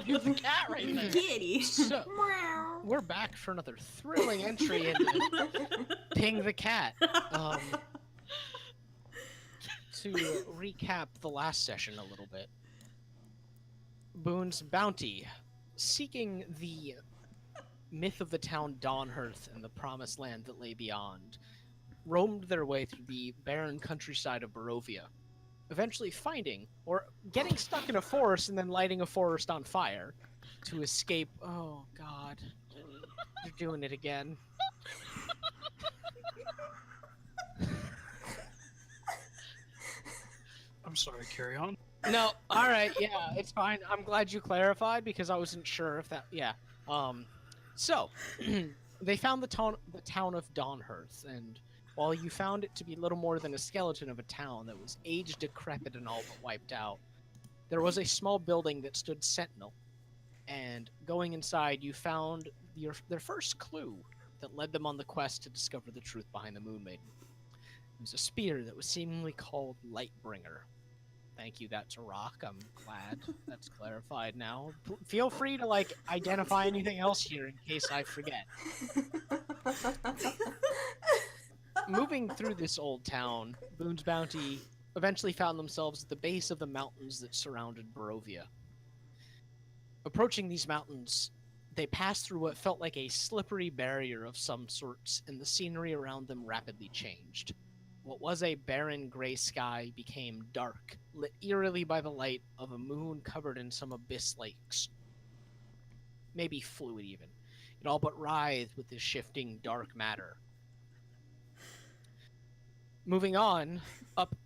There's a cat right there. Kitty. So, we're back for another thrilling entry into Ping the Cat. To recap the last session a little bit, Boon's bounty, seeking the myth of the town Dawnhearth and the promised land that lay beyond, roamed their way through the barren countryside of Barovia, eventually finding, or getting stuck in a forest and then lighting a forest on fire to escape. Oh, God. You're doing it again. I'm sorry, carry on. No, alright, yeah, it's fine. I'm glad you clarified because I wasn't sure if that, yeah. So, they found the town of Dawnhearth, and while you found it to be little more than a skeleton of a town that was aged, decrepit, and all but wiped out, there was a small building that stood sentinel, and going inside, you found their first clue that led them on the quest to discover the truth behind the Moon Maiden. It was a spear that was seemingly called Lightbringer. Thank you, that's a rock. I'm glad that's clarified now. Feel free to, identify anything else here in case I forget. Moving through this old town, Boon's bounty eventually found themselves at the base of the mountains that surrounded Barovia. Approaching these mountains, they passed through what felt like a slippery barrier of some sorts, and the scenery around them rapidly changed. What was a barren gray sky became dark, lit eerily by the light of a moon covered in some abyss lakes. Maybe fluid even. It all but writhed with this shifting dark matter. Moving on, up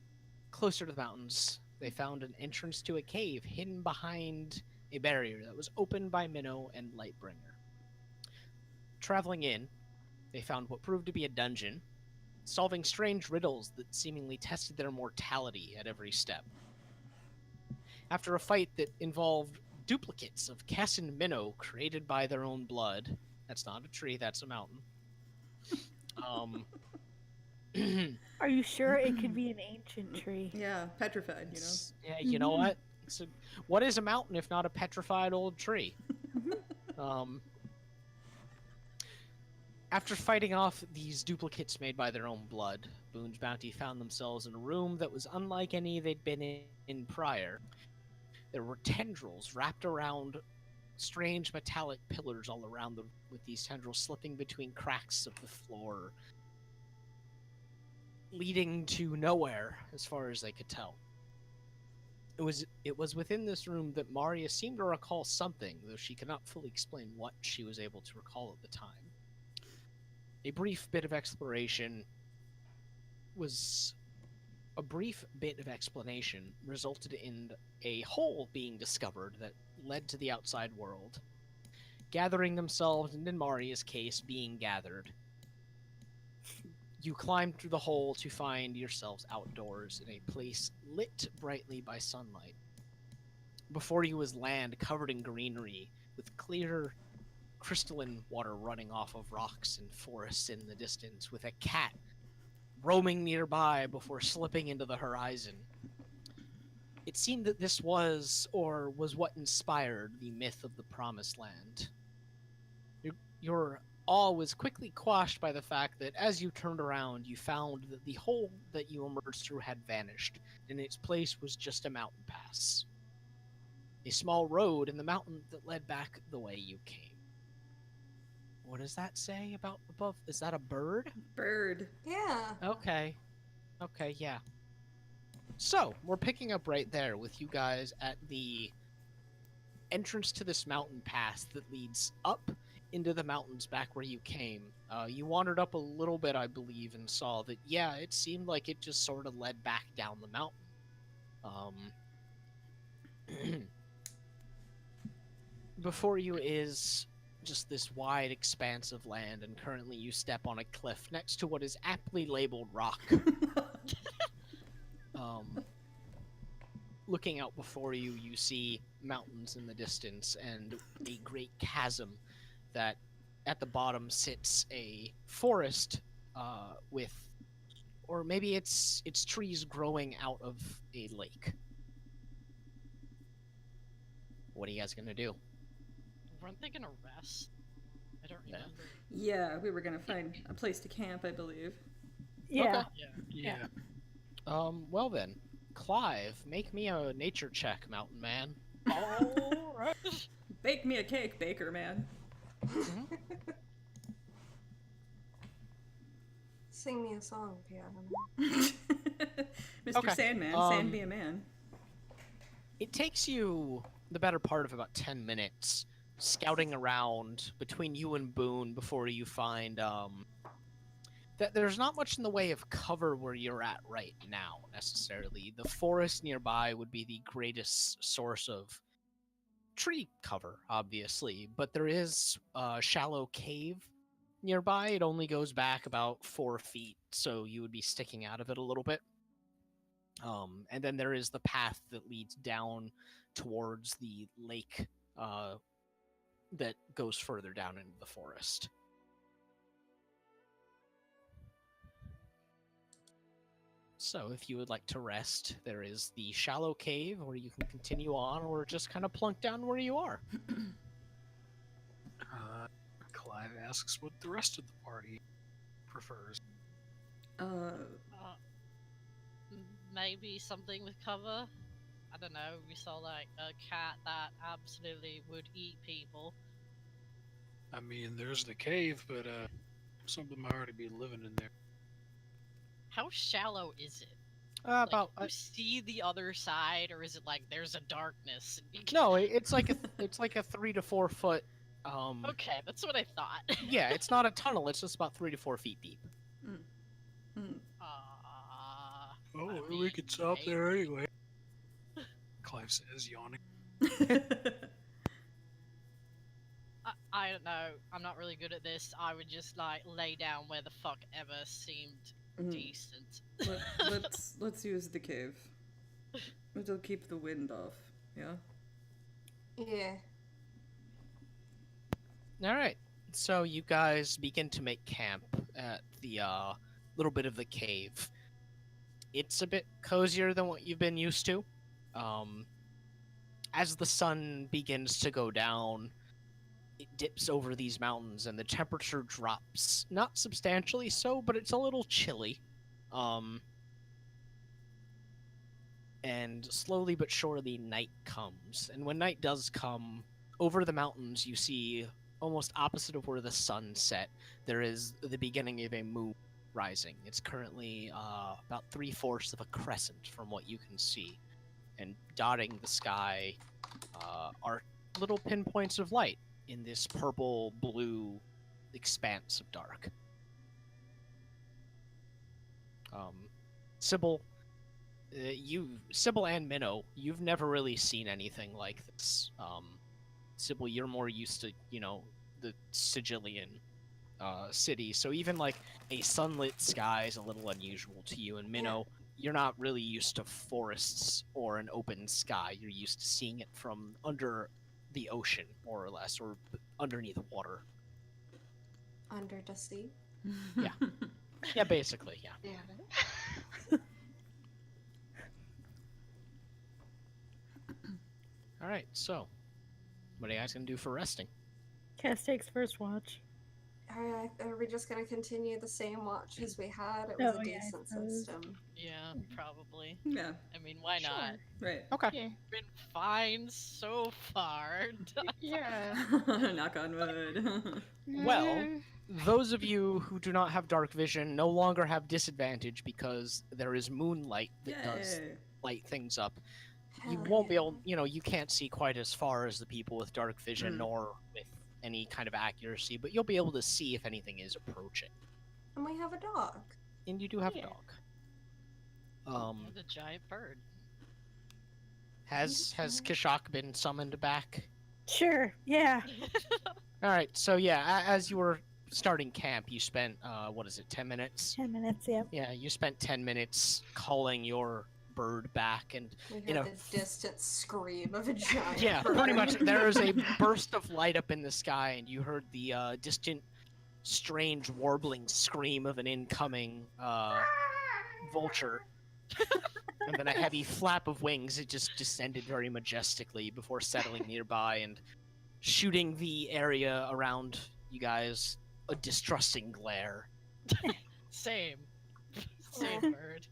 closer to the mountains, they found an entrance to a cave hidden behind a barrier that was opened by Minnow and Lightbringer. Traveling in, they found what proved to be a dungeon, solving strange riddles that seemingly tested their mortality at every step. After a fight that involved duplicates of Cass and Minnow created by their own blood, that's not a tree, that's a mountain. Are you sure it could be an ancient tree? Yeah, petrified, you know. Yeah, you know what? What is a mountain if not a petrified old tree? After fighting off these duplicates made by their own blood, Boon's bounty found themselves in a room that was unlike any they'd been in prior. There were tendrils wrapped around strange metallic pillars all around them, with these tendrils slipping between cracks of the floor, leading to nowhere as far as they could tell. It was within this room that Maria seemed to recall something, though she could not fully explain what she was able to recall at the time. A brief bit of explanation resulted in a hole being discovered that led to the outside world, gathering themselves, and in Maria's case, being gathered. You climb through the hole to find yourselves outdoors in a place lit brightly by sunlight. Before you was land covered in greenery, with clear, crystalline water running off of rocks and forests in the distance, with a cat roaming nearby before slipping into the horizon. It seemed that this was what inspired the myth of the Promised Land. Your awe was quickly quashed by the fact that as you turned around, you found that the hole that you emerged through had vanished, and in its place was just a mountain pass. A small road in the mountain that led back the way you came. What does that say about above? Is that a bird? Bird. Yeah. Okay, yeah. So, we're picking up right there with you guys at the entrance to this mountain pass that leads up into the mountains back where you came. You wandered up a little bit, I believe, and saw that, yeah, it seemed like it just sort of led back down the mountain. Before you is just this wide expanse of land, and currently you step on a cliff next to what is aptly labeled rock. Looking out before you, you see mountains in the distance and a great chasm that at the bottom sits a forest with, or maybe it's trees growing out of a lake. What are you guys gonna do? Weren't they gonna rest? I don't Yeah. remember. Yeah, we were gonna find a place to camp, I believe. Yeah. Okay. Yeah. Well then, Clive, make me a nature check, mountain man. All right. Bake me a cake, baker man. Sing me a song, piano. Mr. Okay, Sandman, sand me a man. It takes you the better part of about 10 minutes scouting around between you and Boon before you find that there's not much in the way of cover where you're at right now, necessarily. The forest nearby would be the greatest source of tree cover, obviously, but there is a shallow cave nearby. It only goes back about 4 feet, so you would be sticking out of it a little bit. And then there is the path that leads down towards the lake that goes further down into the forest. So if you would like to rest, there is the shallow cave where you can continue on or just kind of plunk down where you are. Clive asks what the rest of the party prefers. Maybe something with cover. I don't know. We saw like a cat that absolutely would eat people. I mean, there's the cave, but some of them might already be living in there. How shallow is it? About you see the other side, or is it like there's a darkness? And you no, it's like a 3 to 4 foot. Okay, that's what I thought. Yeah, it's not a tunnel. It's just about 3 to 4 feet deep. Oh, I we mean, could stop there anyway. Clive says, yawning. I don't know. I'm not really good at this. I would just like lay down where the fuck ever seemed decent. Let's use the cave. It'll keep the wind off. Yeah. Yeah. All right. So you guys begin to make camp at the little bit of the cave. It's a bit cozier than what you've been used to. As the sun begins to go down, it dips over these mountains and the temperature drops. Not substantially so, but it's a little chilly. And slowly but surely night comes. And when night does come, over the mountains you see, almost opposite of where the sun set, there is the beginning of a moon rising. It's currently about 3/4 of a crescent from what you can see. And dotting the sky are little pinpoints of light in this purple-blue expanse of dark. Sybil, Sybil and Minnow, you've never really seen anything like this. Sybil, you're more used to, the Sigillian city, so even like a sunlit sky is a little unusual to you. And Minnow, you're not really used to forests or an open sky. You're used to seeing it from under the ocean, more or less, or underneath water. Under the sea. Yeah. Yeah, basically, yeah. Yeah. All right, so what are you guys gonna do for resting? Cass takes first watch. Are we just gonna continue the same watch as we had? It was Oh, a yeah, I decent suppose. system. Yeah, probably. Yeah. I mean, why not? Right. Okay. Yeah. Been fine so far. Yeah. Knock on wood. Well, those of you who do not have dark vision no longer have disadvantage because there is moonlight that does Yay. light things up. You Hell won't be yeah. able, you can't see quite as far as the people with dark vision nor with any kind of accuracy, but you'll be able to see if anything is approaching. And we have a dog. And you do have Yeah. a dog. The giant bird. Has Kishak been summoned back? Sure. Yeah. All right, so yeah, as you were starting camp, you spent 10 minutes? 10 minutes. Yeah. Yeah, you spent 10 minutes calling your bird back, and We heard the distant scream of a giant yeah, bird. pretty much there is a burst of light up in the sky, and you heard the distant, strange warbling scream of an incoming vulture. And then a heavy flap of wings, it just descended very majestically before settling nearby and shooting the area around you guys a distrusting glare. Same. Same Aw. bird.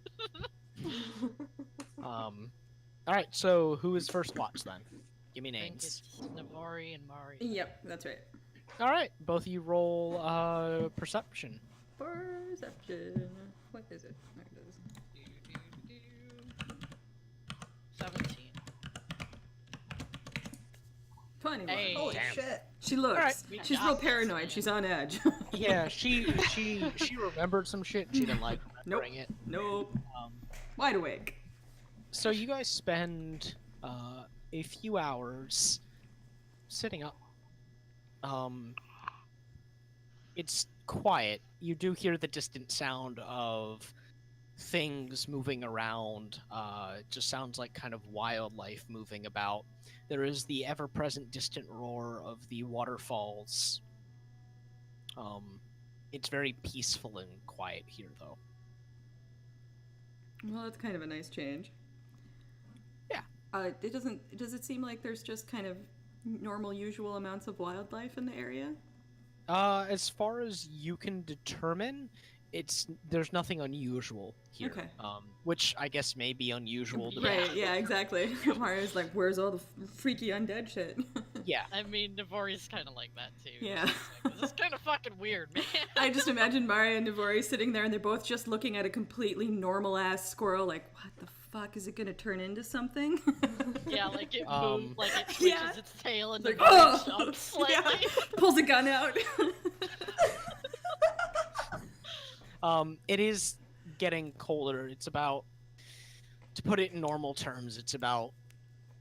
Alright, so who is first watch then? Give me I think names. it's Navori and Mari. Yep, that's right. Alright, both of you roll perception. Perception. What is it? There it is. 17. 21. Hey. Holy Damn. shit. She looks. Alright. We She's got real this, paranoid. man. She's on edge. Yeah, she remembered some shit and she didn't like remembering it. Nope. Um, Wide awake. So you guys spend a few hours sitting up. It's quiet. You do hear the distant sound of things moving around. It just sounds like kind of wildlife moving about. There is the ever-present distant roar of the waterfalls. It's very peaceful and quiet here, though. Well, that's kind of a nice change. Yeah. It doesn't. Does it seem like there's just kind of normal, usual amounts of wildlife in the area? As far as you can determine, there's nothing unusual here. Okay. Which I guess may be unusual to Right. Yeah. Exactly. Mario's like, "Where's all the freaky undead shit?" Yeah. I mean, Navori's kind of like that too. Yeah. She's like, this is kind of fucking weird, man. I just imagine Mario and Navori sitting there, and they're both just looking at a completely normal ass squirrel, like, "What the fuck is it gonna turn into something?" Yeah, like it Um, moves, like it switches Yeah. its tail and Like, the oh! jumps slightly. Yeah. Pulls a gun out. It is getting colder. It's about, to put it in normal terms, it's about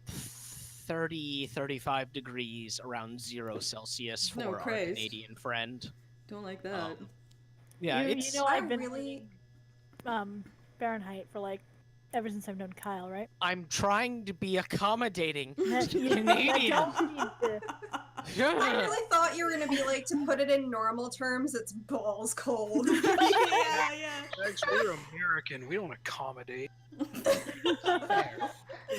35 degrees around 0 Celsius for No, our Christ. Canadian friend. Don't like that. Yeah, you, it's. you know, I I've been really- reading, Fahrenheit for like ever since I've known Kyle, right? I'm trying to be accommodating. That- to you Canadians. don't need to- I really thought you were gonna be like, to put it in normal terms, it's balls cold. Yeah. Thanks, we're American. We don't accommodate.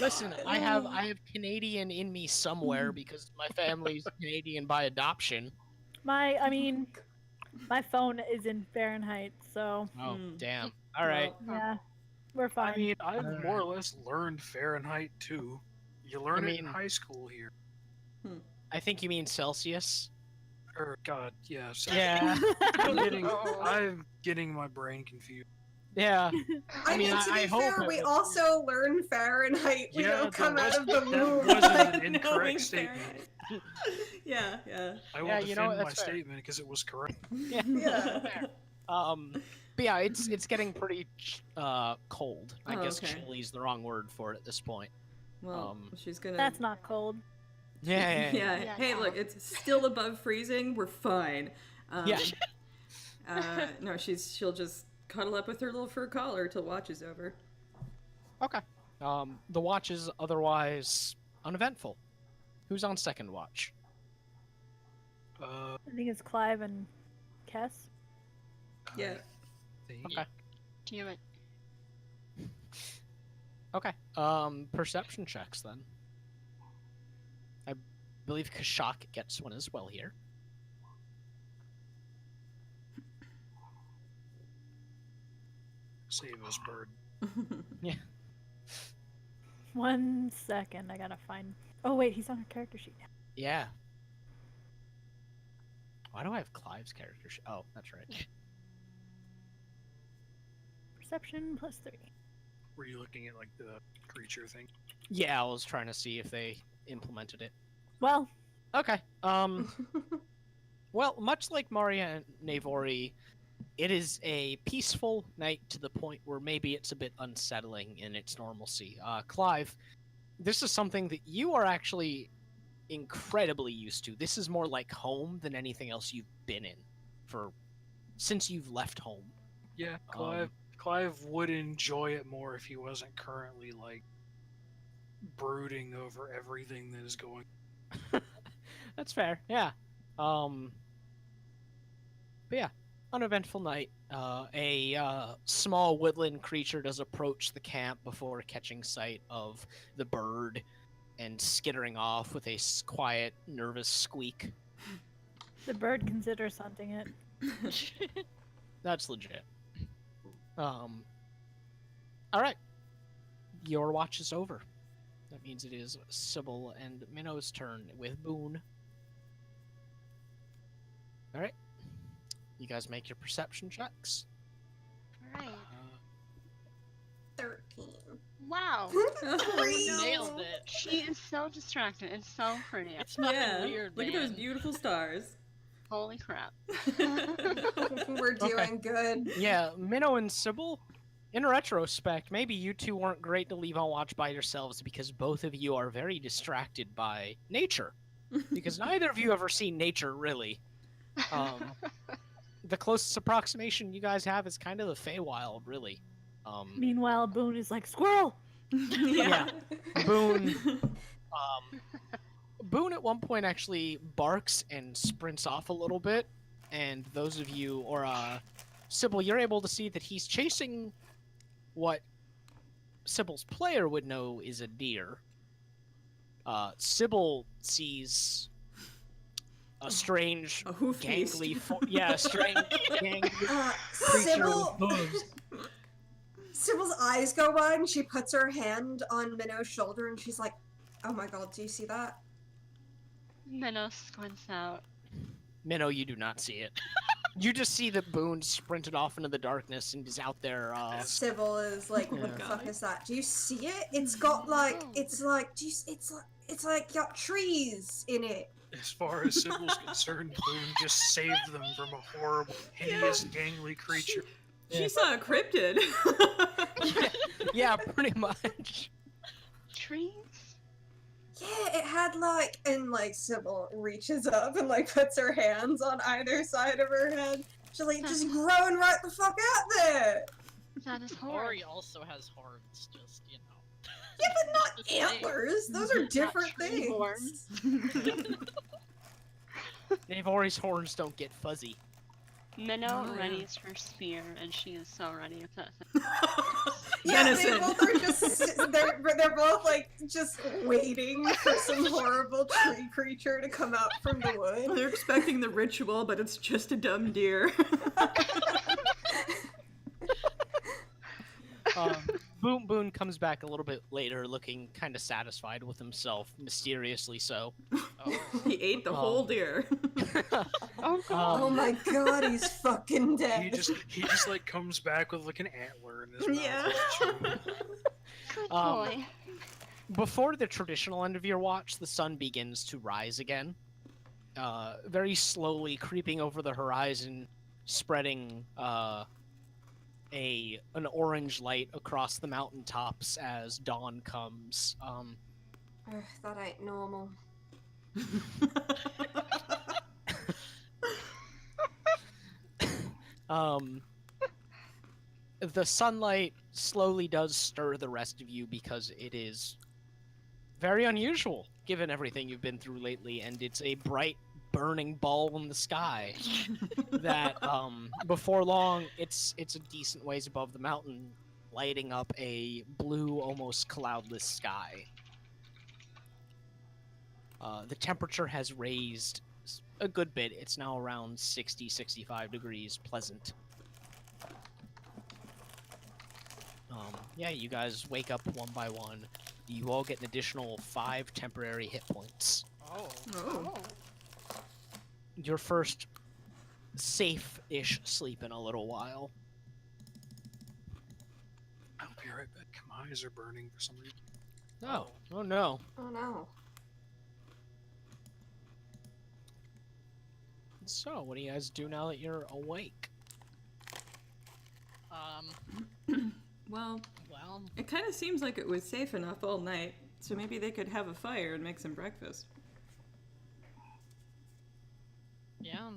Listen, I have Canadian in me somewhere because my family's Canadian by adoption. I mean, my phone is in Fahrenheit, so Oh, Hmm. damn. All right. Well, yeah, we're fine. I mean, I've Alright. more or less learned Fahrenheit too. You learn it in mean- high school here. I think you mean Celsius. Or God, yeah. So Yeah. I'm getting my brain confused. Yeah. I mean, mean, to I be hope fair, it we was- also learn Fahrenheit. We Yeah, don't come that out of the was- womb. that wasn't an knowing incorrect statement. Fahrenheit. Yeah. I will Yeah, you know, defend my that's fair. statement because it was correct. Yeah. Yeah. Fair. But yeah, it's getting pretty cold. I Oh, guess okay. chilly's the wrong word for it at this point. Well, she's gonna. That's not cold. Yeah. Yeah. Yeah, Hey, no. look, it's still above freezing. We're fine. Yeah. No, she'll just cuddle up with her little fur collar till watch is over. Okay. The watch is otherwise uneventful. Who's on second watch? Uh, I think it's Clive and Kess. Yeah. Okay. Damn it. Okay. Perception checks then. I believe Kashak gets one as well here. Save us, bird. 1 second, I gotta find. Oh wait, he's on a character sheet now. Yeah. Why do I have Clive's character sheet? Oh, that's right. Perception +3. Were you looking at like the creature thing? Yeah, I was trying to see if they implemented it. Well, Okay. Well, much like Maria and Navori, it is a peaceful night to the point where maybe it's a bit unsettling in its normalcy. Clive, this is something that you are actually incredibly used to. This is more like home than anything else you've been in since you've left home. Yeah, Clive would enjoy it more if he wasn't currently like brooding over everything that is going. That's fair. Yeah. But yeah. uneventful night. A small woodland creature does approach the camp before catching sight of the bird and skittering off with a quiet, nervous squeak. The bird considers hunting it. That's legit. All right. Your watch is over. That means it is Sybil and Minnow's turn with Boon. All right. You guys make your perception checks. Alright. 13. Wow. Nailed it. She is so distracted. It's so pretty. It's nothing Yeah. weird, Look man. at those beautiful stars. Holy crap. We're doing good. Yeah, Minnow and Sybil, in retrospect, maybe you two weren't great to leave on watch by yourselves because both of you are very distracted by nature. Because neither of you ever seen nature, really. The closest approximation you guys have is kind of the Feywild, really. Meanwhile, Boone is like, squirrel! Yeah. Boone. Boone at one point actually barks and sprints off a little bit, and those of you, or Sybil, you're able to see that he's chasing what Sybil's player would know is a deer. Sybil sees a strange, A hoof beast. gangly, strange, gangly creature Sybil, with hooves. Sybil's eyes go wide and she puts her hand on Minnow's shoulder and she's like, oh my god, do you see that? Minnow squints out. Minnow, you do not see it. You just see that Boone sprinted off into the darkness and is out there. Sybil is like, what the Yeah. fuck is that? Do you see it? It's got like, it's like got trees in it. As far as Sybil's concerned, Boone just saved them from a horrible, hideous, gangly creature. She saw a cryptid. Yeah, pretty much. Trees? Yeah, it had like, and like Sybil reaches up and like puts her hands on either side of her head. She's like, just growing right the fuck out there. That is Ori horrible. also has horns, just, you know. Yeah, but not Just saying. antlers. Those are different tree things. horns. Navori's horns don't get fuzzy. Minnow Oh, yeah. readies her spear, and she is so ready with that. Yeah, they Venison. both are just, they're both like just waiting for some horrible tree creature to come out from the wood. They're expecting the ritual, but it's just a dumb deer. Boone comes back a little bit later looking kind of satisfied with himself, mysteriously so. Oh, He ate the whole deer. Oh god. Oh my god, he's fucking He dead. just like comes back with like an antler in his mouth. Yeah. Good um, boy. Before the traditional end of your watch, the sun begins to rise again. Very slowly creeping over the horizon, spreading an orange light across the mountaintops as dawn comes. Ugh, that ain't normal. The sunlight slowly does stir the rest of you because it is very unusual given everything you've been through lately, and it's a bright burning ball in the sky that before long it's a decent ways above the mountain, lighting up a blue, almost cloudless sky. The temperature has raised a good bit. It's now around 60-65 degrees, pleasant. Yeah, you guys wake up one by one. You all get an additional 5 temporary hit points. oh. Oh. Your first safe-ish sleep in a little while. I'll be right back. My eyes are burning for some reason. Oh no. Oh no. So, what do you guys do now that you're awake? Well, Well, it kind of seems like it was safe enough all night, so maybe they could have a fire and make some breakfast. yeah,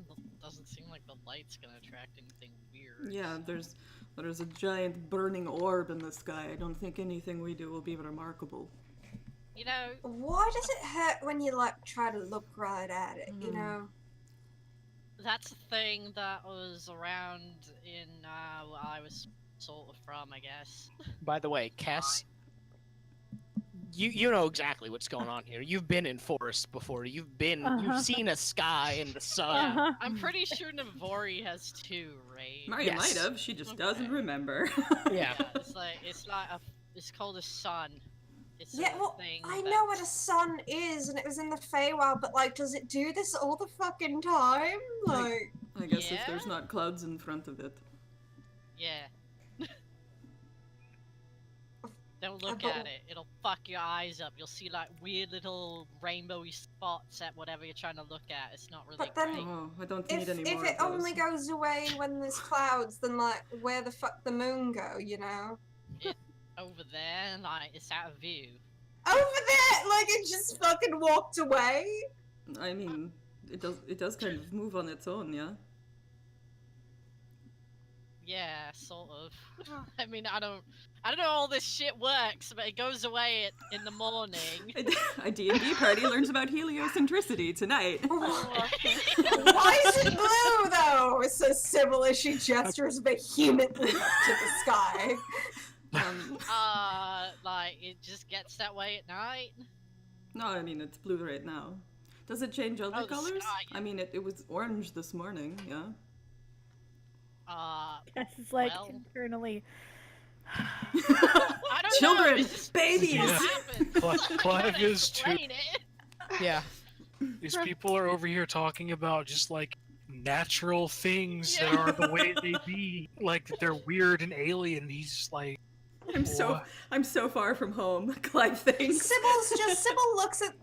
doesn't seem like the light's gonna attract anything weird. Yeah, there's a giant burning orb in the sky. I don't think anything we do will be remarkable. You know, Why does it hurt when you like try to look right at it, you know? that's a thing that was around in where I was sort of from, I guess. By the way, Cass, you know exactly what's going on here. You've been in forests before. You've seen a sky and the sun. Uh-huh. I'm pretty sure Navori has two, right? Maria Yes. might have. She just doesn't Okay. remember. Yeah. It's like it's called a sun. It's Yeah, a well, thing I know what a that's- sun is, and it was in the Feywild, but like, does it do this all the fucking time? Like, I guess if there's Yeah? not clouds in front of it. Yeah. Don't look but- at it. It'll fuck your eyes up. You'll see like weird little rainbowy spots at whatever you're trying to look at. It's not really But then- great. Oh, I don't need if any more it of those. only goes away when there's clouds, then like, where the fuck the moon go? You know? Over there, like it's out of view. Over there, like it just fucking walked away. I mean, it does kind of move on its own, yeah. Yeah, sort of. I mean, I don't know how all this shit works, but it goes away in the morning. A D&D party learns about heliocentricity tonight. Why is it blue though? Says Sybil as she gestures vehemently up to the sky. Like it just gets that way at night. No, I mean, it's blue right now. Does it change other Oh, the colors? sky, I mean, it was orange this morning, yeah. Yes, it's like Well. internally. I don't know. Children, It's just babies! Yeah. happened. Clive Can't is too. explain it. Yeah. These people are over here talking about just like natural things that are the way they be, like that they're weird and alien. He's just like, I'm so far from home. Clive thinks. Sybil looks at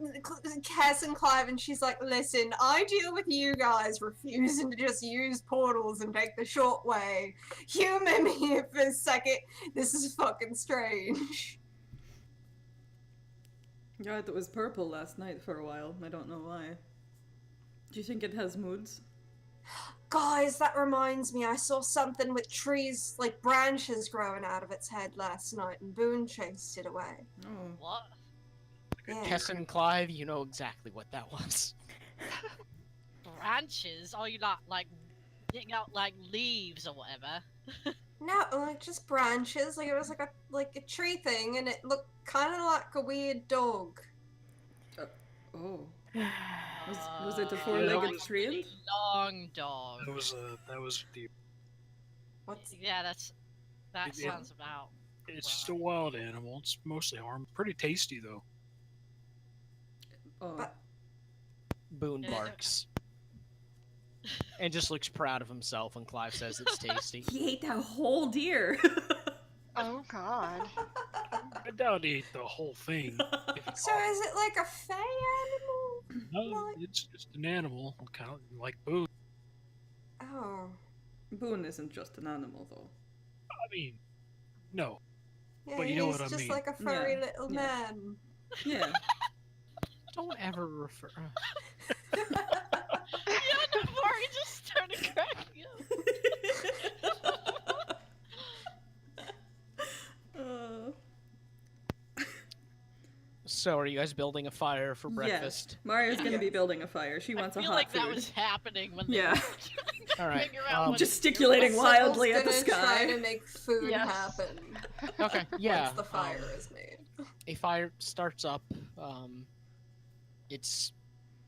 Cass and Clive and she's like, listen, I deal with you guys refusing to just use portals and take the short way. Humor me for a second. This is fucking strange. Yeah, it was purple last night for a while. I don't know why. Do you think it has moods? Guys, that reminds me, I saw something with trees, like branches growing out of its head last night, and Boon chased it away. Oh. What? Yeah. Cass and Clive, you know exactly what that was. Branches? Oh, you not like dig out like leaves or whatever? No, like just branches. Like it was like a tree thing, and it looked kind of like a weird dog. Oh. Was it a Uh, four-legged was- treant? really long dog. that was the. What's Yeah, that Yeah. sounds about. It's just a wild animal. It's mostly harmless. Pretty tasty though. Oh. But- Boon barks. And just looks proud of himself when Clive says it's tasty. He ate that whole deer. Oh god. I doubt he ate the whole thing. So is it like a fey animal? No, it's just an animal, kind of like Boon. Oh, Boon isn't just an animal, though. I mean, no. yeah, But you know he's what I just mean. like a furry Yeah, little yeah. man. Yeah. Don't ever refer. Yeah, Navori just started cracking up. So, are you guys building a fire for Yes. breakfast? Mario's gonna Yeah. be building a fire. She wants I a feel hot like food. that was happening when they Yeah. were trying to All right, figure out what to do. Gesticulating Sybil's wildly at the gonna sky. Try to make food Yes. happen Okay, yeah. once the fire is made. A fire starts up. It's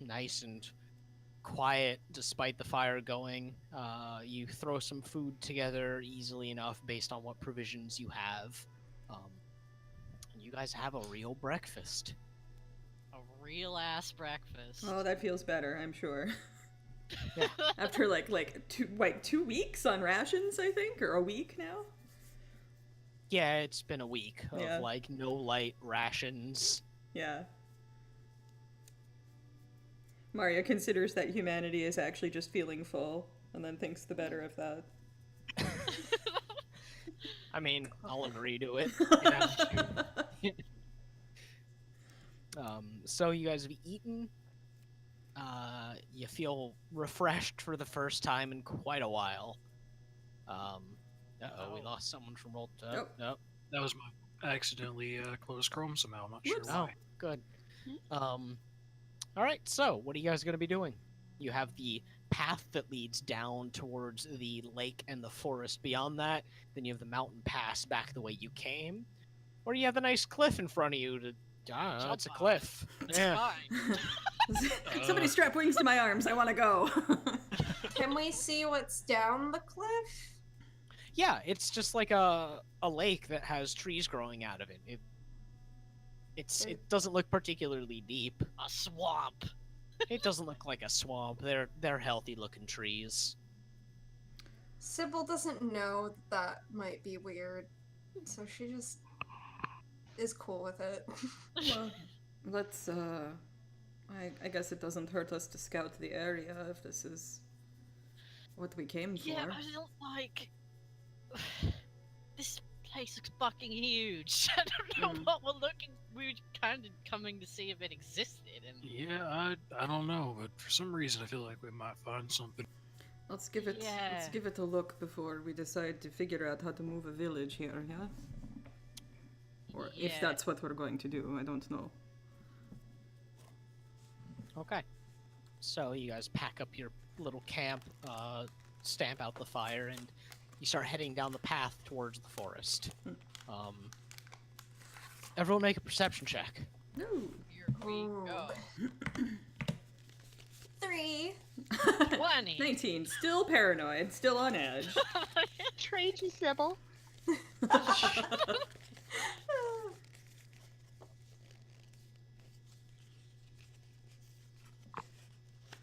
nice and quiet despite the fire going. You throw some food together easily enough based on what provisions you have. And you guys have a real breakfast. A real ass breakfast. Oh, that feels better, I'm sure. Yeah. After like 2 weeks on rations, I think, or a week now. Yeah, it's been a week of Yeah. like no light rations. Yeah. Mario considers that humanity is actually just feeling full, and then thinks the better of that. I mean, I'll agree to it. So you guys have eaten. You feel refreshed for the first time in quite a while. We lost someone from roll. Nope. Nope. That was my accidentally closed Chrome somehow. I'm not sure Whoops. Oh, why. good. All right. So, what are you guys gonna be doing? You have the path that leads down towards the lake and the forest beyond that. Then you have the mountain pass back the way you came. Or you have the nice cliff in front of you to... I don't know, it's a Jump off. cliff. It's Yeah. fine. Somebody strap wings to my arms. I want to go. Can we see what's down the cliff? Yeah, it's just like a lake that has trees growing out of it. It doesn't look particularly deep. A swamp. It doesn't look like a swamp. They're healthy looking trees. Sybil doesn't know that might be weird, so she just is cool with it. Well, let's, I guess it doesn't hurt us to scout the area if this is what we came for. Yeah, I don't like. This place looks fucking huge. I don't know what we're looking. We were kind of coming to see if it existed, and Yeah, I don't know, but for some reason I feel like we might find something. Let's give it a look before we decide to figure out how to move a village here, yeah? Or if Yeah. that's what we're going to do, I don't know. Okay. So you guys pack up your little camp, stamp out the fire, and you start heading down the path towards the forest. Everyone make a perception check. No. here we go. 3. 20. 19. Still paranoid, still on edge. Trade you, Sybil.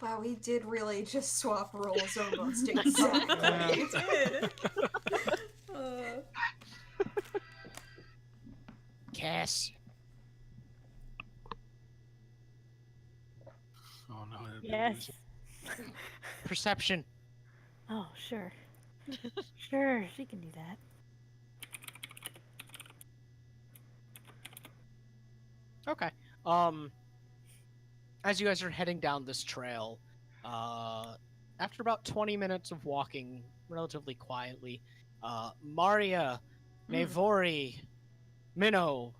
Wow, we did really just swap roles almost exactly. You did. Cass. Oh no. Yes. Perception. Oh, sure. Sure, she can do that. Okay. As you guys are heading down this trail, after about 20 minutes of walking relatively quietly, Maria, Navori, Minnow,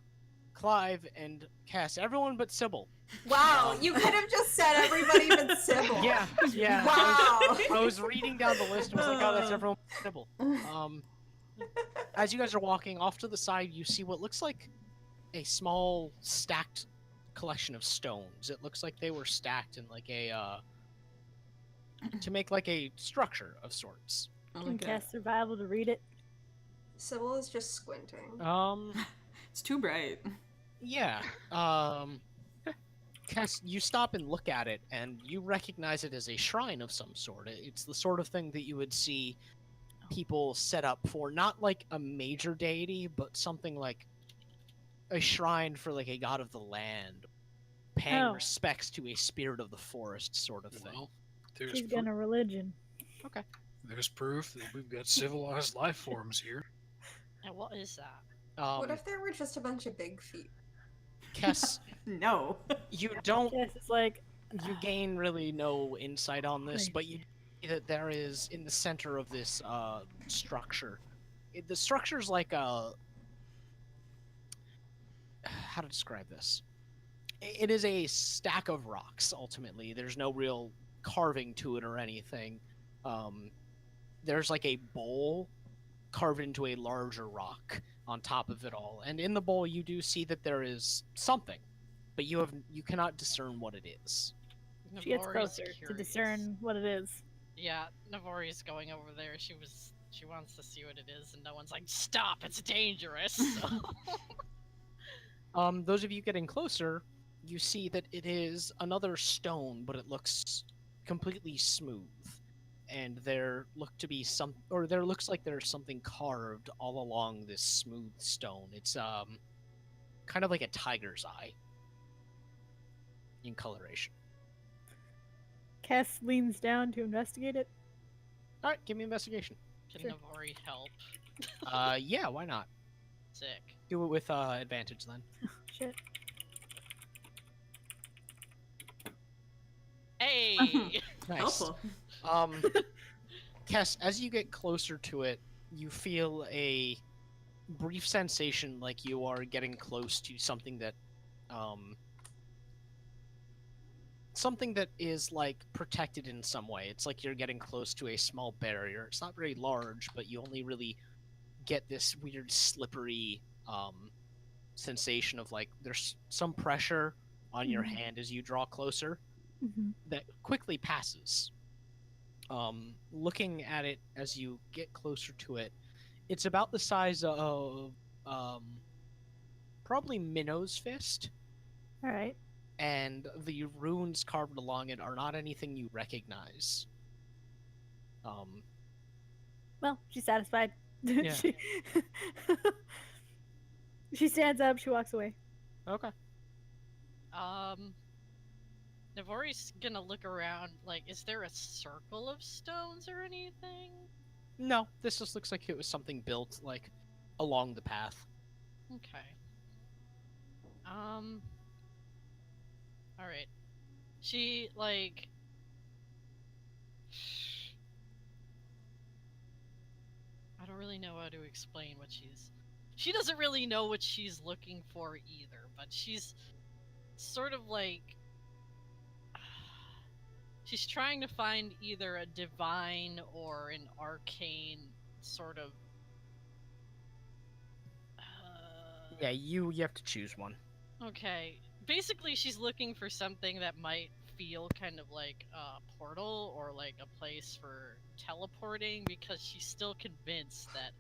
Clive, and Cass, everyone but Sybil. Wow, you could have just said everybody but Sybil. Yeah. Wow. I was reading down the list and was like, oh, that's everyone but Sybil. As you guys are walking off to the side, you see what looks like a small stacked collection of stones. It looks like they were stacked in like a to make like a structure of sorts. Can cast survival to read it. Sybil is just squinting. It's too bright. Yeah. Cass, you stop and look at it, and you recognize it as a shrine of some sort. It's the sort of thing that you would see people set up for not like a major deity, but something like a shrine for like a god of the land, paying respects to a spirit of the forest sort of thing. Well, there's She's got a religion. Okay. there's proof that we've got civilized life forms here. And what is that? What if there were just a bunch of big feet? Cass, No. you don't Yes, it's like you gain really no insight on this, but you see that there is in the center of this structure. The structure's like a how to describe this? It is a stack of rocks. Ultimately, there's no real carving to it or anything. There's like a bowl carved into a larger rock on top of it all, and in the bowl you do see that there is something, but you cannot discern what it is. she gets Navori's closer to curious. discern what it is. Yeah, Navori's going over there. She wants to see what it is, and no one's like, "Stop! It's dangerous." Those of you getting closer, you see that it is another stone, but it looks completely smooth. And there looks like there's something carved all along this smooth stone. It's kind of like a tiger's eye in coloration. Cass leans down to investigate it. All right, give me investigation. Can Sure. Navori help? Yeah, why not? Sick. Do it with advantage then. Shit. Hey! Nice. Helpful. Cass, as you get closer to it, you feel a brief sensation like you are getting close to something that something that is like protected in some way. It's like you're getting close to a small barrier. It's not very large, but you only really get this weird slippery sensation of like there's some pressure on your hand as you draw closer that quickly passes. Looking at it as you get closer to it, it's about the size of probably Minnow's fist, All right. and the runes carved along it are not anything you recognize. Well, she's satisfied. Yeah. She stands up. She walks away. Okay. Navori's gonna look around, like, is there a circle of stones or anything? No, this just looks like it was something built, like, along the path. Okay. Alright. She, like... I don't really know how to explain what she's... She doesn't really know what she's looking for either, but she's sort of like... She's trying to find either a divine or an arcane sort of... Yeah, you have to choose one. Okay. Basically, she's looking for something that might feel kind of like a portal or like a place for teleporting, because she's still convinced that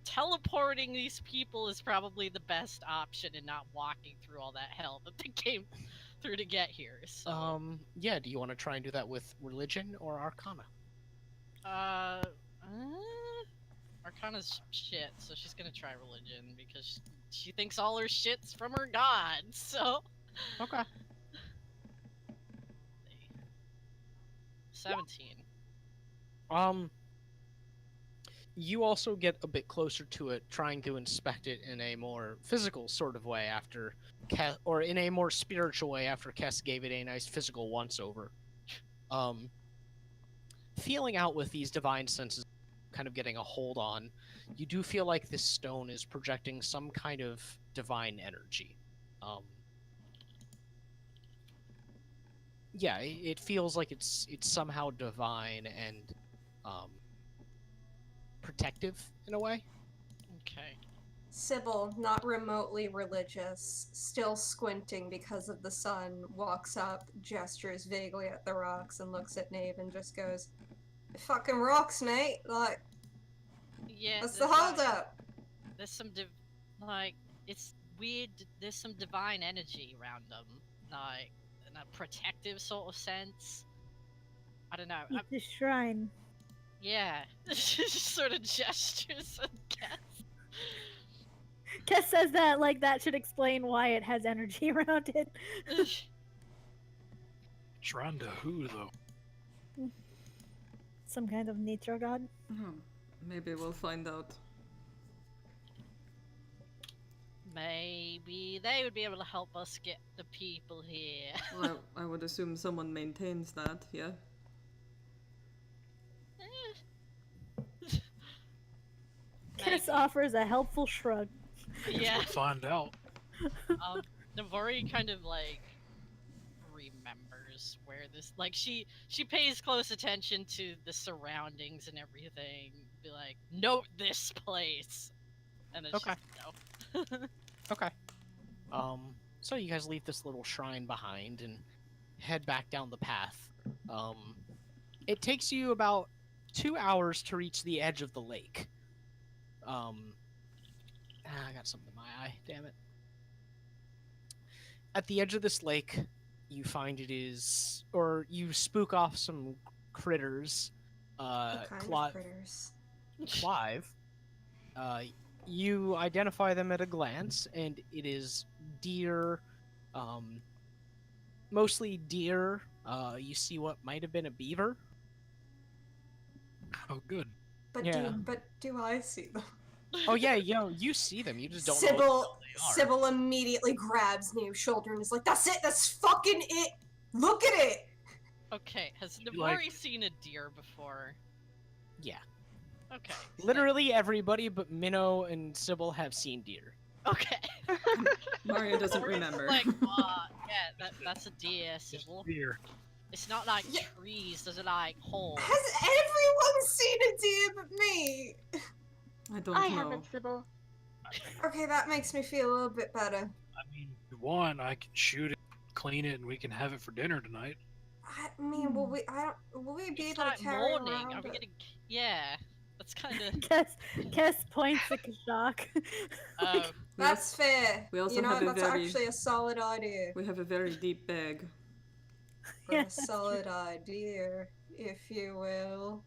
teleporting these people is probably the best option and not walking through all that hell that they came through to get here. So, yeah, do you want to try and do that with religion or arcana? Arcana's shit, so she's gonna try religion because she thinks all her shit's from her god, so... Okay. 17. You also get a bit closer to it, trying to inspect it in a more physical sort of way after or in a more spiritual way after Kess gave it a nice physical once-over. Feeling out with these divine senses kind of getting a hold on, you do feel like this stone is projecting some kind of divine energy. Yeah, it feels like it's somehow divine and protective in a way. Okay. Sybil, not remotely religious, still squinting because of the sun, walks up, gestures vaguely at the rocks, and looks at Nave and just goes, "Fucking rocks, mate. Like, Yeah. what's the holdup?" There's some it's weird. There's some divine energy around them, like in a protective sort of sense. I don't know. It's a shrine. Yeah, she just sort of gestures and Kess says that like that should explain why it has energy around it. Shrine to who, though? Some kind of nature god. Oh, maybe we'll find out. Maybe they would be able to help us get the people here. Well, I would assume someone maintains that, yeah? Kess offers a helpful shrug. Yeah. We'll find out. Navori kind of like remembers where this, like, she pays close attention to the surroundings and everything. Be like, note this place, and then Okay. she's go. Okay. So you guys leave this little shrine behind and head back down the path. It takes you about 2 hours to reach the edge of the lake. I got something in my eye, damn it. At the edge of this lake, you find you spook off some critters. What kind of critters? Clive. You identify them at a glance, and it is deer, mostly deer. You see what might have been a beaver. Oh, good. But Yeah. do I see them? Oh yeah, you see them. You just don't know Sybil, what they are. Sybil immediately grabs Nave's shoulder and is like, "That's it. That's fucking it. Look at it." Okay, has You Navori seen a deer before? Yeah. Okay. Literally everybody but Minnow and Sybil have seen deer. Okay. Mario doesn't Or it's remember. like, yeah, that's a deer, Just Sybil. deer. It's not like Yeah. trees, those are like holes. Has everyone seen a deer but me? I don't I know. haven't, Sybil. Okay, that makes me feel a little bit better. I mean, if you want, I can shoot it, clean it, and we can have it for dinner tonight. I mean, will we? Will we be It's able like to carry morning. around? Are we it? getting? Yeah, that's kind of. Kess points at Kashak. Oh, That's fair. we also you know, have a that's very- actually a solid idea. We have a very deep bag. Or Yeah, a that's solid idea, if you will.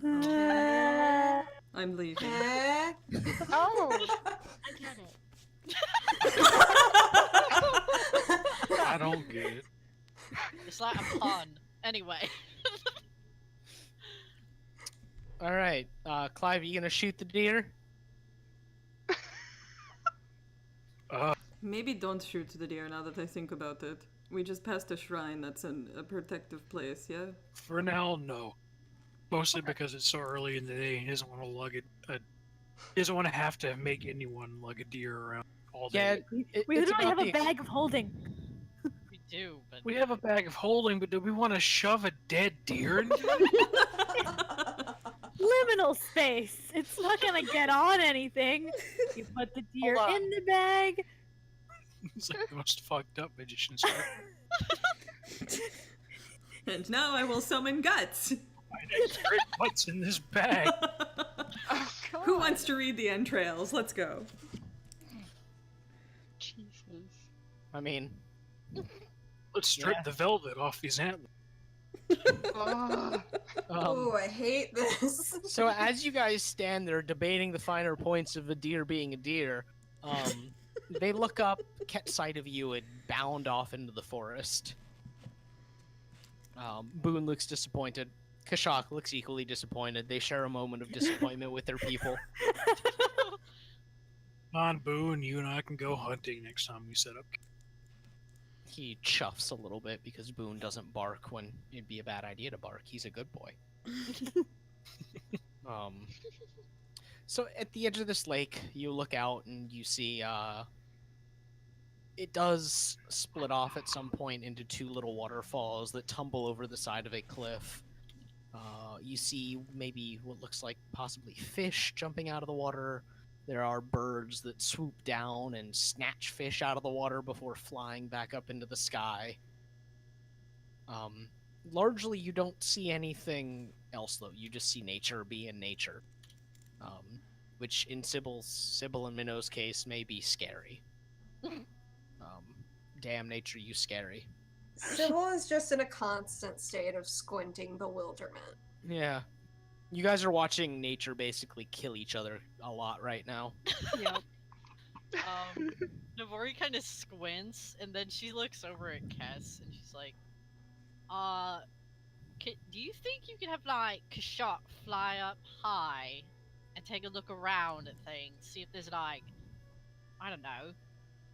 true. I'm leaving. Eh? Oh, I get it. I don't get it. it's like a pun. Anyway. All right, Clive, you gonna shoot the deer? Maybe don't shoot the deer now that I think about it. We just passed a shrine that's a protective place, yeah? For now, no. Mostly because it's so early in the day. He doesn't want to lug it. He doesn't want to have to make anyone lug a deer around all Yeah, day. We it's literally about have a the- bag of holding. We do, but We have a bag of holding, but do we want to shove a dead deer into it? Liminal space. It's not gonna get on anything. You put the deer Hold on. in the bag. It's like the most fucked up magician's trick. And now I will summon guts! What's in this bag? Oh, God. Who wants to read the entrails? Let's go. Jesus. I mean, Let's strip Yeah. the velvet off these antlers. Oh, Oh, I hate this. so as you guys stand there debating the finer points of a deer being a deer, they look up, catch sight of you, and bound off into the forest. Boon looks disappointed. Kashak looks equally disappointed. They share a moment of disappointment with their people. Come on, Boone, you and I can go hunting next time we set up. He chuffs a little bit because Boone doesn't bark when it'd be a bad idea to bark. He's a good boy. So at the edge of this lake, you look out and you see it does split off at some point into two little waterfalls that tumble over the side of a cliff. You see maybe what looks like possibly fish jumping out of the water. There are birds that swoop down and snatch fish out of the water before flying back up into the sky. Largely, you don't see anything else, though. You just see nature being nature. Which in Sybil and Minnow's case may be scary. Damn nature, you scary. Sybil is just in a constant state of squinting bewilderment. Yeah. You guys are watching nature basically kill each other a lot right now. yep. Navori kind of squints, and then she looks over at Kess, and she's like, do you think you could have, like, Kashak fly up high and take a look around at things, see if there's, like, I don't know,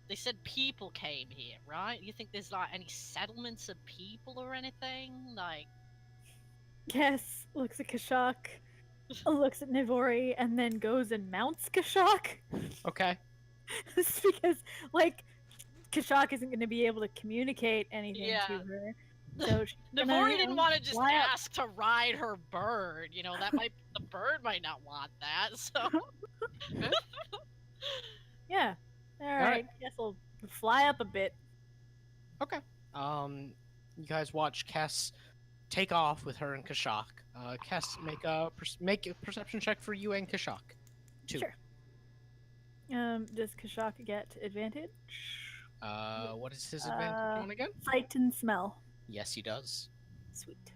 they said people came here, right? You think there's, like, any settlements of people or anything? Like, Kess looks at Kashak, looks at Nivori, and then goes and mounts Kashak. Okay. It's because, like, Kashak isn't going to be able to communicate anything Yeah. to her. So she's gonna, Navori didn't want to just fly up. ask to ride her bird, you know, the bird might not want that, so... Yeah. All right. right. Guess we'll fly up a bit. Okay. You guys watch Kess take off with her and Kashak. Kess, make a perception check for you and Kashak. 2. Sure. Does Kashak get advantage? What is his advantage on again? Sight and smell. Yes, he does. Sweet.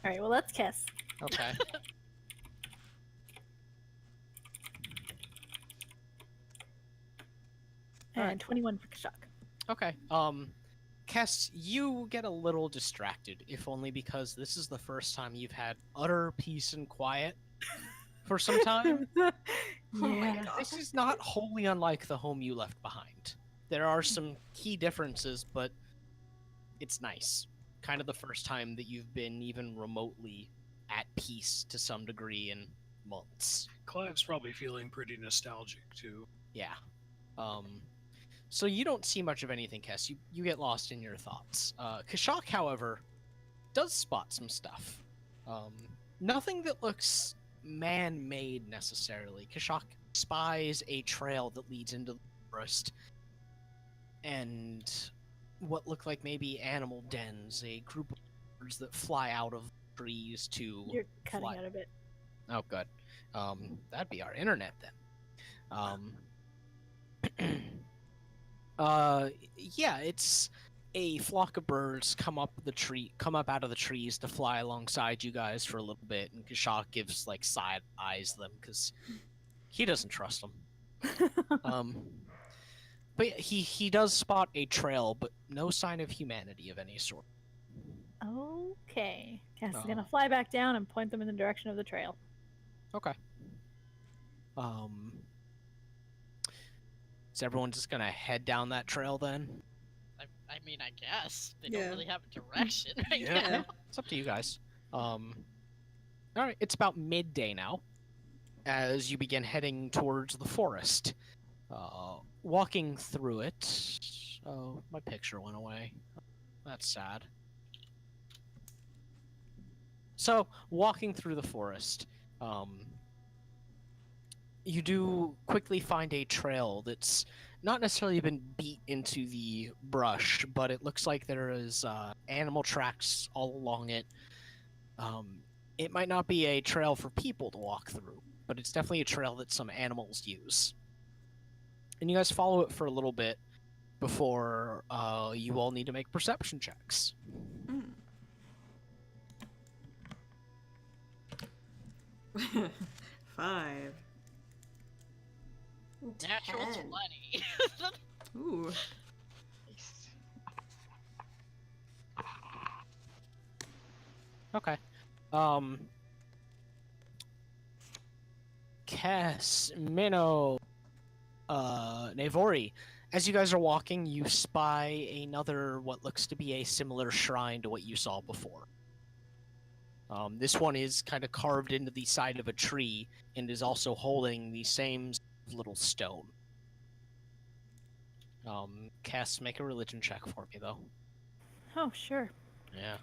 All right. Well, that's Kess. Okay. And Alright. 21 for Kashak. Okay. Kess, you get a little distracted, if only because this is the first time you've had utter peace and quiet for some time. Oh my Yeah. god. This is not wholly unlike the home you left behind. There are some key differences, but it's nice. kind of the first time that you've been even remotely at peace to some degree in months. Clive's probably feeling pretty nostalgic too. Yeah. So you don't see much of anything, Kess. You get lost in your thoughts. Kashak, however, does spot some stuff. Nothing that looks man-made necessarily. Kashak spies a trail that leads into the forest and what look like maybe animal dens, a group of birds that fly out of trees to You're cutting fly. out a bit. Oh, good. That'd be our internet then. Yeah, it's a flock of birds come up out of the trees to fly alongside you guys for a little bit, and Kashak gives like side eyes them because he doesn't trust them. But he does spot a trail, but no sign of humanity of any sort. Okay. Cass is Oh. gonna fly back down and point them in the direction of the trail. Okay. Is everyone just gonna head down that trail then? I mean, I guess they Yeah. don't really have a direction right Yeah. now. It's up to you guys. All right, it's about midday now, as you begin heading towards the forest. Walking through it. Oh, my picture went away. That's sad. So, walking through the forest, you do quickly find a trail that's not necessarily been beat into the brush, but it looks like there is animal tracks all along it. It might not be a trail for people to walk through, but it's definitely a trail that some animals use. And you guys follow it for a little bit before you all need to make perception checks. Mm. 5. Natural 10. 20. Ooh. Nice. Okay. Cass, Minnow, Navori, as you guys are walking, you spy another what looks to be a similar shrine to what you saw before. This one is kind of carved into the side of a tree and is also holding the same little stone. Cass, make a religion check for me, though. Oh, sure. Yeah.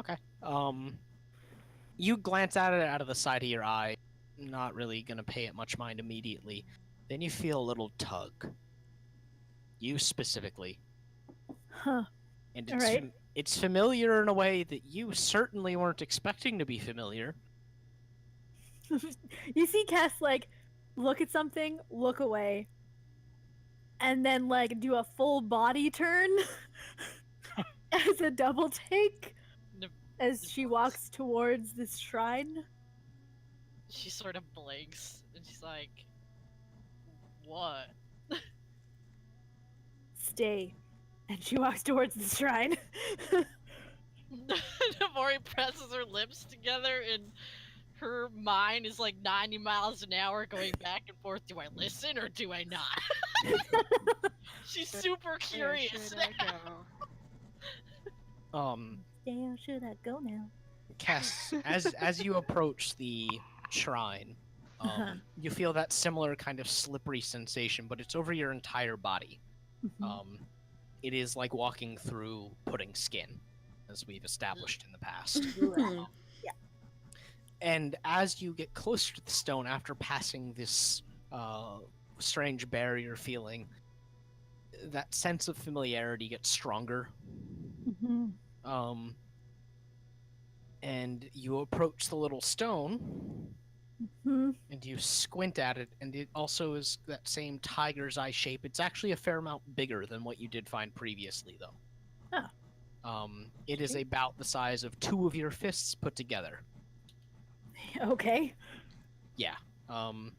Okay. You glance at it out of the side of your eye, not really gonna pay it much mind immediately. Then you feel a little tug. You specifically. Huh. And Alright. it's familiar in a way that you certainly weren't expecting to be familiar. You see Cass, like, look at something, look away, and then, like, do a full body turn as a double take as she walks towards this shrine. She sort of blinks and she's like, "What?" Stay. And she walks towards the shrine. Navori presses her lips together and her mind is like 90 miles an hour going back and forth. Do I listen or do I not? She's super Where curious. should I go? Damn, should I go now? Cass, as you approach the shrine, you feel that similar kind of slippery sensation, but it's over your entire body. It is like walking through pudding skin, as we've established in the past. Yeah. And as you get closer to the stone after passing this strange barrier feeling, that sense of familiarity gets stronger. And you approach the little stone, and you squint at it, and it also is that same tiger's eye shape. It's actually a fair amount bigger than what you did find previously, though. It is about the size of 2 of your fists put together. Okay. Yeah. And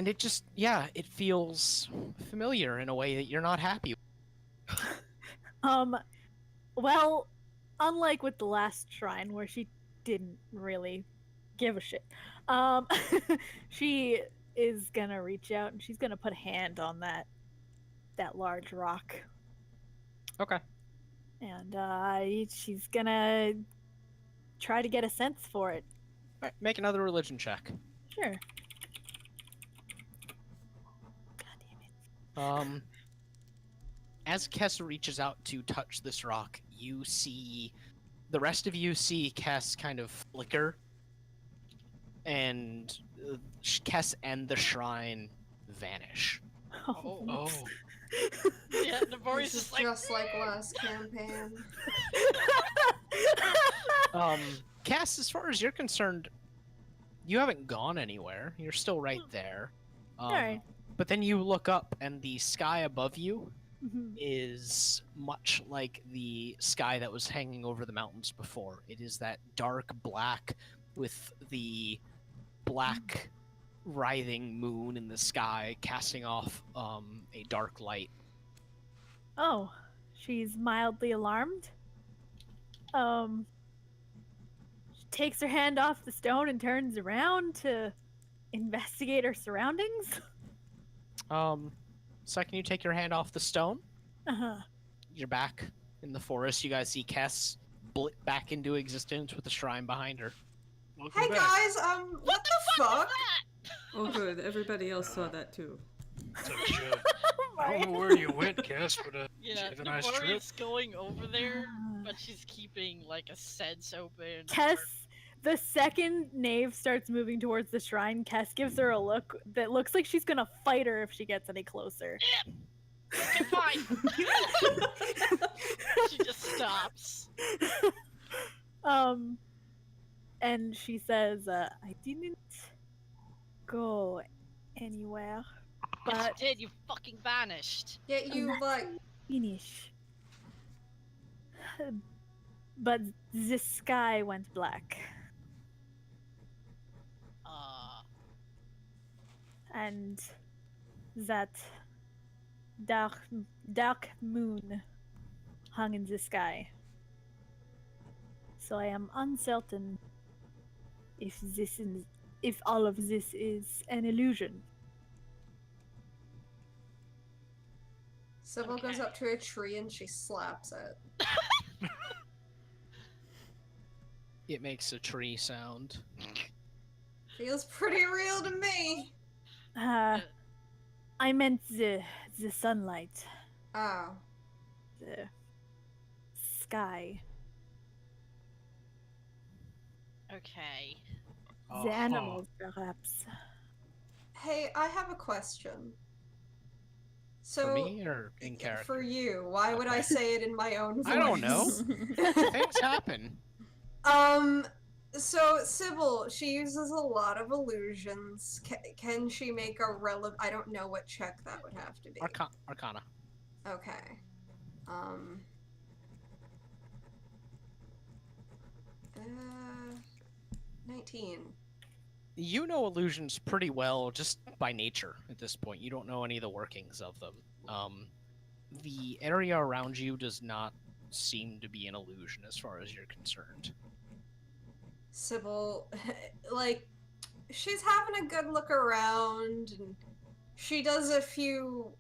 it just, it feels familiar in a way that you're not happy with. Well, unlike with the last shrine where she didn't really give a shit, she is gonna reach out and she's gonna put a hand on that large rock. Okay. And she's gonna try to get a sense for it. All right, make another religion check. Sure. As Kess reaches out to touch this rock, you see the rest of you see Kess kind of flicker, and Kess and the shrine vanish. Oh. Oh. Yeah, Navori's This is just like, just like last campaign. Cass, as far as you're concerned, you haven't gone anywhere. You're still right there. Alright. But then you look up, and the sky above you Mhm. is much like the sky that was hanging over the mountains before. It is that dark black with the black writhing moon in the sky casting off a dark light. Oh, she's mildly alarmed. She takes her hand off the stone and turns around to investigate her surroundings. Second you take your hand off the stone, Uh-huh. you're back in the forest. You guys see Kess blip back into existence with the shrine behind her. Welcome Hey back. guys, what the fuck? Oh, good. Everybody else saw that too. So, I don't know where you went, Cass, but did you yeah, have a nice trip? Navori's going over there, but she's keeping like a sense open. Kess, the second Knave starts moving towards the shrine, Kess gives her a look that looks like she's gonna fight her if she gets any closer. Okay, fine. She just stops. And she says, I didn't go anywhere, Yes, but you did. You fucking vanished. Yeah, you like. finish. But the sky went black, and that dark moon hung in the sky. So I am uncertain if all of this is an illusion. Sybil goes Okay. up to a tree and she slaps it. It makes a tree sound. Feels pretty real to me. I meant the sunlight, Oh. the sky, Okay. the animals, perhaps. Hey, I have a question. So, For me or in character? for you, why would I Okay. say it in my own voice? I don't know. Things happen. So Sybil, she uses a lot of illusions. Can she make a relevant? I don't know what check that would have to be. Arcana. Okay. 19. You know illusions pretty well just by nature at this point. You don't know any of the workings of them. The area around you does not seem to be an illusion as far as you're concerned. Sybil, like, she's having a good look around, and she does a few.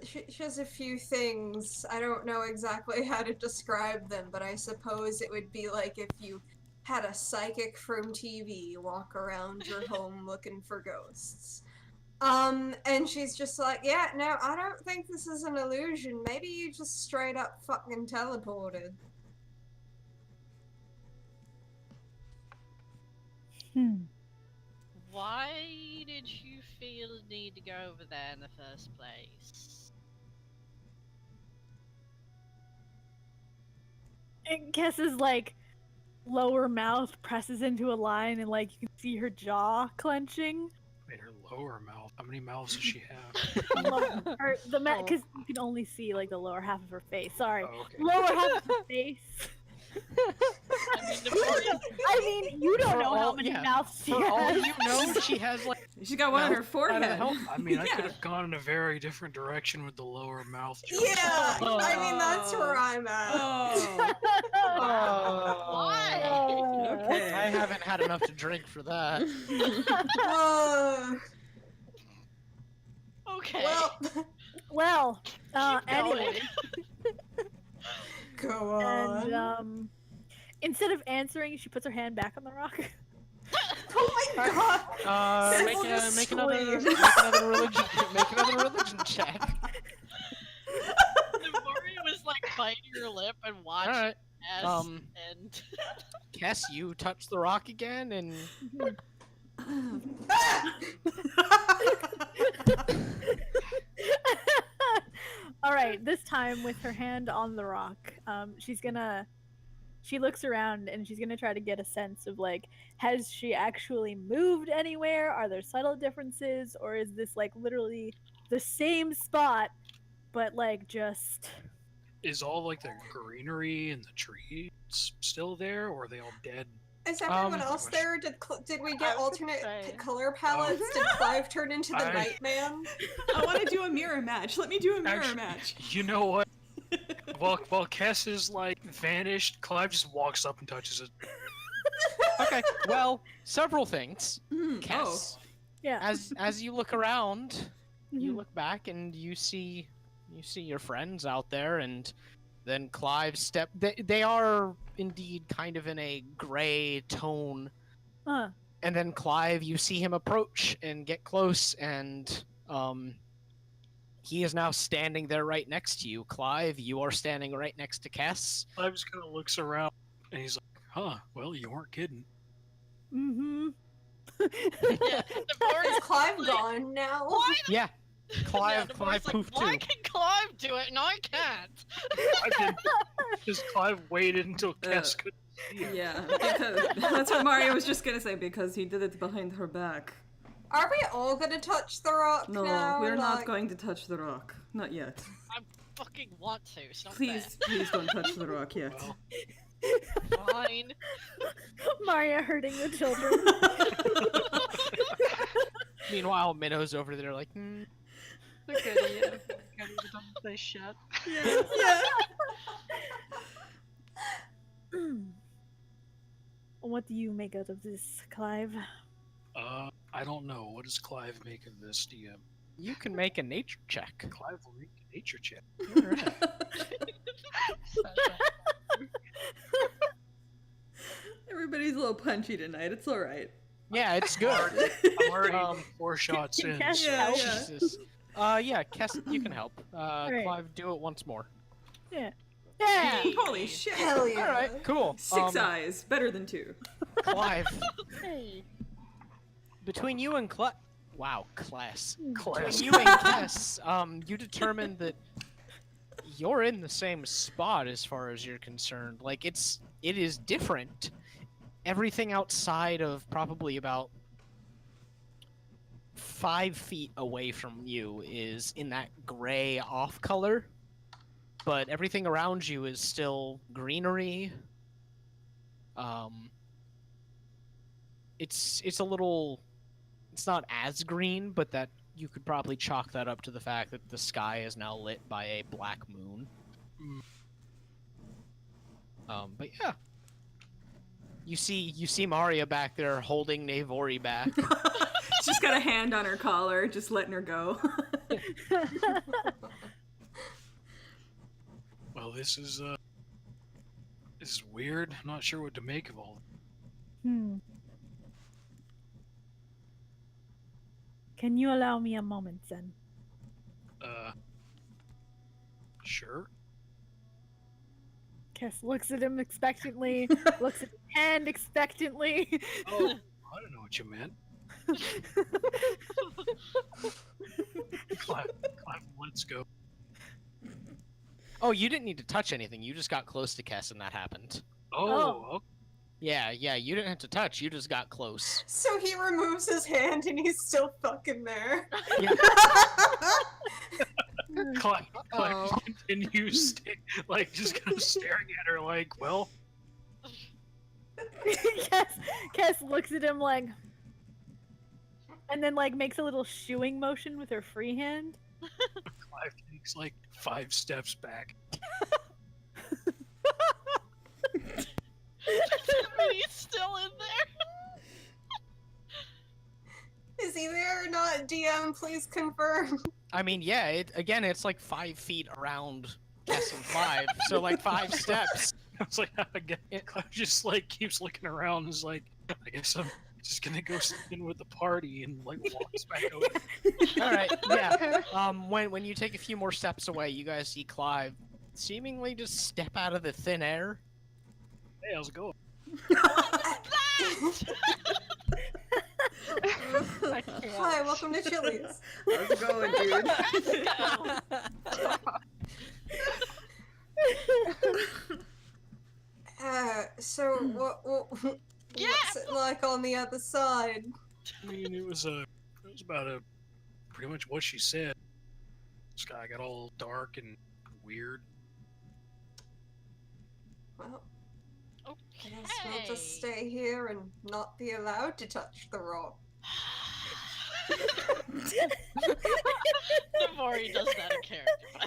She does a few things. I don't know exactly how to describe them, but I suppose it would be like if you had a psychic from TV walk around your home looking for ghosts. And she's just like, yeah, no, I don't think this is an illusion. Maybe you just straight up fucking teleported. Why did you feel the need to go over there in the first place? And Kess's like lower mouth presses into a line, and like you can see her jaw clenching. Wait, her lower mouth. How many mouths does she have? Or the because you can only see like the lower half of her face. Sorry, Oh, okay. lower half of her face. I mean, you don't For know how all- many yeah. mouths she For all has. you know, she has like She got one on her forehead. I mean, I Yeah. could have gone in a very different direction with the lower mouth. joke. Yeah, I mean, that's where I'm at. Oh. Why? Okay. I haven't had enough to drink for that. Okay. Well, Well, Keep going. anyway, go on. and instead of answering, she puts her hand back on the rock. Oh my god! Make, Sybil just make another screamed. make another religion check. Mario was like biting her lip and watching Alright. as and Kess, you touch the rock again, and All right, this time with her hand on the rock, she looks around and she's gonna try to get a sense of like, has she actually moved anywhere? Are there subtle differences, or is this like literally the same spot, but like just Is all like the greenery and the trees still there, or are they all dead? Is everyone Um, else there? Did we get I was alternate saying. color palettes? Did Clive turn into the I- Nightman? I want to do a mirror match. Let me do a mirror Actu- match. You know what? While Kess is like vanished, Clive just walks up and touches it. okay. Well, several things. Oh. Kess, yeah. as you look around, you Mhm. look back and you see your friends out there, and then Clive they are indeed kind of in a gray tone, Huh. and then Clive, you see him approach and get close, and he is now standing there right next to you. Clive, you are standing right next to Kess. Clive just kind of looks around and he's like, "Huh? Well, you weren't kidding." Mm-hmm. yeah, the board Is is Clive like, gone now? Why? Yeah, Clive, Yeah, the Clive board's like, poofed why too. can Clive do it and I can't? Because Clive waited until Kess could see him. Yeah, because that's what Mario was just gonna say, because he did it behind her back. Are we all gonna touch the rock No, now? we're not Like- going to touch the rock. Not yet. I fucking want to. Stop Please, please don't touch the rock yet. Well, that. Fine. Maria hurting the children. Meanwhile, Minnow's over there like, Look at you. Can't even say shit. Yeah. What do you make out of this, Clive? I don't know. What does Clive make of this? DM? you can make a nature check. Clive will make a nature check. Alright. Everybody's a little punchy tonight. It's all right. Yeah, it's good. I'm already Um, 4 shots in. Kess so- Yeah, help? yeah. Jesus. Yeah, Kess, you can help. Right. Clive, do it once more. Yeah. Holy shit! Hell yeah. Alright, cool. 6 eyes, better than 2. Clive, Hey. between you and wow, class. Class. Between you and Kess, you determined that you're in the same spot as far as you're concerned. Like, it is different. Everything outside of probably about 5 feet away from you is in that gray off color, but everything around you is still greenery. It's a little, it's not as green, but that you could probably chalk that up to the fact that the sky is now lit by a black moon. But yeah. You see Maria back there holding Navori back. She's got a hand on her collar, just letting her go. Well, this is weird. I'm not sure what to make of all. Can you allow me a moment, then? Sure. Kess looks at him expectantly, looks at his hand expectantly. Oh, I don't know what you meant. Clive, let's go. Oh, you didn't need to touch anything. You just got close to Kess and that happened. Oh, okay. Yeah, you didn't have to touch. You just got close. So he removes his hand and he's still fucking there. Clive Uh-oh. just continues, just kind of staring at her like, well, Kess looks at him like, and then like makes a little shooing motion with her free hand. Clive takes like 5 steps back. But he's still in there. DM, please confirm. I mean, yeah, it's like 5 feet around Kess and Clive, so like 5 steps. It's like Clive just like keeps looking around and is like, I guess I'm just gonna go sit in with the party and like walks back over. Alright, yeah. When you take a few more steps away, you guys see Clive seemingly just step out of the thin air. Hey, how's it going? I can't. Hi, welcome to Chili's. How's it going, dude? So what's it like on the other side? I mean, it was about pretty much what she said. Sky got all dark and weird. Well, I Okay. guess we'll just stay here and not be allowed to touch the rock. Navori does that in character, by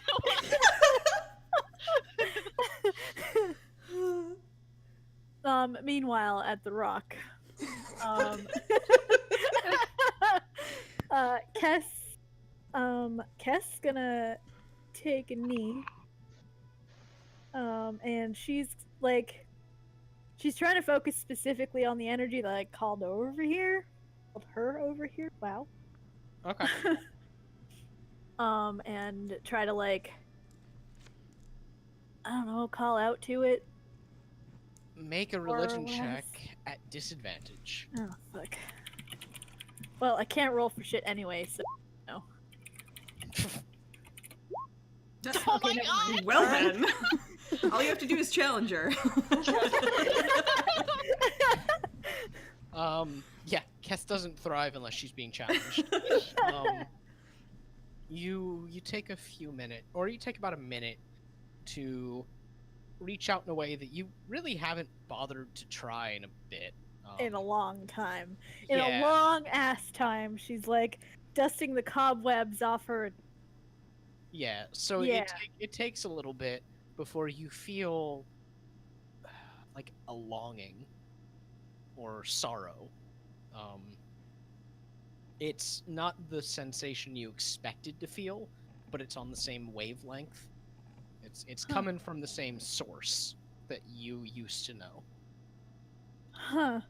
the way. Meanwhile, at the rock, Kess gonna take a knee, and she's trying to focus specifically on the energy that I called her over here. Wow. Okay. And try to I don't know, call out to it. Make a More or religion less. check at disadvantage. Oh fuck. Well, I can't roll for shit anyway, so no. Oh Okay, my never god! mind. Well then, all you have to do is challenge her. Yeah, Kess doesn't thrive unless she's being challenged. You take a few minutes, or you take about a minute to reach out in a way that you really haven't bothered to try in a bit. In a long time. In yeah. a long ass time, she's dusting the cobwebs off her. Yeah, so Yeah. it takes a little bit before you feel like a longing or sorrow. It's not the sensation you expected to feel, but it's on the same wavelength. It's coming from the same source that you used to know. Huh.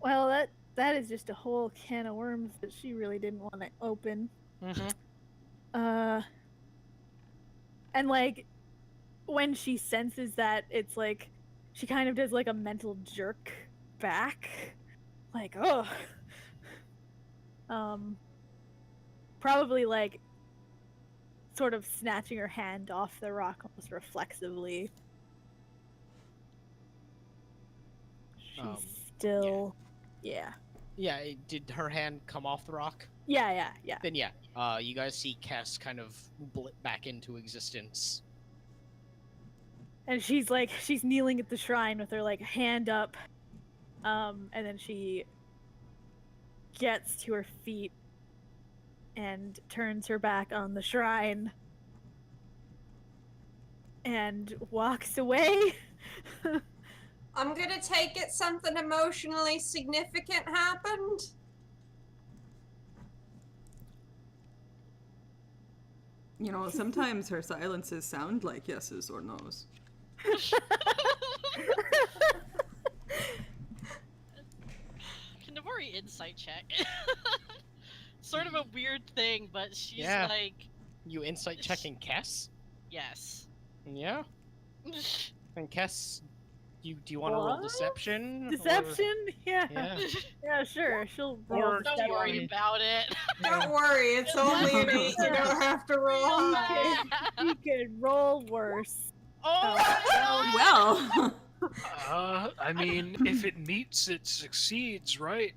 Well, that is just a whole can of worms that she really didn't want to open. Mm-hmm. And when she senses that, it's she kind of does a mental jerk back, oh, probably sort of snatching her hand off the rock almost reflexively. She's still, yeah. Yeah, did her hand come off the rock? Yeah. Then yeah, you guys see Kess kind of blip back into existence. And she's she's kneeling at the shrine with her hand up, and then she gets to her feet and turns her back on the shrine and walks away. I'm gonna take it something emotionally significant happened. You know, sometimes her silences sound like yeses or nos. Can Navori insight check? Sort of a weird thing, but she's Yeah. You insight checking Kess? yes. Yeah. And Kess, do you want to roll What? deception? or- Deception? Yeah. Yeah. Yeah, sure. She'll roll Or- Don't deception. worry about it. Don't worry, it's only an 8. You don't have to roll high. You could roll worse. Oh, Well, I mean, if it meets, it succeeds, right?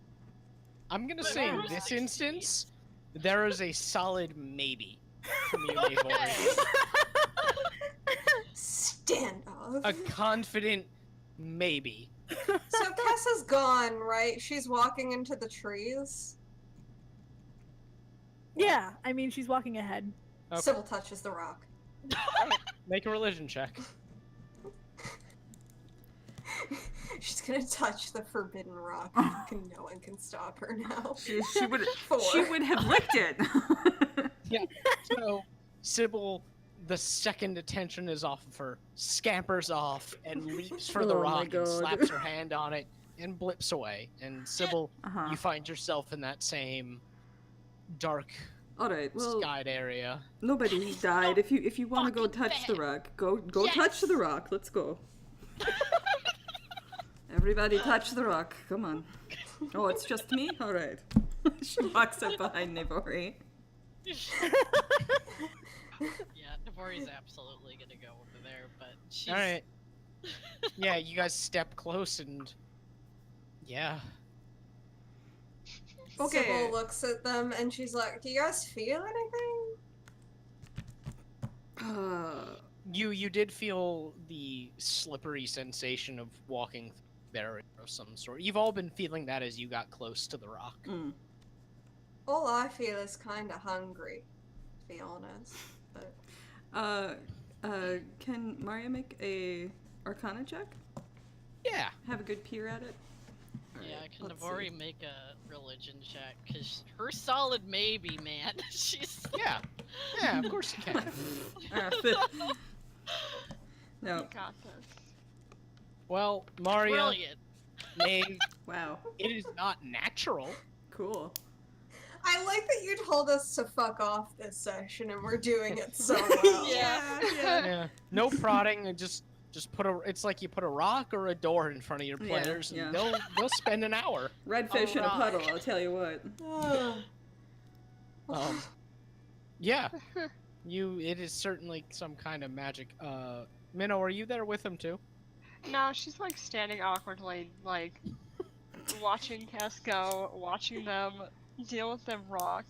I'm gonna But say in who's this 16? instance, there is a solid maybe from you, Okay. Navori. Stand off. A confident maybe. So Kessa's gone, right? She's walking into the trees. Yeah, I mean, she's walking ahead. Okay. Sybil touches the rock. Make a religion check. She's gonna touch the forbidden rock. Fucking no one can stop her now. She would 4. have licked it. Yeah. So Sybil, the second attention is off of her, scampers off and leaps for the Oh my rock and God. slaps her hand on it and blips away. And Sybil, Uh-huh. you find yourself in that same dark, All right. Well, skied area. nobody's died. If you want to go Fucking touch the bad. rock, go Yes! touch the rock. Let's go. Everybody touch the rock. Come on. Oh, it's just me? All right. She walks up behind Nivori. Yeah, Navori's absolutely gonna go over there, but she's... All right. Yeah, you guys step close and yeah. Okay. Sybil looks at them and she's like, "Do you guys feel anything?" You did feel the slippery sensation of walking through a barrier of some sort. You've all been feeling that as you got close to the rock. Mm. All I feel is kind of hungry, to be honest. But Can Maria make a Arcana check? Yeah. Have a good peer at it? Yeah, Alright, can let's Navari see. make a religion check? Because her solid maybe, man. She's... Yeah. Yeah, of course you can. No. You got this. Well, Maria, Brilliant. Maeve, Wow. it is not natural. Cool. I like that you told us to fuck off this session and we're doing it so well. Yeah. Yeah. No prodding, and just put a. It's like you put a rock or a door in front of your Yeah, players, yeah. and they'll spend an hour. Redfish in a rock. puddle, I'll tell you what. Yeah. It is certainly some kind of magic. Minnow, are you there with him too? No, she's like standing awkwardly, like watching Cass go, watching them deal with them rock,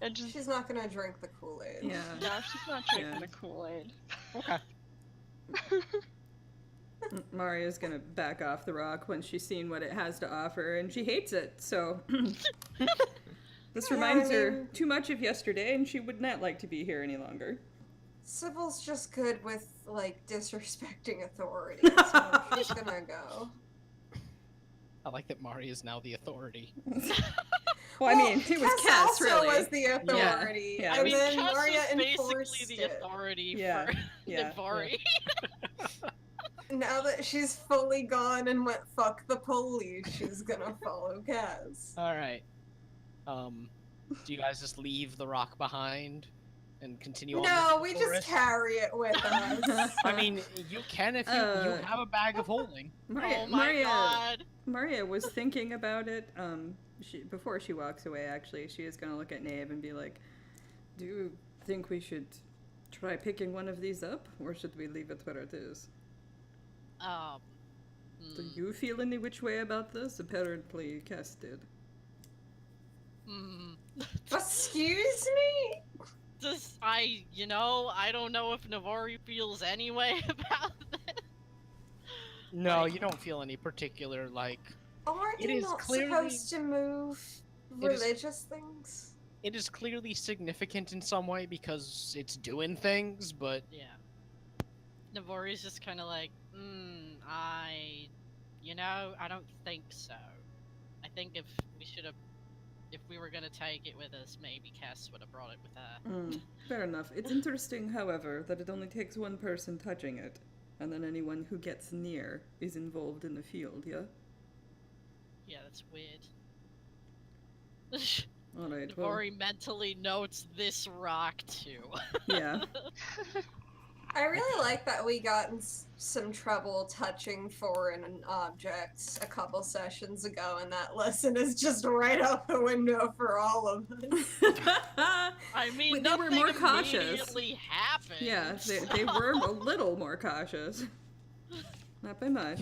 and just She's not gonna drink the Kool-Aid. Yeah. no, she's not drinking Yeah. the Kool-Aid. Okay. Maria's gonna back off the rock when she's seen what it has to offer, and she hates it, so... This Yeah, reminds I her mean- too much of yesterday, and she would not like to be here any longer. Sybil's just good with, like, disrespecting authority, so she's gonna go. I like that Maria is now the authority. Well, I mean, it was Cass, also really. was the authority, yeah, and I mean, then Cass Maria was enforced basically the it. authority Yeah, for yeah, Navari. Now that she's fully gone and went fuck the police, she's gonna follow Cass. All right. Do you guys just leave the rock behind and continue on? No, with we the just forest? carry it with us. I mean, you can if you have a bag of holding. Maria, Oh my god. Maria was thinking about it. Before she walks away, actually, she is going to look at Nave and be like, "Do you think we should try picking one of these up, or should we leave it where it is? Do you feel any which way about this? Apparently, Cass did." Excuse me? I don't know if Navari feels any way about this. No, Like- you don't feel any particular like. Aren't It you is not clearly- supposed to move It is- religious things? It is clearly significant in some way because it's doing things, but Yeah. Navari's just kind of like, I don't think so. I think if we were gonna take it with us, maybe Cass would have brought it with her. Fair enough. It's interesting, however, that it only takes one person touching it, and then anyone who gets near is involved in the field, yeah? Yeah, that's weird. Alright, well, Navari mentally notes this rock too. yeah. I really like that we got in some trouble touching foreign objects a couple sessions ago, and that lesson is just right out the window for all of us. I mean, They were nothing more cautious. immediately happened. Yeah, they were a little more cautious. Not by much.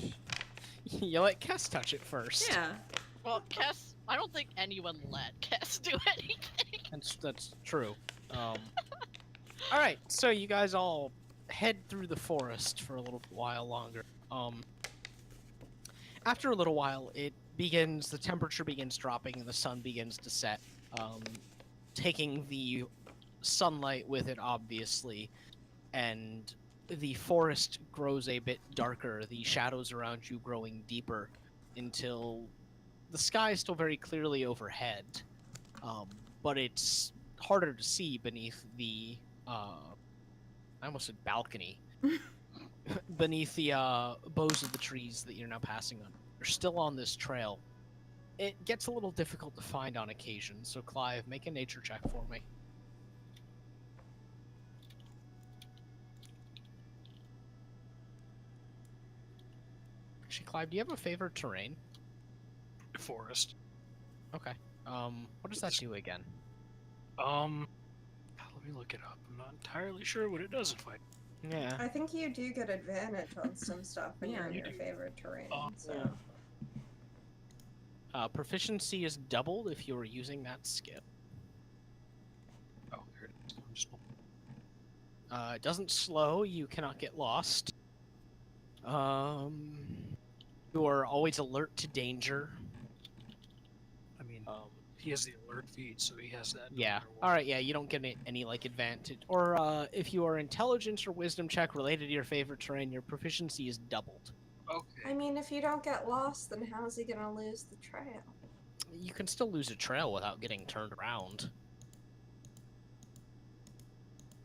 you let Cass touch it first. Yeah. Well, Cass, I don't think anyone let Cass do anything. That's true. All right, so you guys all head through the forest for a little while longer. After a little while, the temperature begins dropping and the sun begins to set, taking the sunlight with it, obviously, and the forest grows a bit darker, the shadows around you growing deeper, until the sky is still very clearly overhead, but it's harder to see beneath the I almost said balcony. Beneath the boughs of the trees that you're now passing on. You're still on this trail. It gets a little difficult to find on occasion, so Clive, make a nature check for me. Actually, Clive, do you have a favorite terrain? Forest. Okay. What does that do again? Let me look it up. I'm not entirely sure what it does in fight. Yeah. I think you do get advantage on some stuff when Yeah, you're in you your do. favorite terrain. So. Yeah. Proficiency is doubled if you are using that skill. Oh, there it is. I'm just... It doesn't slow. You cannot get lost. You are always alert to danger. I mean, he has the alert feed, so he has that. no Yeah. matter what. All right. Yeah. You don't get any like advantage, or if you are intelligence or wisdom check related to your favorite terrain, your proficiency is doubled. Okay. I mean, if you don't get lost, then how is he gonna lose the trail? You can still lose a trail without getting turned around.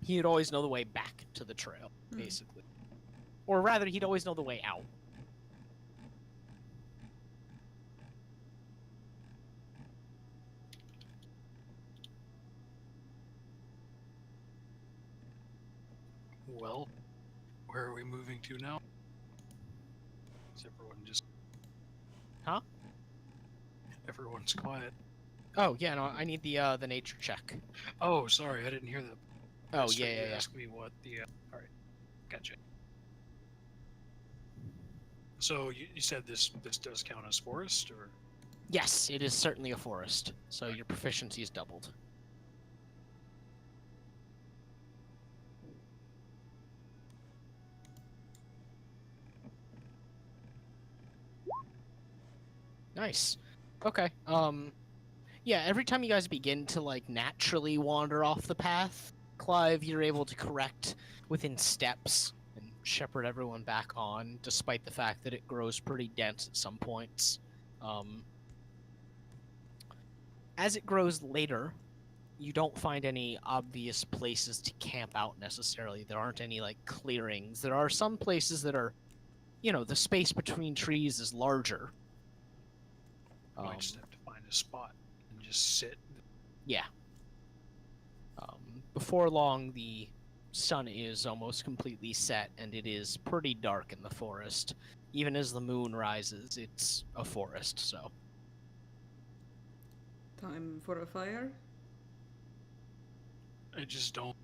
He'd always know the way back to the trail, basically, or rather, he'd always know the way out. Well, where are we moving to now? Is everyone just... Huh? Everyone's quiet. Oh yeah, no, I need the nature check. Oh, sorry, I didn't hear that. Oh So yeah, you yeah, yeah. asked me what the... Alright, gotcha. So you said this does count as forest, or... Yes, it is certainly a forest, so your proficiency is doubled. Nice. Okay. Yeah, every time you guys begin to like naturally wander off the path, Clive, you're able to correct within steps and shepherd everyone back on, despite the fact that it grows pretty dense at some points. As it grows later, you don't find any obvious places to camp out necessarily. There aren't any like clearings. There are some places that are, the space between trees is larger. I just have to find a spot and just sit. Yeah. Before long, the sun is almost completely set, and it is pretty dark in the forest. Even as the moon rises, it's a forest, so. Time for a fire? I just don't,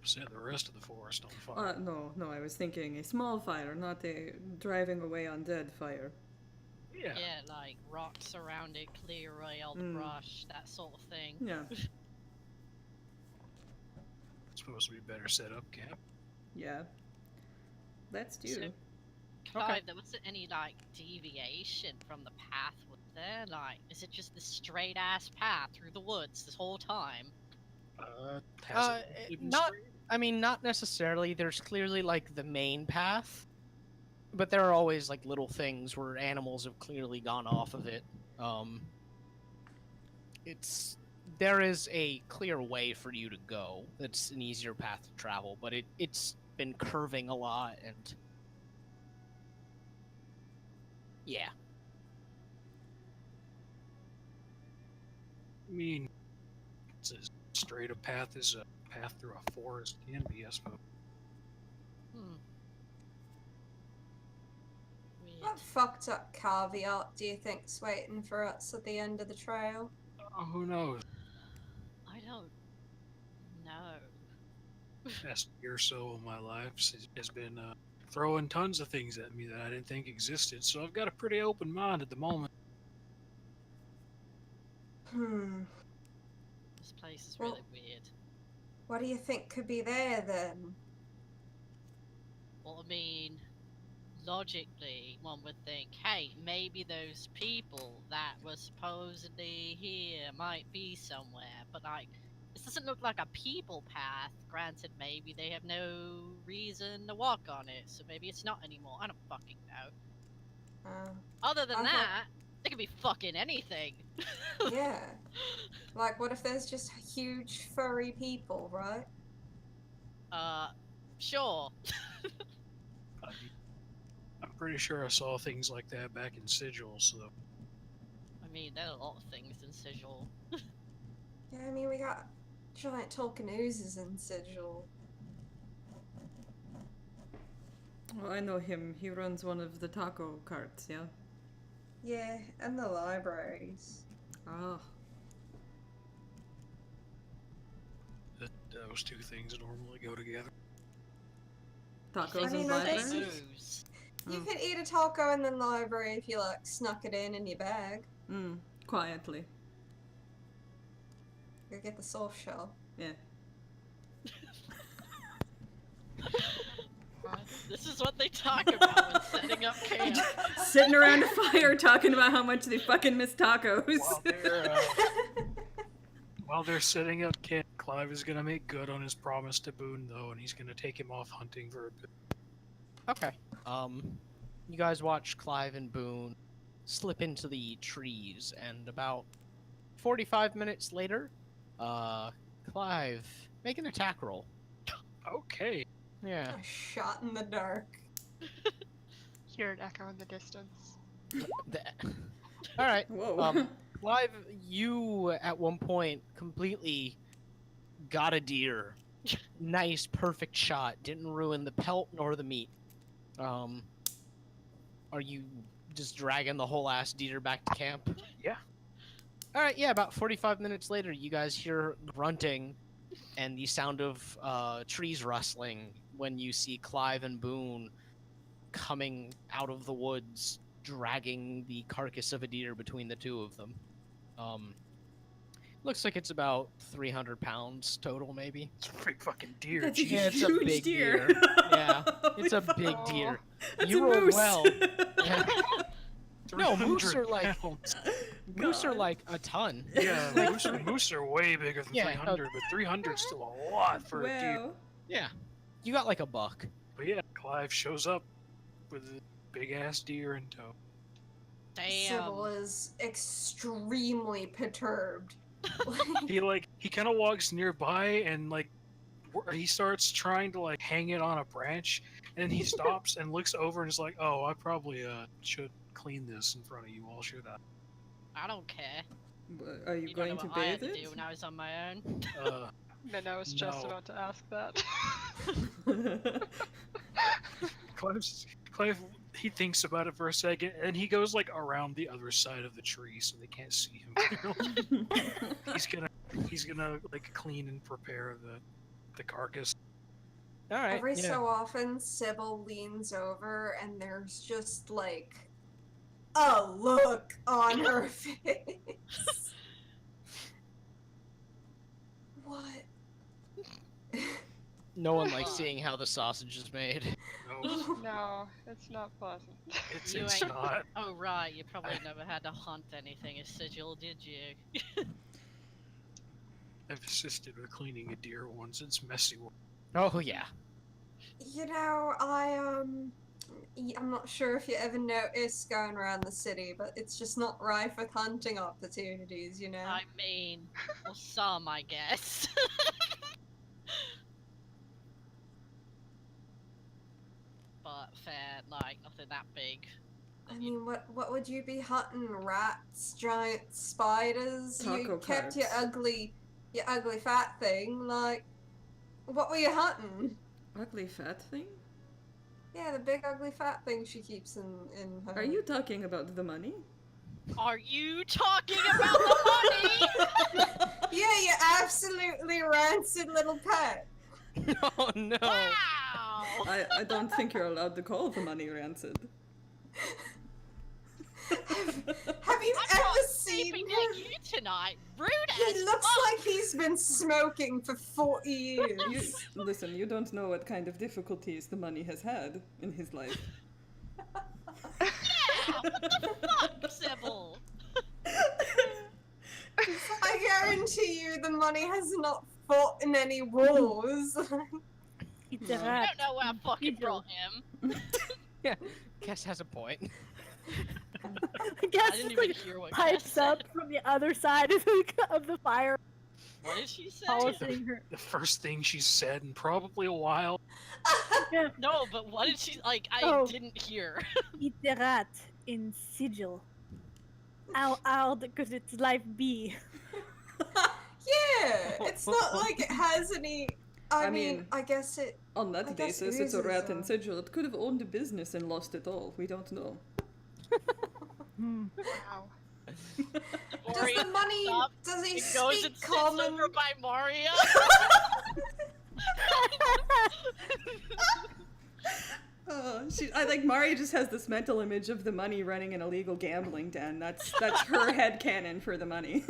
set the rest of the forest on fire. No, I was thinking a small fire, not a driving away undead fire. Yeah. Yeah, like rocks around it, clear away all the brush, that sort of thing. Yeah. It's supposed to be better set up camp. Yeah. Let's do. So, Clive, there wasn't any like deviation from the path, was there? Like, is it just the straight ass path through the woods this whole time? Not necessarily. There's clearly like the main path, but there are always like little things where animals have clearly gone off of it. There is a clear way for you to go. That's an easier path to travel, but it's been curving a lot, and yeah. I mean, it's as straight a path as a path through a forest can be, I suppose. Weird. What fucked up caveat do you think's waiting for us at the end of the trail? Who knows? I don't know. Past year or so of my life has been throwing tons of things at me that I didn't think existed, so I've got a pretty open mind at the moment. This place is really weird. What do you think could be there then? Well, I mean, logically, one would think, hey, maybe those people that were supposedly here might be somewhere, but like, This doesn't look like a people path. Granted, maybe they have no reason to walk on it, so maybe it's not anymore. I don't fucking know. Other than I thought- that, it could be fucking anything. Yeah. Like, what if there's just huge furry people, right? Sure. I mean, I'm pretty sure I saw things like that back in Sigil, so I mean, there are a lot of things in Sigil. Yeah, I mean, we got giant talking oozes in Sigil. Well, I know him. He runs one of the taco carts, yeah? Yeah, and the libraries. Ah. those two things normally go together. Tacos I mean, and I think- libraries? Booze. You could eat a taco in the library if you, like, snuck it in your bag. Quietly. Go get the soft shell. Yeah. This is what they talk about when setting up camp. Sitting around a fire talking about how much they fucking miss tacos. While they're setting up camp, Clive is gonna make good on his promise to Boon, though, and he's gonna take him off hunting for a bit. Okay. You guys watch Clive and Boon slip into the trees, and about 45 minutes later, Clive, make an attack roll. Okay. Yeah. A shot in the dark. Hear an echo in the distance. All right. Whoa. Clive, you at one point completely got a deer. Nice, perfect shot. Didn't ruin the pelt nor the meat. Are you just dragging the whole ass deer back to camp? Yeah. All right. Yeah. About 45 minutes later, you guys hear grunting and the sound of trees rustling when you see Clive and Boon coming out of the woods, dragging the carcass of a deer between the two of them. Looks like it's about 300 pounds total, maybe. It's a big fucking deer. That's a Jeez. Yeah, it's a huge big deer. deer. Yeah, it's a Holy big fuck. deer. That's You a rolled moose. well. Yeah. No, moose 300 are like pounds. moose are God. like a ton. Yeah, moose are way bigger than Yeah, 300, but 300 is still a lot for a deer. Wow. Yeah, you got like a buck. But yeah, Clive shows up with a big ass deer in tow. Sybil Damn. is extremely perturbed. He kind of walks nearby and he starts trying to hang it on a branch, and then he stops and looks over and is like, "Oh, I probably should clean this in front of you all, should I?" I don't care. Are you You don't going know to what I had bathe to it? do when I was on my own. And I was just No. about to ask that. Clive, he thinks about it for a second, and he goes around the other side of the tree so they can't see him clearly. he's gonna clean and prepare the carcass. All right. Every yeah. so often, Sybil leans over and there's just a look on her face. What? No one likes seeing how the sausage is made. No, No, it's not pleasant. it's You it's ain't- not. Oh right, you probably never had to hunt anything as Sigil, did you? I've assisted with cleaning a deer once. It's messy work. Oh yeah. You know, I'm not sure if you ever noticed going around the city, but it's just not rife with hunting opportunities, you know? I mean, well, some, I guess. But fair, nothing that big. I mean, what would you be hunting? Rats, giant spiders? You Taco kept your carts. ugly fat thing. What were you hunting? Ugly fat thing? Yeah, the big ugly fat thing she keeps in her. Are you talking about the money? Are you talking about the money? Yeah, you absolutely rancid little pet. Oh no. Wow! I don't think you're allowed to call the money rancid. Have you I'm ever not seen sleeping him? at you tonight. Rude He as looks fuck. like he's been smoking for 40 years. Listen, you don't know what kind of difficulties the money has had in his life. Yeah, what the fuck, Sybil? I guarantee you the money has not fought in any wars. It's a No. I rat. don't know where I fucking Sigil. brought him. Yeah, Cass has a point. I guess I didn't it's even like hear what pipes Cass up said. from the other side of the fire, What did she say? polishing her. The first thing she's said in probably a while. Yeah, No, but what did she like? I Oh. didn't hear. it's a rat in sigil. How could its life be? Yeah, it's not like it has any. I mean, mean, I guess it. On that I guess basis, it's a oozes rat and are- sigil. It could have owned a business and lost it all. We don't know. Hmm. Wow. Does the money? Stop. Does he It goes speak and sits common? over by Maria. I like Mari just has this mental image of the money running an illegal gambling den. That's her headcanon for the money.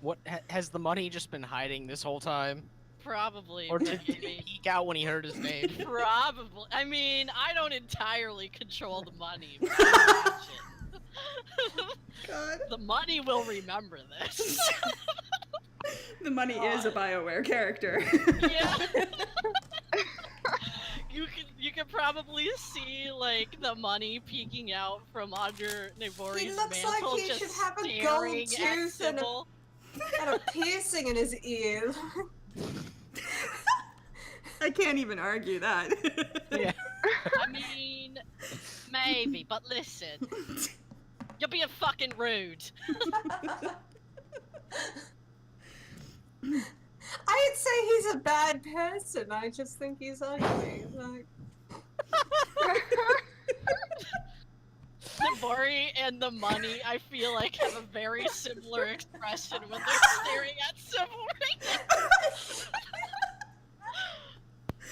What has the money just been hiding this whole time, Probably. or but did I he mean, peek out when he heard his name? Probably. I mean, I don't entirely control the money. But I manage it. God. The money will remember this. The money is a BioWare character. Yeah. You can probably see like the money peeking out from under Navori's He looks like mantle, he just should have a gold staring at tooth and a- Sybil. And a piercing in his ear. I can't even argue that. Yeah. I mean, maybe, but listen, you're being fucking rude. I'd say he's a bad person. I just think he's ugly. Like, Navori and the money, I feel like, have a very similar expression when they're staring at Sybil right now.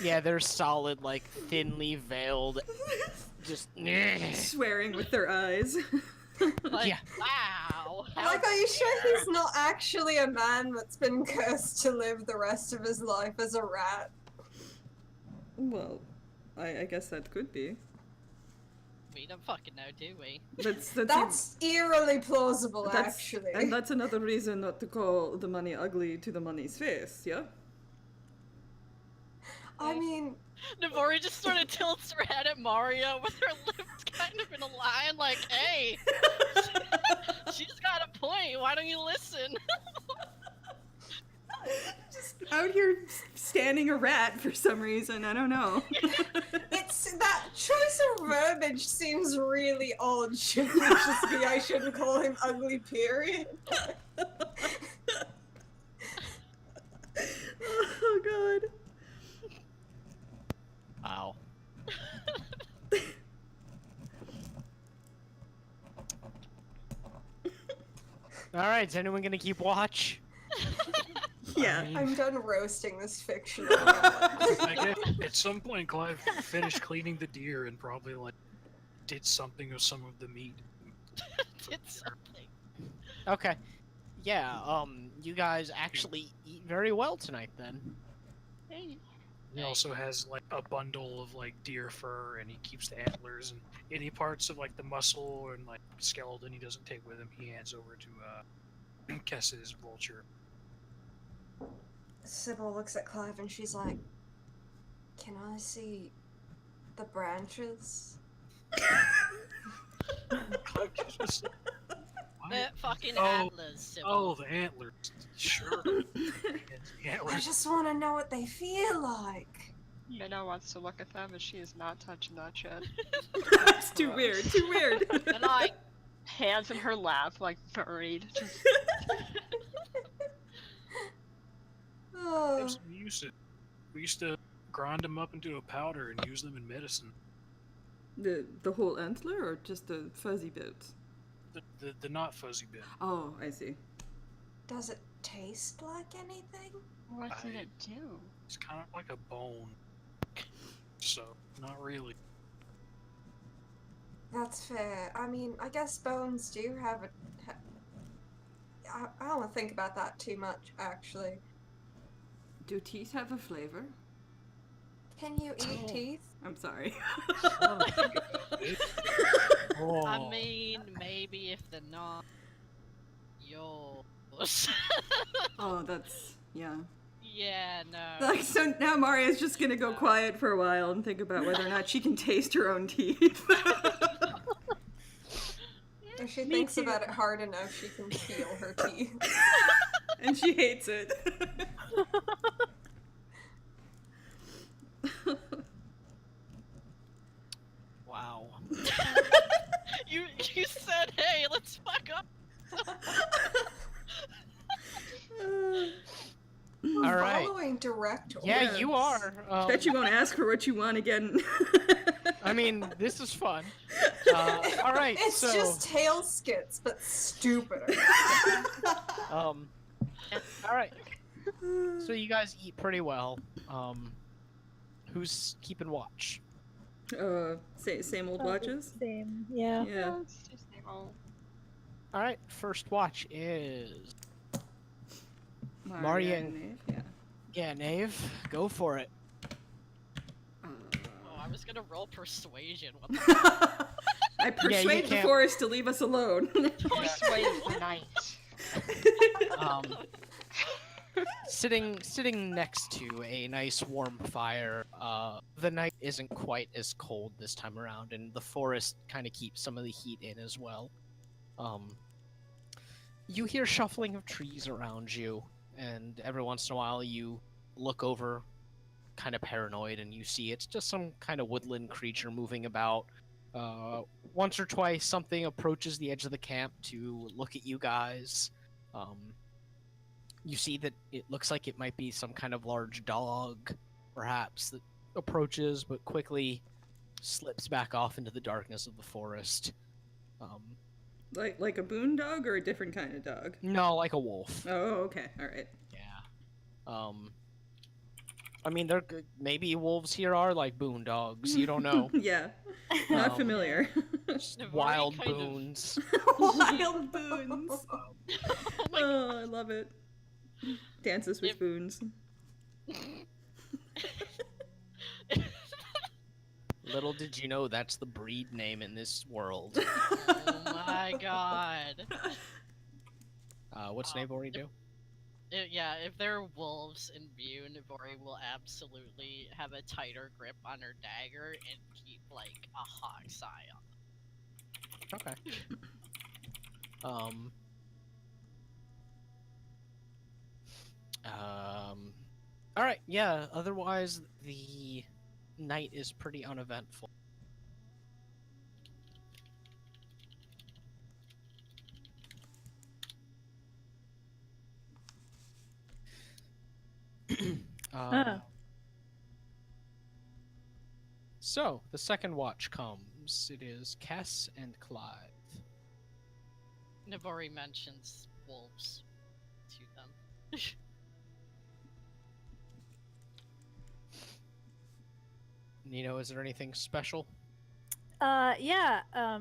Yeah, they're solid, like thinly veiled, just. Swearing with their eyes. Like, Yeah. wow. how like, are you sure dare. he's not actually a man that's been cursed to live the rest of his life as a rat? Well, I guess that could be. We don't fucking know, do we? That's eerily plausible, that's- actually. And that's another reason not to call the money ugly to the money's face, yeah? I mean, Navori just sort of tilts her head at Mario with her lips kind of in a line, like, hey, she's got a point. Why don't you listen? Just out here standing a rat for some reason, I don't know. it's that choice of verbiage seems really odd. Shouldn't it just be I shouldn't call him ugly, period? Oh god. Wow. All right, is anyone gonna keep watch? Yeah. I'm done roasting this fiction. I guess at some point, Clive finished cleaning the deer and probably like did something with some of the meat. Did something. Okay. Yeah. You guys actually eat very well tonight, then. Hey. He also has like a bundle of like deer fur, and he keeps the antlers and any parts of like the muscle and like skeleton he doesn't take with him. He hands over to Kess's vulture. Sybil looks at Clive and she's like, "Can I see the branches?" Clive just The fucking Oh, antlers, Sybil. oh, the antlers. Sure. And the I antlers. just want to know what they feel like. Minna wants to look at them, and she is not touching that shit. It's too weird, too weird. They're like, Hands in her lap, like buried. Just Oh, Yes, we used to grind them up into a powder and use them in medicine. The whole antler or just the fuzzy bits? The not fuzzy bit. Oh, I see. does it taste like anything? what did it do? It's kind of like a bone. So, not really. That's fair. I mean, I guess bones do have a. I don't want to think about that too much, actually. Do teeth have a flavor? Can you eat Oh. teeth? I'm sorry. Oh. I mean, maybe if they're not. Yo. Oh, that's yeah. Yeah, no. Like, so now Maria's just gonna go quiet for a while and think about whether or not she can taste her own teeth. If she Me thinks too. about it hard enough, she can feel her teeth. And she hates it. Wow. You said, hey, let's fuck up. All right. Following direct Yeah, orders. you are. Bet you won't ask for what you want again. I mean, this is fun. All right, It's so just tail skits, but stupider. all right. So you guys eat pretty well. Who's keeping watch? Same old watches? Same, yeah. Yeah. It's just same old. All right, first watch is Maria and- and Nave, yeah. yeah, Knave. Go for it. Oh, I was gonna roll persuasion. What the I persuade the can't- forest to leave us alone. Persuade the night. Sitting next to a nice warm fire. The night isn't quite as cold this time around, and the forest kind of keeps some of the heat in as well. You hear shuffling of trees around you, and every once in a while you look over, kind of paranoid, and you see it's just some kind of woodland creature moving about. Once or twice, something approaches the edge of the camp to look at you guys. You see that it looks like it might be some kind of large dog, perhaps, that approaches but quickly slips back off into the darkness of the forest. like a Boon dog or a different kind of dog? No, like a wolf. Oh, okay, all right. Yeah. I mean, maybe wolves here are like Boon dogs. You don't know. Yeah, not Um, familiar. Just They've wild already kind of- boons. Wild Boons. Oh my Oh, I love it. Dances with If- spoons. Little did you know that's the breed name in this world. Oh my god. What's Navori do? Yeah, if there are wolves in view, Navori will absolutely have a tighter grip on her dagger and keep, like, a hawk's eye on them. Okay. All right. Yeah. Otherwise, the night is pretty uneventful. So the second watch comes. It is Cass and Clive. Navori mentions wolves to them. Nino, is there anything special? Yeah.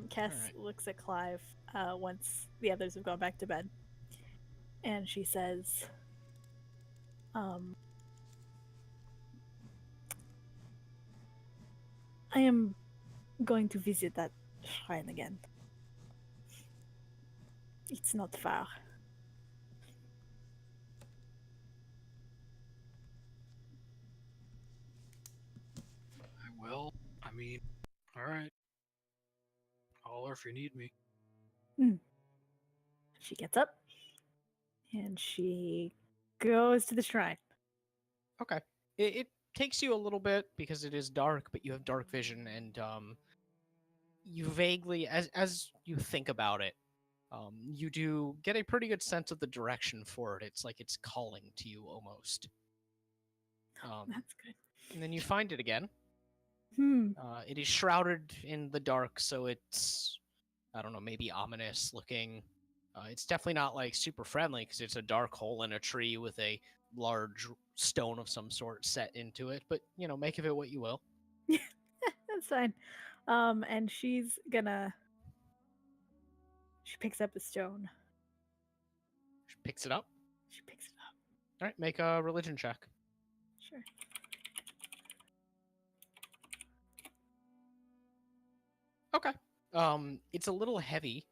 Cass Alright. looks at Clive once the others have gone back to bed, and she says, I am going to visit that shrine again. It's not far. I will. I mean, all right. Holler if you need me. She gets up and she goes to the shrine. Okay. It takes you a little bit because it is dark, but you have dark vision, and you vaguely, as you think about it, you do get a pretty good sense of the direction for it. It's like it's calling to you almost. That's good. And then you find it again. Hmm. It is shrouded in the dark, so it's, I don't know, maybe ominous looking. It's definitely not like super friendly because it's a dark hole in a tree with a large stone of some sort set into it. But you know, make of it what you will. That's fine. And she picks up a stone. She picks it up. She picks it up. All right, make a religion check. Sure. Okay. It's a little heavy.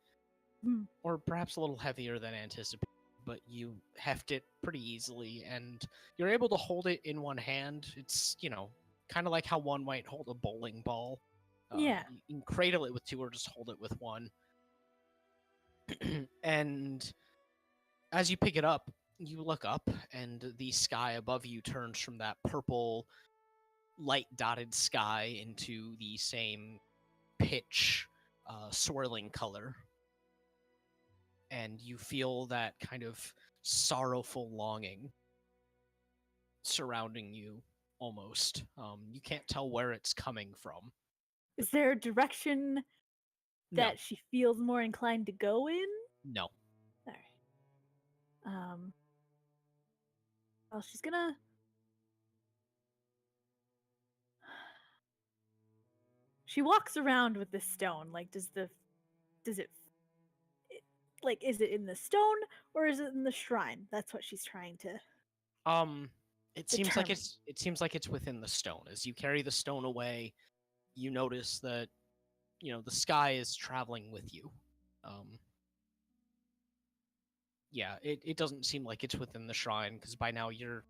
or perhaps a little heavier than anticipated, but you heft it pretty easily, and you're able to hold it in one hand. It's, kind of like how one might hold a bowling ball. Yeah. You can cradle it with two or just hold it with one. And as you pick it up, you look up, and the sky above you turns from that purple, light-dotted sky into the same pitch, swirling color. And you feel that kind of sorrowful longing surrounding you, almost. You can't tell where it's coming from. Is there a direction that she feels more inclined to go in? No. All right. Well, she's gonna. She walks around with this stone. Like, does it, like, is it in the stone or is it in the shrine? That's what she's trying to. It seems like determine. it seems like it's within the stone. As you carry the stone away, you notice that the sky is traveling with you. Yeah, it doesn't seem like it's within the shrine, because by now you're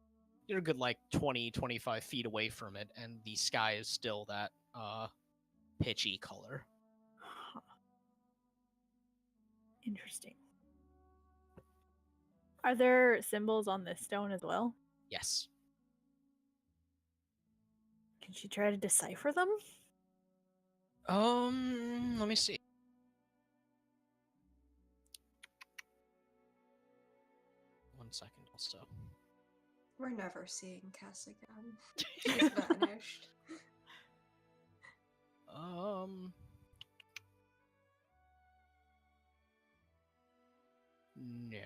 a good like 20-25 feet away from it, and the sky is still that pitchy color. Huh. Interesting. Are there symbols on this stone as well? Yes. Can she try to decipher them? Let me see. One second, also. We're never seeing Cass again. She's vanished. No.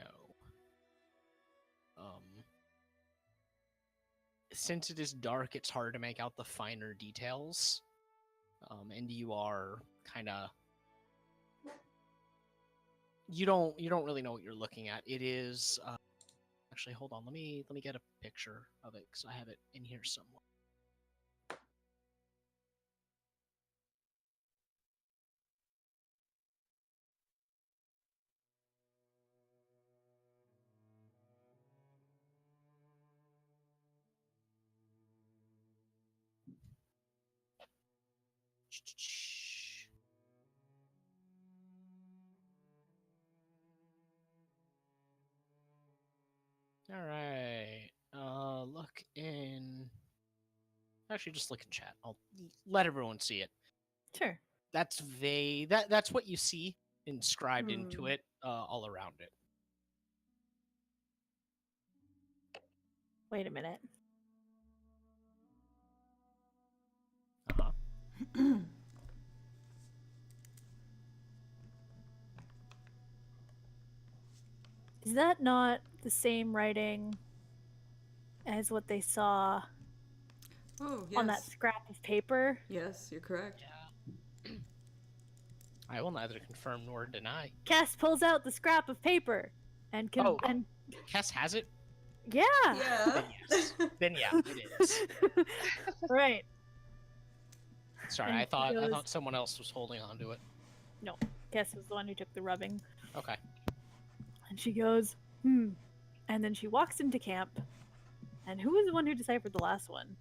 Since it is dark, it's hard to make out the finer details. And you are kind of... You don't really know what you're looking at. It is... Actually, hold on. Let me get a picture of it, because I have it in here somewhere. All right. Look in. Actually, just look in chat. I'll let everyone see it. Sure. That's that's what you see inscribed into it, all around it. Wait a minute. Is that not the same writing as what they saw on that scrap of paper? Yes, you're correct. Yeah. I will neither confirm nor deny. Cass pulls out the scrap of paper and and Cass has it? yeah. Yeah. Then yeah, it is. Right. Sorry, And I thought goes- someone else was holding on to it. No, Cass was the one who took the rubbing. Okay. And she goes, And then she walks into camp. And who was the one who deciphered the last one?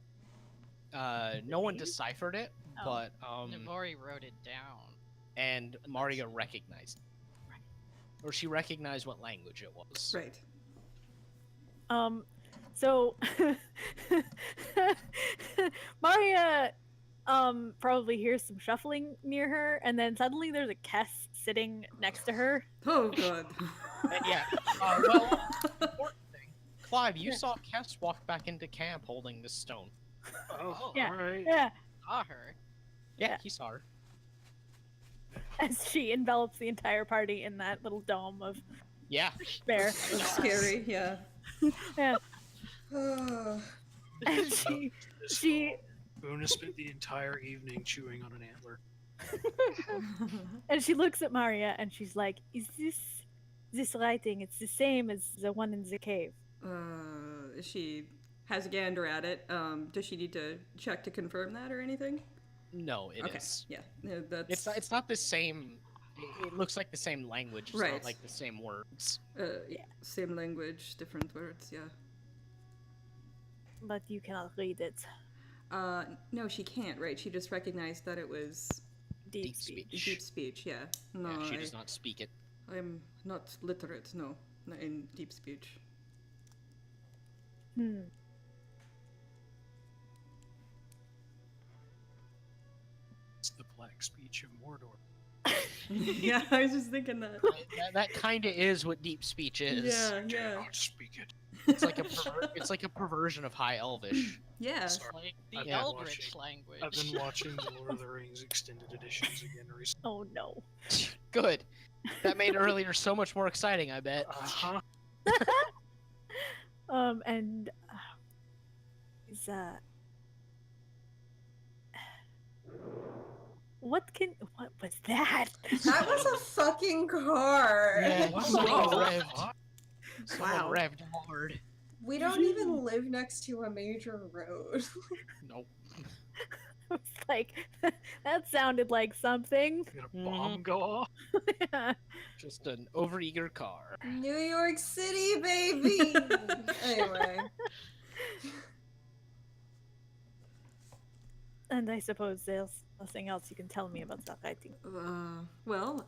No one deciphered it, but Navori wrote it down. and Maria recognized it. Or she recognized what language it was. Right. So Maria probably hears some shuffling near her, and then suddenly there's a Kess sitting next to her. Oh, God. And yeah, well, important thing. Clive, you saw Kess walk back into camp holding this stone. Oh, Yeah. all right. Yeah. Saw her. Yeah, he saw her. As she envelops the entire party in that little dome of Yeah. bear. That's scary, yeah. Yeah. Oh. And she Boon has spent the entire evening chewing on an antler. and she looks at Maria and she's like, "Is this writing? It's the same as the one in the cave." She has a gander at it. Does she need to check to confirm that or anything? No, it is. Yeah, that's... It's not the same It looks like the same language, it's Right. not like the same words. Same language, different words, yeah. But you cannot read it. No, she can't, right? She just recognized that it was Deep Deep speech. speech. deep speech, yeah. No, Yeah, she does not speak it. I'm not literate, no, not in deep speech. It's the black speech of Mordor. Yeah, I was just thinking that. That kind of is what deep speech is. Yeah, Do yeah. not speak it. It's like a perversion of High Elvish. Yeah. It's Sorry. like the I've been Eldritch watching- language. I've been watching the Lord of the Rings extended editions again recently. Oh no. Good. That made earlier so much more exciting, I bet. Uh-huh. And is what was that? That was a fucking car. Yeah, What someone the revved. fuck? Someone Wow. revved hard. We don't even live next to a major road. Nope. It's like that sounded like something. Did a bomb go off? Just an overeager car. New York City, baby. Anyway. And I suppose there's nothing else you can tell me about that writing. Well,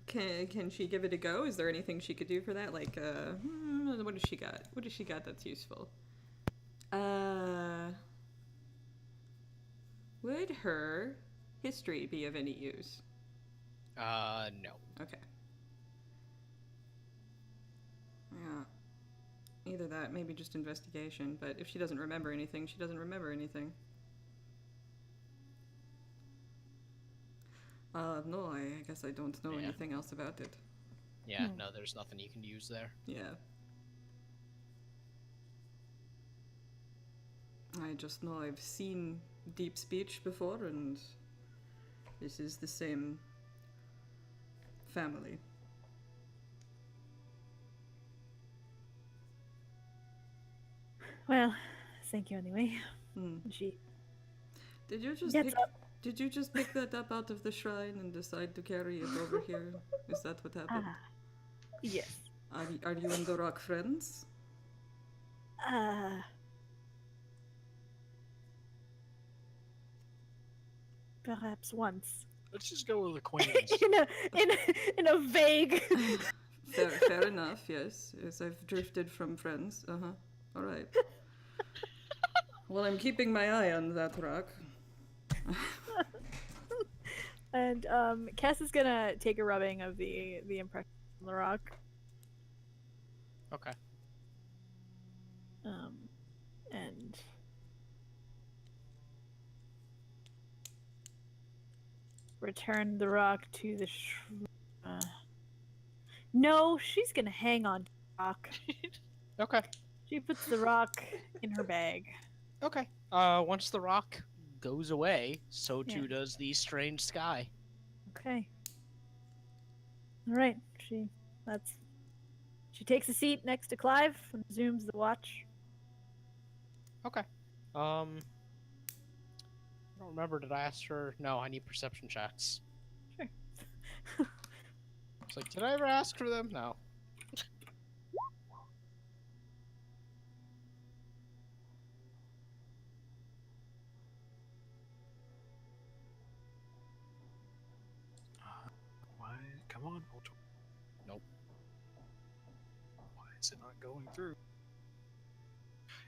can she give it a go? Is there anything she could do for that? Like, what does she got? What does she got that's useful? Would her history be of any use? No. Okay. Yeah. Either that, maybe just investigation, but if she doesn't remember anything, she doesn't remember anything. No, I guess I don't know Yeah. anything else about it. Yeah, no, there's nothing you can use there. Yeah. I just know I've seen deep speech before, and this is the same family. Well, thank you anyway. Hmm. She Did you just gets pick, up. Did you just pick that up out of the shrine and decide to carry it over here? Is that what happened? Yes. Are you and the rock friends? Perhaps once. Let's just go with acquaintance. in a vague. Fair enough, yes. Yes, I've drifted from friends. All right. Well, I'm keeping my eye on that rock. And Cass is gonna take a rubbing of the impression on the rock. Okay. And return the rock to the No, she's gonna hang on to the rock. Okay. She puts the rock in her bag. Okay. Once the rock goes away, so too Yeah. does the strange sky. Okay. All right. She takes a seat next to Clive and resumes the watch. Okay. I don't remember. Did I ask her? No, I need perception checks. Sure. It's like, did I ever ask for them? No. Why? Come on. Nope. Why is it not going through?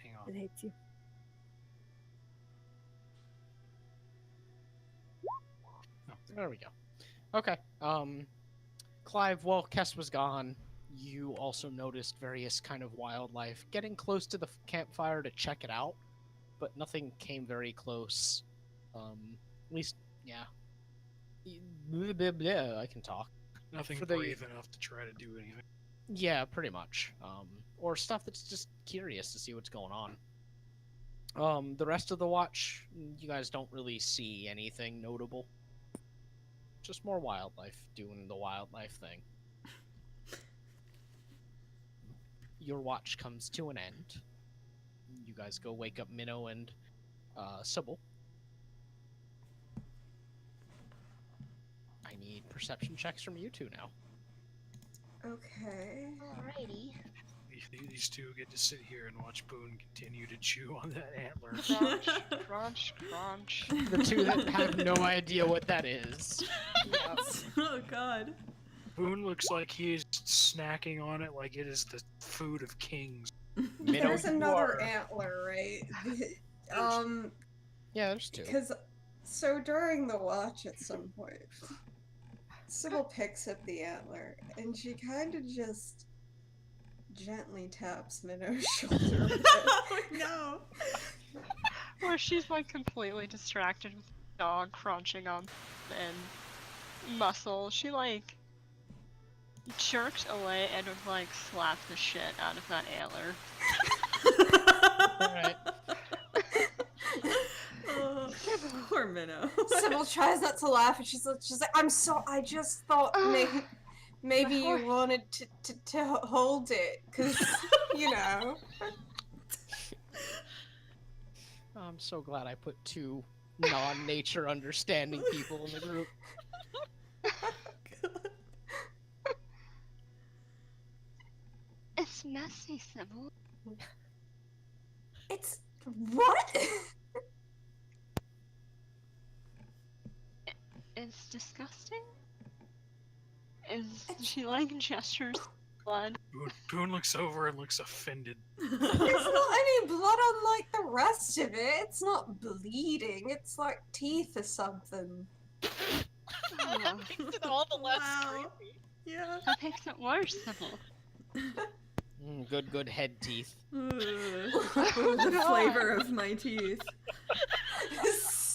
Hang on. It hates you. There we go. Okay. Clive, while Kess was gone, you also noticed various kind of wildlife getting close to the campfire to check it out, but nothing came very close. At least, yeah. Blah, blah, blah, I can talk. Nothing For the- brave enough to try to do anything. Yeah, pretty much. Or stuff that's just curious to see what's going on. The rest of the watch, you guys don't really see anything notable. Just more wildlife doing the wildlife thing. Your watch comes to an end. You guys go wake up Minnow and Sybil. I need need perception checks from you two now. Okay. Alrighty. These two get to sit here and watch Boon continue to chew on that antler. Crunch, crunch, crunch. The two that have no idea what that is. Yep. Oh god. Boon looks like he is snacking on it like it is the food of kings. Minnow, There's you another are- antler, right? Yeah, there's two. Because so during the watch at some point, Sybil picks up the antler and she kind of just gently taps Minnow's shoulder. a bit. Oh no. Where she's like completely distracted with the dog crunching on and muscle. She like jerked away and would like slap the shit out of that antler. Alright. Oh, poor Minnow. Sybil tries not to laugh and she's like, I just thought maybe you wanted to hold it, because, you know. I'm so glad I put two non-nature understanding people in the group. It's messy, Sybil. It's what? It's disgusting. Is she like gestures blood? Boon looks over and looks offended. There's not any blood on like the rest of it. It's not bleeding. It's like teeth or something. Oh, Makes it all the less Wow. creepy. Yeah. that makes it worse, Sybil. Good head teeth. The flavor of my teeth.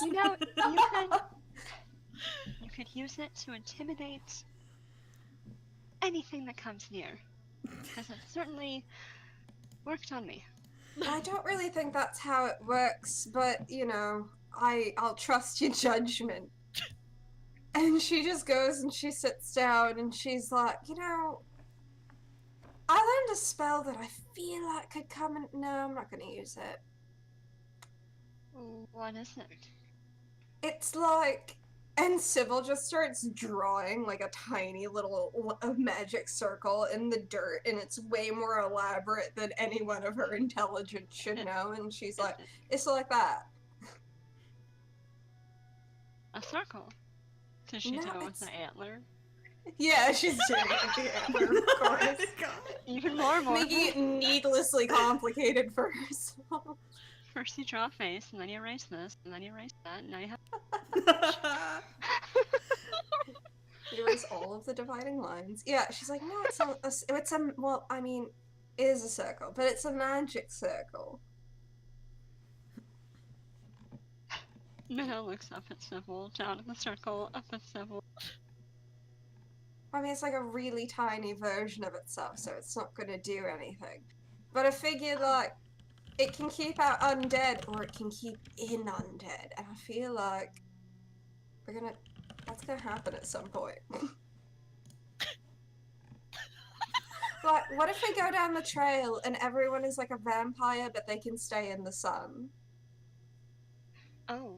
You know, you could use it to intimidate anything that comes near. Because it certainly worked on me. I don't really think that's how it works, but you know, I'll trust your judgment. And she just goes and she sits down and she's like, you know, I learned a spell that I feel like could come in. No, I'm not gonna use it. What is it? It's like, and Sybil just starts drawing like a tiny little magic circle in the dirt, and it's way more elaborate than anyone of her intelligence should know. And she's like, it's like that. A circle. Does she No, do it with it's- the antler? Yeah, she's doing it with the antler, of course. Even more. Making it needlessly complicated for herself. First you draw a face, and then you erase this, and then you erase that, and now you have. Erase all of the dividing lines. Yeah, she's like, no, it's a, well, I mean, it is a circle, but it's a magic circle. Minnow looks up at Sybil, down at the circle, up at Sybil. I mean, it's like a really tiny version of itself, so it's not gonna do anything. But I figured, like, it can keep out undead, or it can keep in undead, and I feel like that's gonna happen at some point. Like, what if we go down the trail and everyone is like a vampire, but they can stay in the sun? Oh.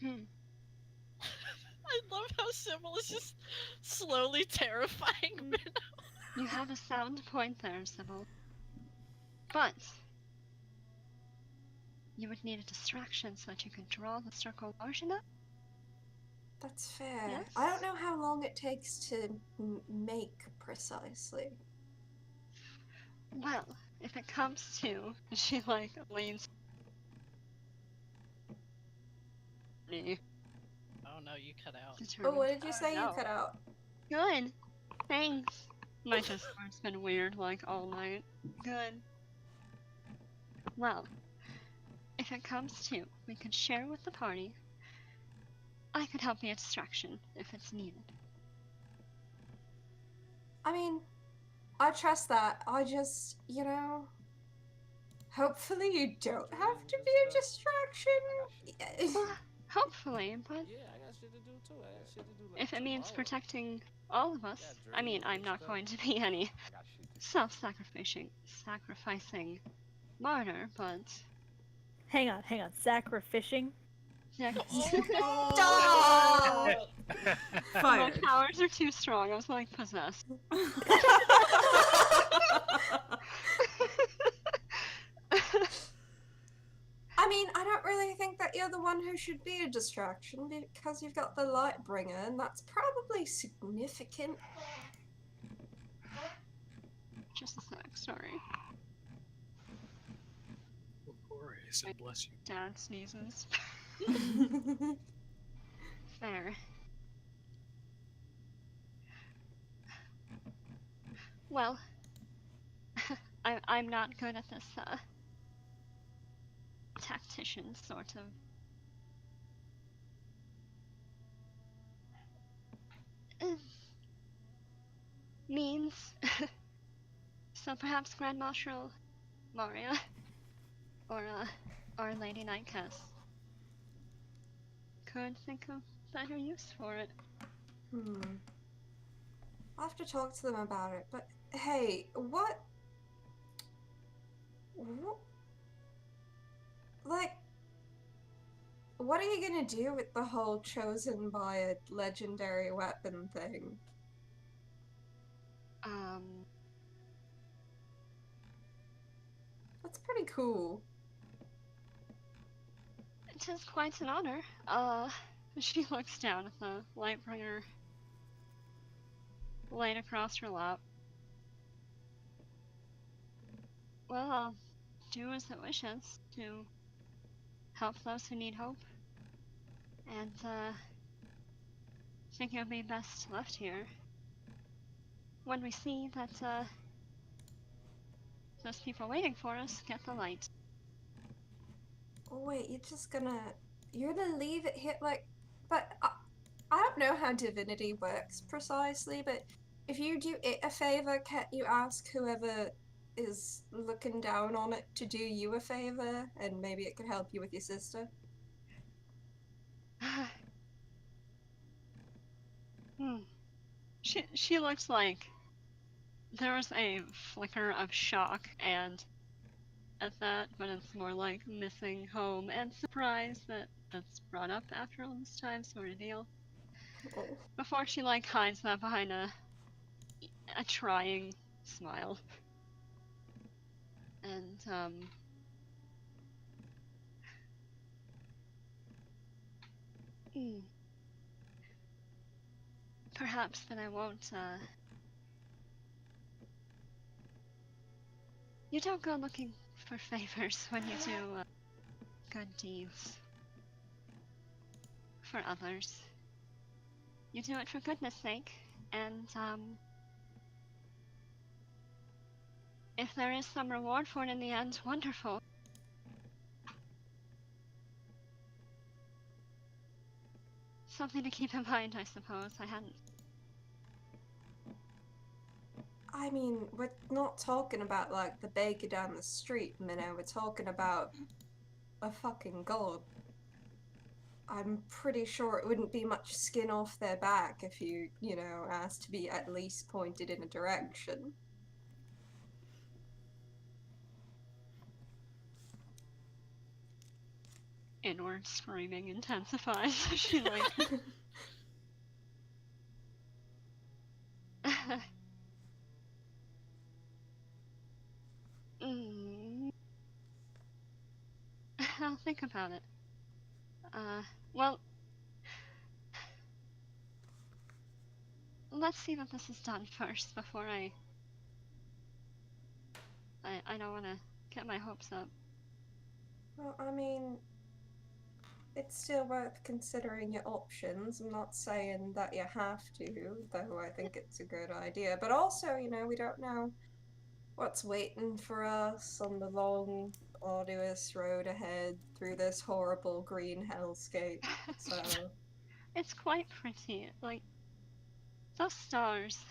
I love how Sybil is just slowly terrifying Minnow. You have a sound point there, Sybil. But you would need a distraction so that you could draw the circle large enough. That's fair. Yes? I don't know how long it takes to make precisely. Well, if it comes to, she like leans. Oh no, you cut out. Oh, what did you say no. you cut out? Good. Thanks. My Discord's been weird like all night. Good. Well, if it comes to, we could share with the party. I could help be a distraction if it's needed. I mean, I trust that. I just, you know, hopefully you don't have to be a distraction. Well, hopefully, but Yeah, I got shit to do too. I got shit to do. if it means tomorrow. protecting all of us, I mean, I'm not going to be any I got shit to do. sacrificing martyr, but Hang on. Sacrificing? yeah, Stop! Fired. My powers are too strong. I was like possessed. I mean, I don't really think that you're the one who should be a distraction because you've got the light bringer, and that's probably significant. Just a sec, sorry. Oh, Corey, I said bless you. Dad sneezes. Fair. Well, I'm not good at this, tactician sort of means. So perhaps Grand Marshal Maria or Lady Nightcast could think of better use for it. I'll have to talk to them about it, but hey, what like, what are you gonna do with the whole chosen by a legendary weapon thing? That's pretty cool. It is quite an honor. She looks down at the Lightbringer laid across her lap. Well, I'll do as it wishes to help those who need hope. And, think it would be best left here when we see that, those people waiting for us get the light. Oh wait, you're gonna leave it here, like, but I don't know how divinity works precisely, but if you do it a favor, can't you ask whoever is looking down on it to do you a favor, and maybe it could help you with your sister? She looks like there was a flicker of shock and at that, but it's more like missing home and surprise that that's brought up after all this time sort of deal. Oh. Before she like hides that behind a trying smile. And perhaps that I won't you don't go looking for favors when you do good deeds for others. You do it for goodness sake, and if there is some reward for it in the end, wonderful. Something to keep in mind, I suppose. I hadn't. I mean, we're not talking about, like, the baker down the street, Minnow. We're talking about a fucking god. I'm pretty sure it wouldn't be much skin off their back if you asked to be at least pointed in a direction. Inward screaming intensifies. She like I'll think about it. Well, let's see that this is done first before I don't want to get my hopes up. Well, I mean, it's still worth considering your options. I'm not saying that you have to, though I think it's a good idea. But also, we don't know what's waiting for us on the long, arduous road ahead through this horrible green hellscape. So It's quite pretty. Like, those stars.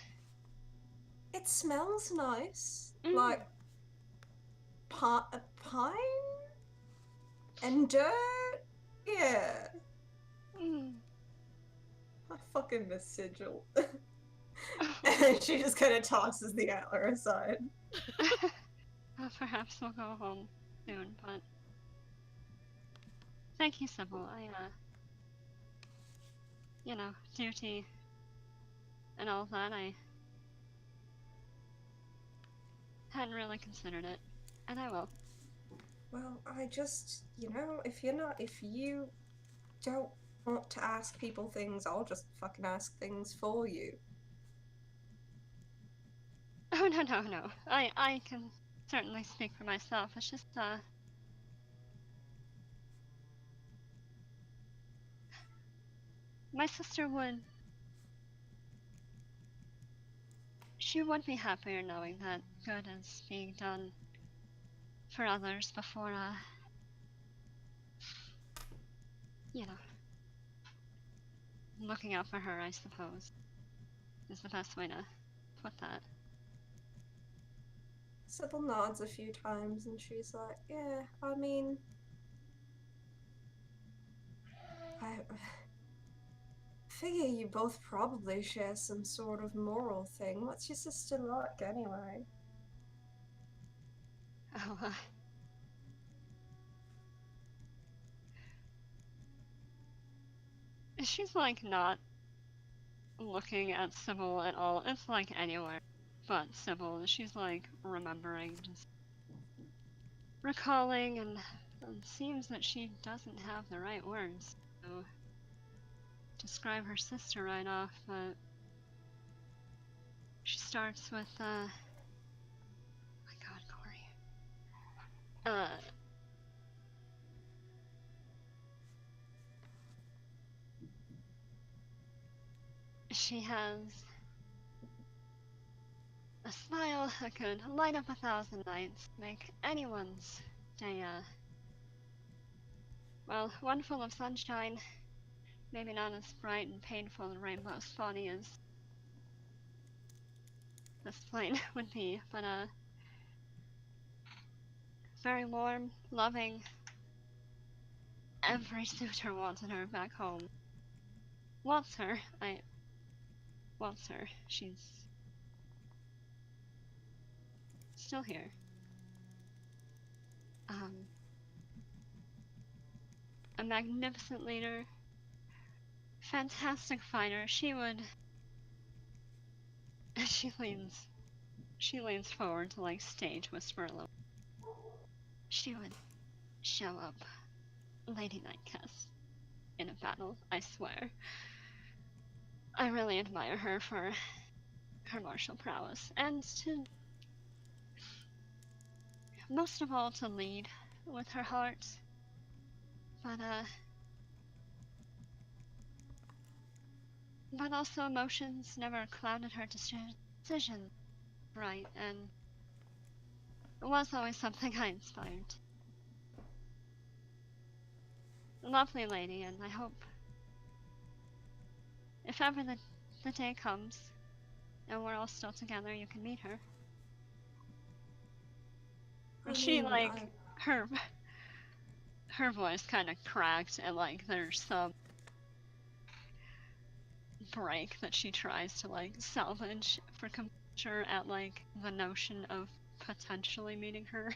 it smells nice. Like pine and dirt. Yeah. I fucking miss Sigil. And she just kind of tosses the antler aside. Perhaps we'll go home soon, but thank you, Sybil. you know, duty and all that, I hadn't really considered it. And I will. Well, I just, if you don't want to ask people things, I'll just fucking ask things for you. Oh, no. I can certainly speak for myself. It's just, my sister she would be happier knowing that good is being done for others before, you know, looking out for her, I suppose, is the best way to put that. Sybil nods a few times and she's like, yeah, I mean, I figure you both probably share some sort of moral thing. What's your sister like, anyway? Oh, she's like not looking at Sybil at all. It's like anywhere but Sybil. She's like remembering, just recalling, and it seems that she doesn't have the right words to describe her sister right off, but she starts with, my god, Corey. She has a smile that could light up 1,000 nights, make anyone's day, well, one full of sunshine, maybe not as bright and painful and rainbow spawny as this plane would be, but, very warm, loving. Every suitor wanted her back home. Wants her. She's still here. A magnificent leader, fantastic fighter. She leans forward to like stage whisper a little. She would show up Lady Nightcast in a battle, I swear. I really admire her for her martial prowess, and to most of all to lead with her heart. But also emotions never clouded her decision, right? And it was always something I inspired. A lovely lady, and I hope if ever the day comes and we're all still together, you can meet her. And she her voice kind of cracked, and like there's some break that she tries to like salvage for composure at like the notion of potentially meeting her.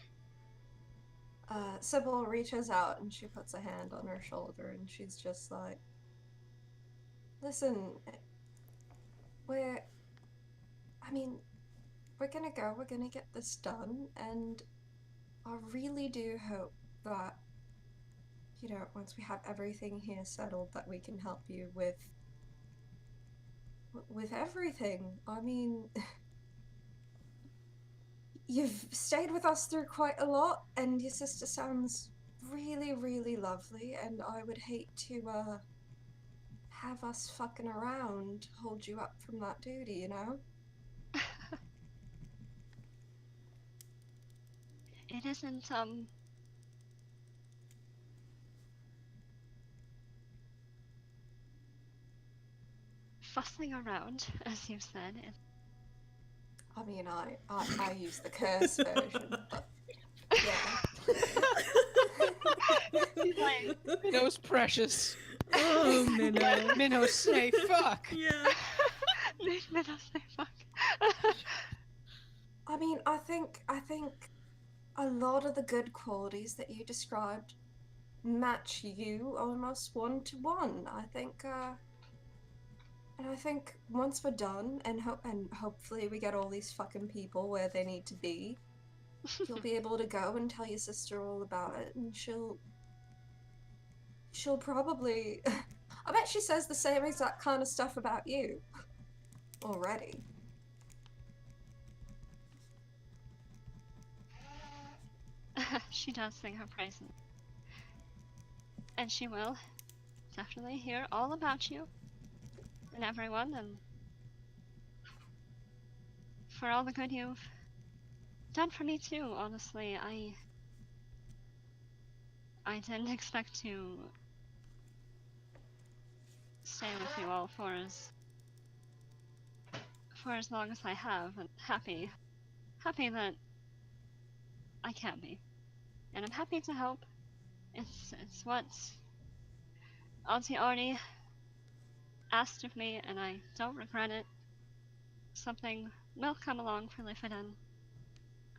Sybil reaches out and she puts a hand on her shoulder and she's just like, listen, we're gonna go, we're gonna get this done, and I really do hope that, once we have everything here settled, that we can help you with everything. I mean, you've stayed with us through quite a lot, and your sister sounds really, really lovely, and I would hate to, have us fucking around hold you up from that duty, you know? It isn't, fussing around, as you said. I mean, I use the curse version, but yeah. Minnow's precious. Oh, Minnow. Minnow say fuck. Yeah. Minnow say fuck. I mean, I think a lot of the good qualities that you described match you almost 1-to-1. I think And I think once we're done, and hopefully we get all these fucking people where they need to be, you'll be able to go and tell your sister all about it, and she'll probably... I bet she says the same exact kind of stuff about you. Already. She does sing her praises. And she will definitely hear all about you and everyone, and for all the good you've done for me too, honestly. I didn't expect to stay with you all for as long as I have, and happy that I can be. And I'm happy to help. It's what Auntie Arnie asked of me, and I don't regret it. Something will come along for Lifiden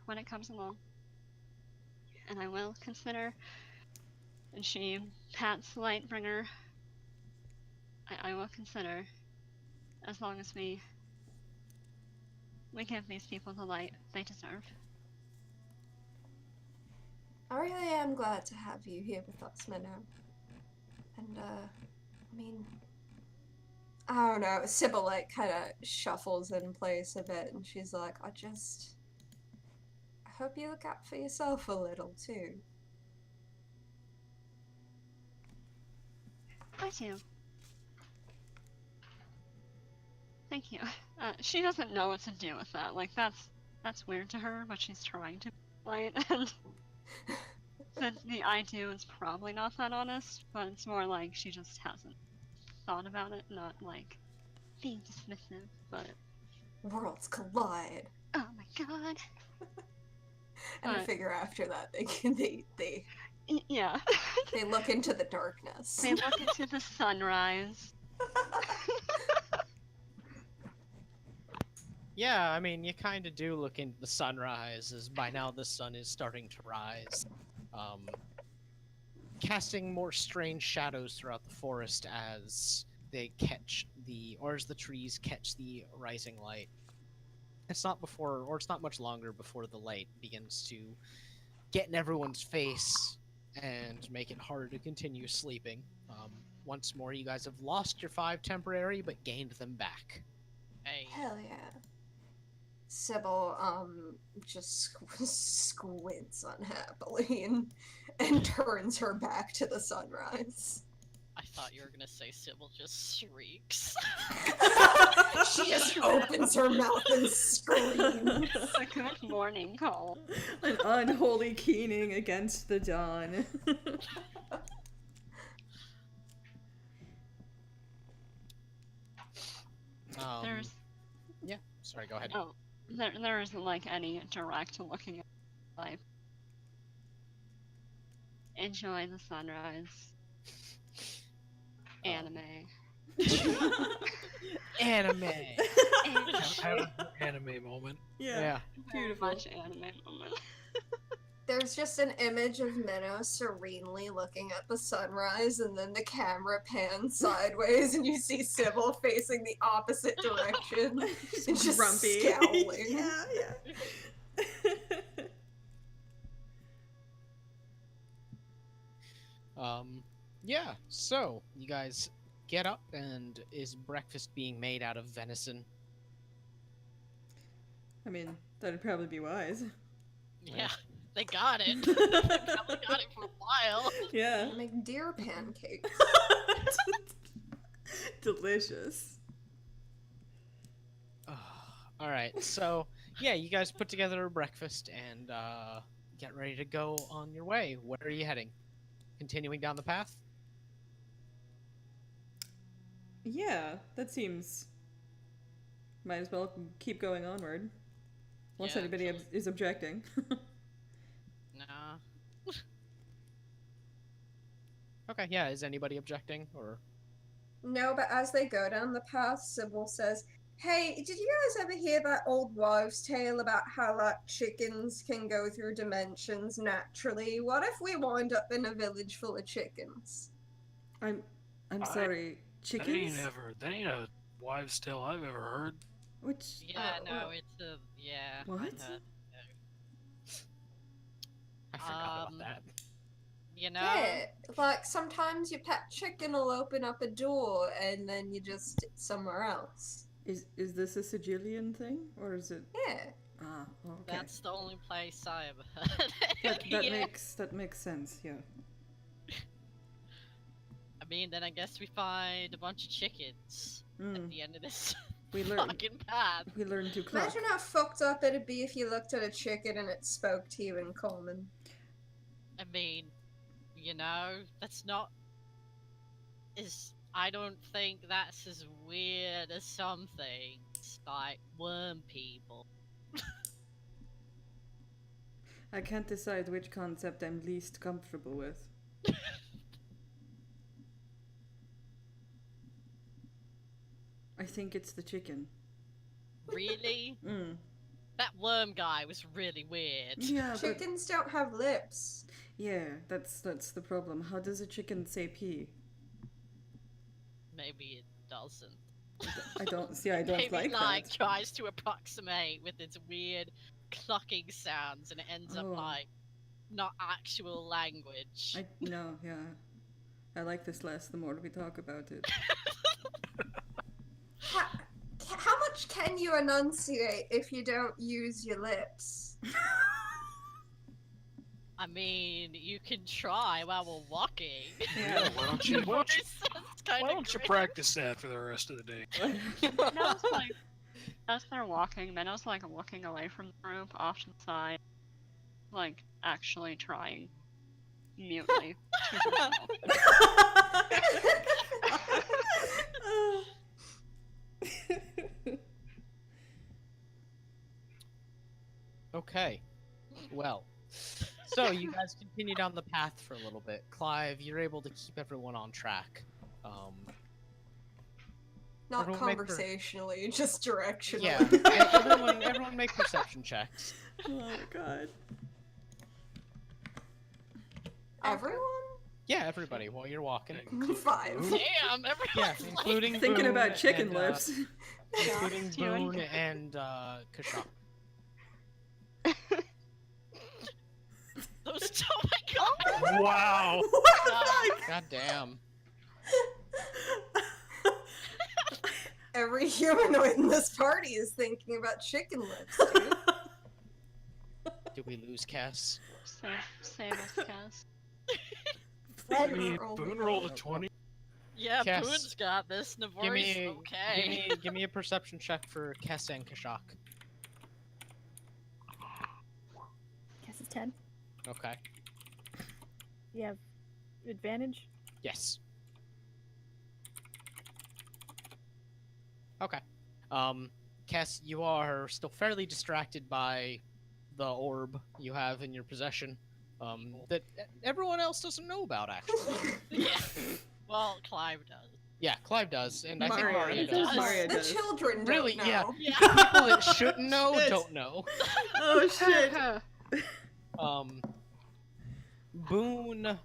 when it comes along. And I will consider. And she pats Lightbringer. I will consider, as long as we give these people the light they deserve. I really am glad to have you here with us, Minnow. And, I mean, I don't know, Sybil, like, kind of shuffles in place a bit, and she's like, I hope you look out for yourself a little, too. I do. Thank you. She doesn't know what to do with that. Like, that's weird to her, but she's trying to be light, and the I do is probably not that honest, but it's more like she just hasn't thought about it, not like being dismissive, but... Worlds collide. Oh my god. And I figure after that they yeah. They look into the darkness. They look into the sunrise. Yeah, I mean, you kind of do look into the sunrise, as by now the sun is starting to rise, casting more strange shadows throughout the forest as they as the trees catch the rising light. It's not much longer before the light begins to get in everyone's face and make it harder to continue sleeping. Once more, you guys have lost your 5 temporary, but gained them back. Hey. Hell yeah. Sybil, just squints unhappily and turns her back to the sunrise. I thought you were gonna say Sybil just shrieks. She just opens her mouth and screams. A good morning call. An unholy keening against the dawn. There's... Yeah, sorry, go ahead. Oh, there isn't like any direct looking at life. Enjoy the sunrise. Anime. Anime. Have an anime moment. Yeah. Beautiful. Much anime moment. There's just an image of Minnow serenely looking at the sunrise, and then the camera pans sideways, and you see Sybil facing the opposite direction, and just grumpy. Scowling. Yeah. Yeah, so you guys get up, and is breakfast being made out of venison? I mean, that'd probably be wise. Yeah, they got it. They probably got it for a while. Yeah. Make deer pancakes. Delicious. Alright, so yeah, you guys put together a breakfast and get ready to go on your way. Where are you heading? Continuing down the path? Yeah, that seems... Might as well keep going onward. Unless Yeah, anybody is objecting. Nah. Okay, yeah, is anybody objecting, or... No, but as they go down the path, Sybil says, hey, did you guys ever hear that old wives' tale about how, like, chickens can go through dimensions naturally? What if we wind up in a village full of chickens? I'm sorry, chickens? That ain't a wives' tale I've ever heard. Which Yeah, no, well, it's a yeah. What? I heard. I forgot about Um, that. You know, yeah, like sometimes your pet chicken will open up a door and then you just somewhere else. is this a Sigillian thing or is it? Yeah. Ah, okay. that's the only place I ever heard. That Yeah. makes sense. Yeah. I mean, then I guess we find a bunch of chickens at Mm. the end of this We learn. fucking path. We learn to cluck. Imagine how fucked up it'd be if you looked at a chicken and it spoke to you in common. I mean, you know, that's not I don't think that's as weird as some things, like worm people. I can't decide which concept I'm least comfortable with. I think it's the chicken. Really? Mm. That worm guy was really weird. Yeah, but Chickens don't have lips. yeah, that's the problem. How does a chicken say pee? Maybe it doesn't. I don't see. I don't Maybe like that. tries to approximate with its weird clucking sounds and it ends Oh. up like not actual language. No, yeah. I like this less the more we talk about it. How much can you enunciate if you don't use your lips? I mean, you can try while we're walking. Yeah. Why don't you practice that for the rest of the day? Menno's like, as they're walking, Menno's like looking away from the group off to the side, like actually trying mutely to herself. Okay. Well, so you guys continue down the path for a little bit. Clive, you're able to keep everyone on track. Not Everyone make conversationally, just directionally. Yeah, everyone make perception checks. Oh my god. Everyone? Yeah, everybody, while you're walking. 5. Damn, everyone's Yeah, including Thinking Boon about chicken and, lips. including Yeah. Boon and Kashak. those. Oh my god! Wow. God damn. Every humanoid in this party is thinking about chicken lips, dude. Did we lose Cass? Same as Cass. I mean, Boone rolled a 20. Yeah, Cass, Boon's got this. Give Navori's me, okay. give me a perception check for Cass and Kashak. Guess it's 10. Okay. You have advantage? Yes. Okay. Cass, you are still fairly distracted by the orb you have in your possession. That everyone else doesn't know about, actually. Yeah. Well, Clive does. Yeah, Clive does, and I think Mario Mario does. does. Mario The does. children don't Really, know. yeah. Yeah. The people that shouldn't know Shit. don't know. Oh shit. Boone,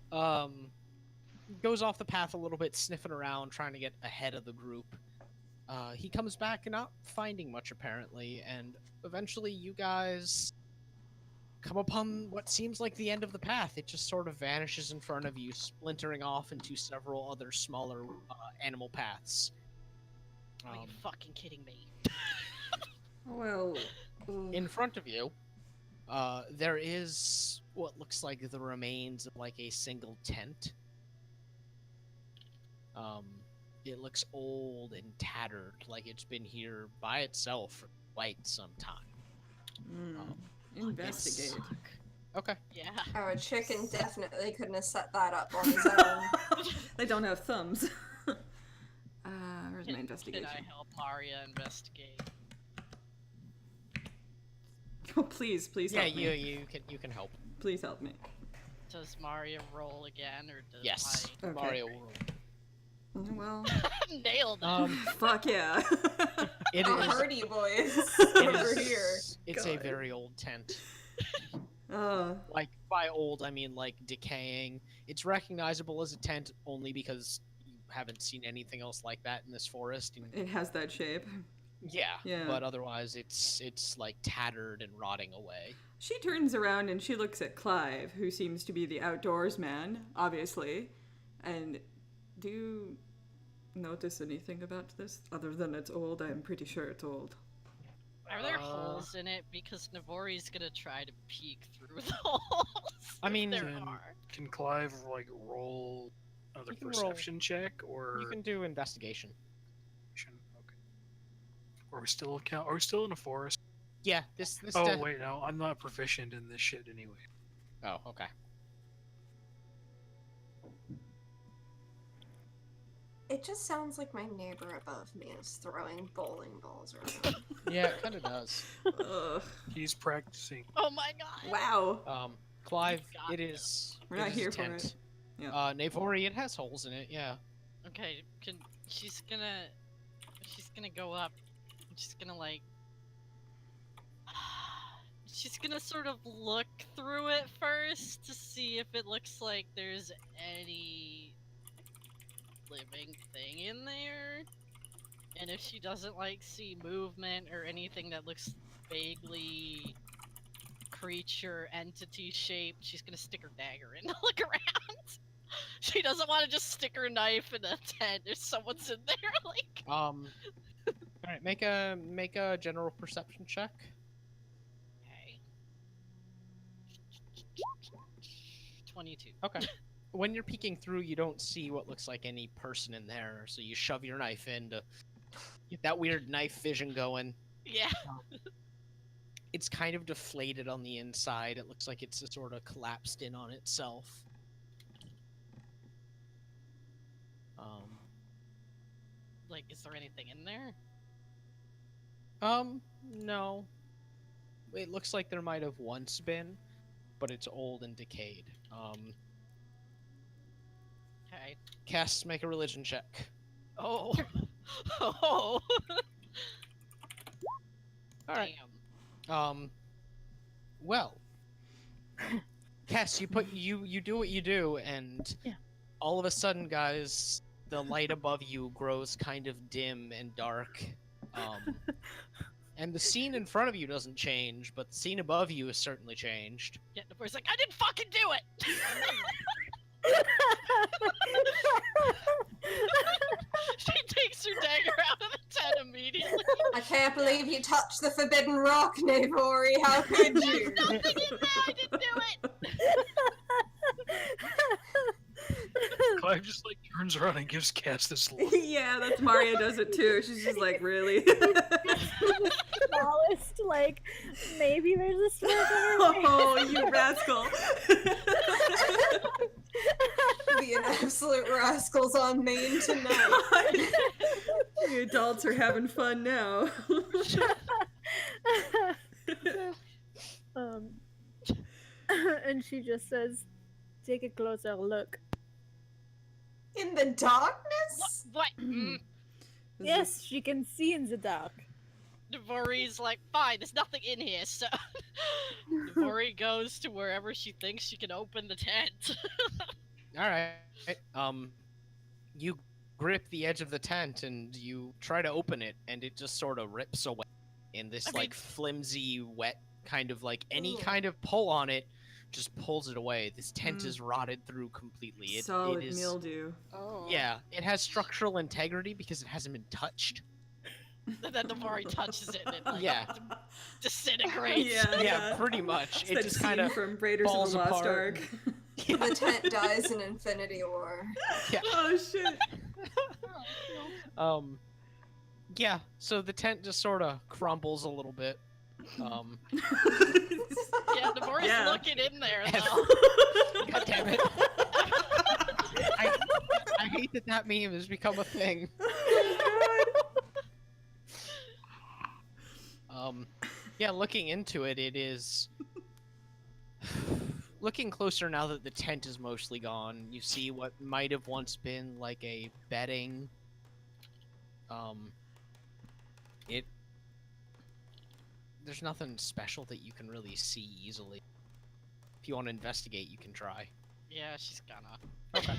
goes off the path a little bit, sniffing around, trying to get ahead of the group. He comes back and not finding much, apparently, and eventually you guys come upon what seems like the end of the path. It just sort of vanishes in front of you, splintering off into several other smaller animal paths. Are you fucking kidding me? Well. In front of you, there is what looks like the remains of like a single tent. It looks old and tattered, like it's been here by itself for quite some time. Investigate. Okay. Yeah. Oh, a chicken definitely couldn't have set that up on his own. They don't have thumbs. Where's my Can investigation? I help Arya investigate? Oh, please Yeah, help me. you can help. Please help me. Does Mario roll again, or does Yes. Okay. Mario will. Well, I nailed it? fuck yeah. It The is. Hardy Boys it over is- here. It's a God. very old tent. Uh, Like by old, I mean like decaying. It's recognizable as a tent only because you haven't seen anything else like that in this forest. And, It has that shape. yeah, Yeah. but otherwise it's like tattered and rotting away. She turns around and she looks at Clive, who seems to be the outdoors man, obviously. And do you notice anything about this? Other than it's old, I'm pretty sure it's old. Are there holes in it? Because Navori's gonna try to peek through the holes. I mean, there Can, are. can Clive like roll another You can perception check or? You can do investigation. Okay. Are we still Are we still in a forest? Yeah, this. Oh wait, no, I'm not proficient in this shit anyway. Oh, okay. It just sounds like my neighbor above me is throwing bowling balls around. Yeah, it kind of does. Ugh. He's practicing. Oh my god. Wow. Clive, got it is. We're not it is a here for tent. it. Yeah. Navori, it has holes in it. Yeah. Okay, she's gonna go up. She's gonna like. She's gonna sort of look through it first to see if it looks like there's any living thing in there. And if she doesn't like see movement or anything that looks vaguely creature entity shaped, she's gonna stick her dagger in to look around. She doesn't want to just stick her knife in a tent if someone's in there. Like, All right, make a general perception check. okay. 22. Okay. When you're peeking through, you don't see what looks like any person in there, so you shove your knife in to get that weird knife vision going. Yeah. It's kind of deflated on the inside. It looks like it's sort of collapsed in on itself. Like, is there anything in there? No. It looks like there might have once been, but it's old and decayed. Okay. Cass, make a religion check. Oh. Oh. All right. Damn. Well, Cass, you do what you do, and Yeah. all of a sudden, guys, the light above you grows kind of dim and dark. And the scene in front of you doesn't change, but the scene above you has certainly changed. Yeah, the boy's like, I didn't fucking do it! She takes her dagger out of the tent immediately. I can't believe you touched the forbidden rock, Navori. How could you? Nothing in there, I didn't do it! Clive just like turns around and gives Cass this look. Yeah, that's Maria does it too. She's just like, really? Smallest, like, maybe there's a smirk on her face. Oh, you rascal. Being absolute rascals on Maine tonight. The adults are having fun now. And she just says, take a closer look. In the darkness? What? Mm. Yes, she can see in the dark. Devori's like, fine, there's nothing in here, so... Devori goes to wherever she thinks she can open the tent. Alright. You grip the edge of the tent and you try to open it, and it just sort of rips away in this, like, flimsy, wet kind of, like, any kind of pull on it just pulls it away. This tent is rotted through completely. Solid it is, mildew. Oh. Yeah, it has structural integrity because it hasn't been touched. And then Devori touches it and it, like, Yeah. disintegrates. Yeah, pretty much. It's It that just scene kind of from Raiders of falls the Lost apart. Ark. The tent dies in Infinity War. Oh shit. Yeah, so the tent just sort of crumbles a little bit. Yeah, Devori's Yeah. looking in there, though. God damn it. I hate that meme has become a thing. Yeah, looking into it, it is... Looking closer now that the tent is mostly gone, you see what might have once been like a bedding. There's nothing special that you can really see easily. If you want to investigate, you can try. Yeah, she's gonna. Okay.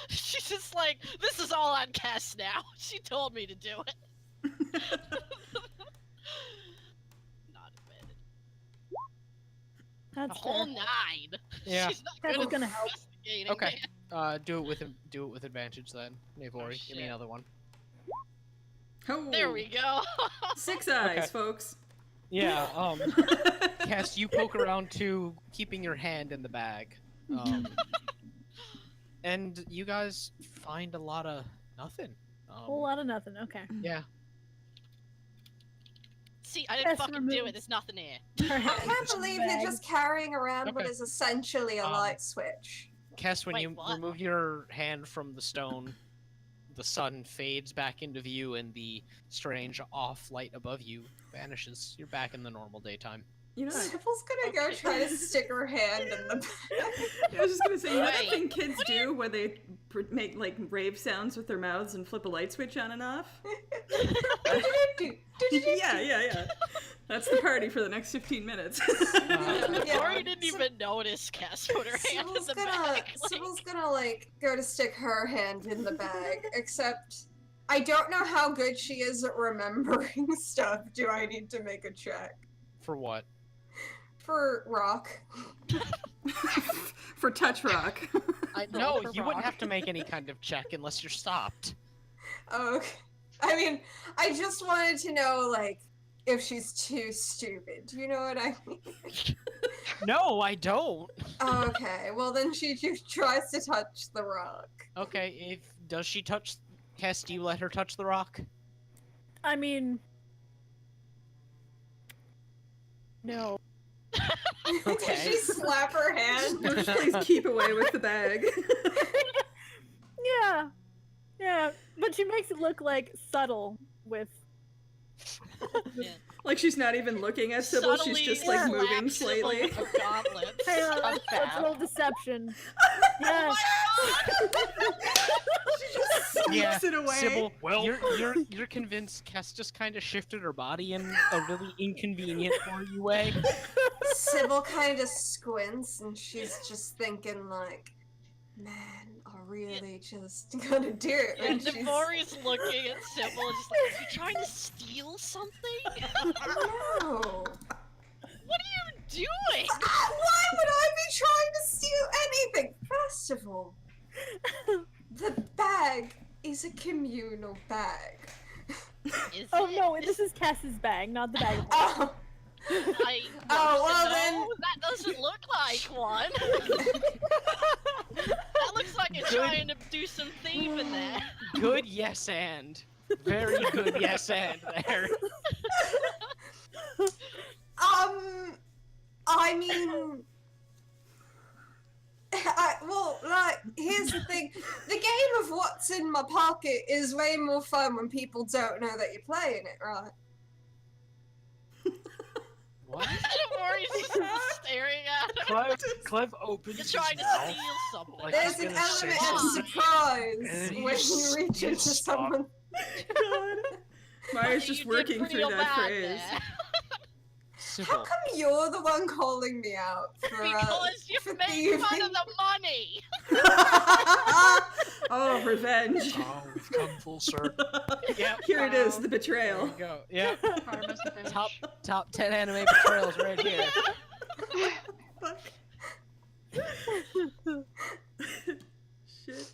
She's just like, this is all on Cass now. She told me to do it. Not admitted. That's A whole fair. 9. Yeah. She's not That's good at gonna help. investigating. Okay. man. Do it with advantage then, Navori. Give me shit. another one. Oh, There we go. 6 eyes, Okay. folks. Yeah. Cass, you poke around too, keeping your hand in the bag. And you guys find a lot of nothing. Whole lot of nothing. Okay. Yeah. See, I didn't Cass fucking do it. removes- There's nothing here. I can't believe you're Bag. just carrying around what Okay. is essentially a light switch. Cass, when Wait, you what? remove your hand from the stone, the sun fades back into view and the strange off light above you vanishes. You're back in the normal daytime. You know, Sybil's gonna go try to stick her hand in the I was just gonna say, you know that Wait, thing kids do where they make like rave sounds with their mouths and flip a light switch on and off? Yeah. That's the party for the next 15 minutes. Yeah. Lori didn't even notice Cass put her hand in the bag. Sybil's gonna like go to stick her hand in the bag, except I don't know how good she is at remembering stuff. Do I need to make a check? For what? For rock. For touch rock. No, for you wouldn't rock. have to make any kind of check unless you're stopped. Oh, okay. I mean, I just wanted to know, like, if she's too stupid. Do you know what I mean? No, I don't. Oh, okay, well then she tries to touch the rock. Okay, does she touch Cass, do you let her touch the rock? I mean, no. Okay. Did she slap her hand? Just please keep away with the bag. Yeah, but she makes it look like subtle with. Yeah. Like she's not even looking at Sybil, she's Subtly just like slap moving Sybil slightly. with a gauntlet. Hang on, Touch that's a that. little deception. Yeah. She just Yeah, sneaks it away. Sybil, Well- you're convinced Cass just kind of shifted her body in a really inconvenient for you way. Sybil kind of squints and she's just thinking, like, man, I really just gotta do it. And she's... Navori's looking at Sybil and just like, are you trying to steal something? No. What are you doing? Why would I be trying to steal anything? First of all, the bag is a communal bag. Is Oh it? no, this is Cass's bag, not the bag. Of Oh, I Oh, well no, then- that doesn't look like one. That looks like you're trying to do some thieving there. Good yes and. Very good yes and there. I mean, well, like, here's the thing. The game of what's in my pocket is way more fun when people don't know that you're playing it, right? What? Navori's just staring at her. Clev opens You're his trying to mouth, steal something. like There's he's an gonna say element of something. surprise and then he when just- you reach he into just stops. someone. God. Maya's just You did working pretty through that bad phrase. there. How Sybil. come you're the one calling me out for Because you for made fun thieving? of the money. Oh, revenge. Oh, we've come full circle. Yeah. Here it is, Wow. the There betrayal. you go. Yeah. Karma's a bitch. Top 10 anime betrayals right here. Shit.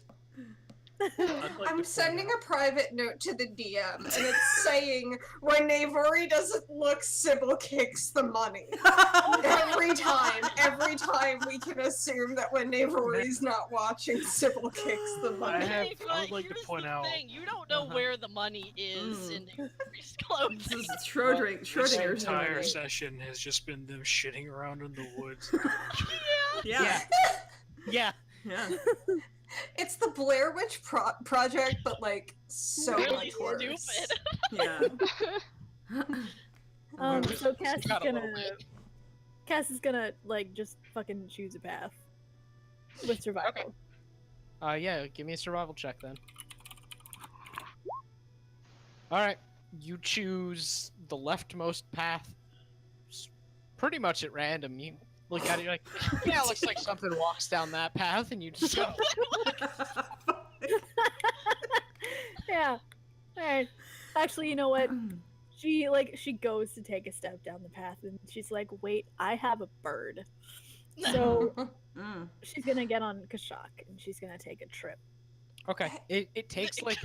I'm sending a private note to the DM, and it's saying, when Navori doesn't look, Sybil kicks the money. Every time we can assume that when Navori's not watching, Sybil kicks the money. Okay, I would but like to here's point the out- thing. You don't know Uh-huh. where the money is in Navori's clothing. This is Schrodinger's This entire money. session has just been them shitting around in the woods. Yeah. Yeah. Yeah. It's the Blair Witch Project, but like so Really much worse. stupid. Yeah. So Cass is Got a little gonna. bit. Cass is gonna like just fucking choose a path with survival. Yeah, give me a survival check then. Alright, you choose the leftmost path pretty much at random. You look at it, you're like, yeah, looks like something walks down that path, and you just go. Yeah. Alright. Actually, you know what? She goes to take a step down the path and she's like, wait, I have a bird. So she's gonna get on Kashak and she's gonna take a trip. Okay. It takes like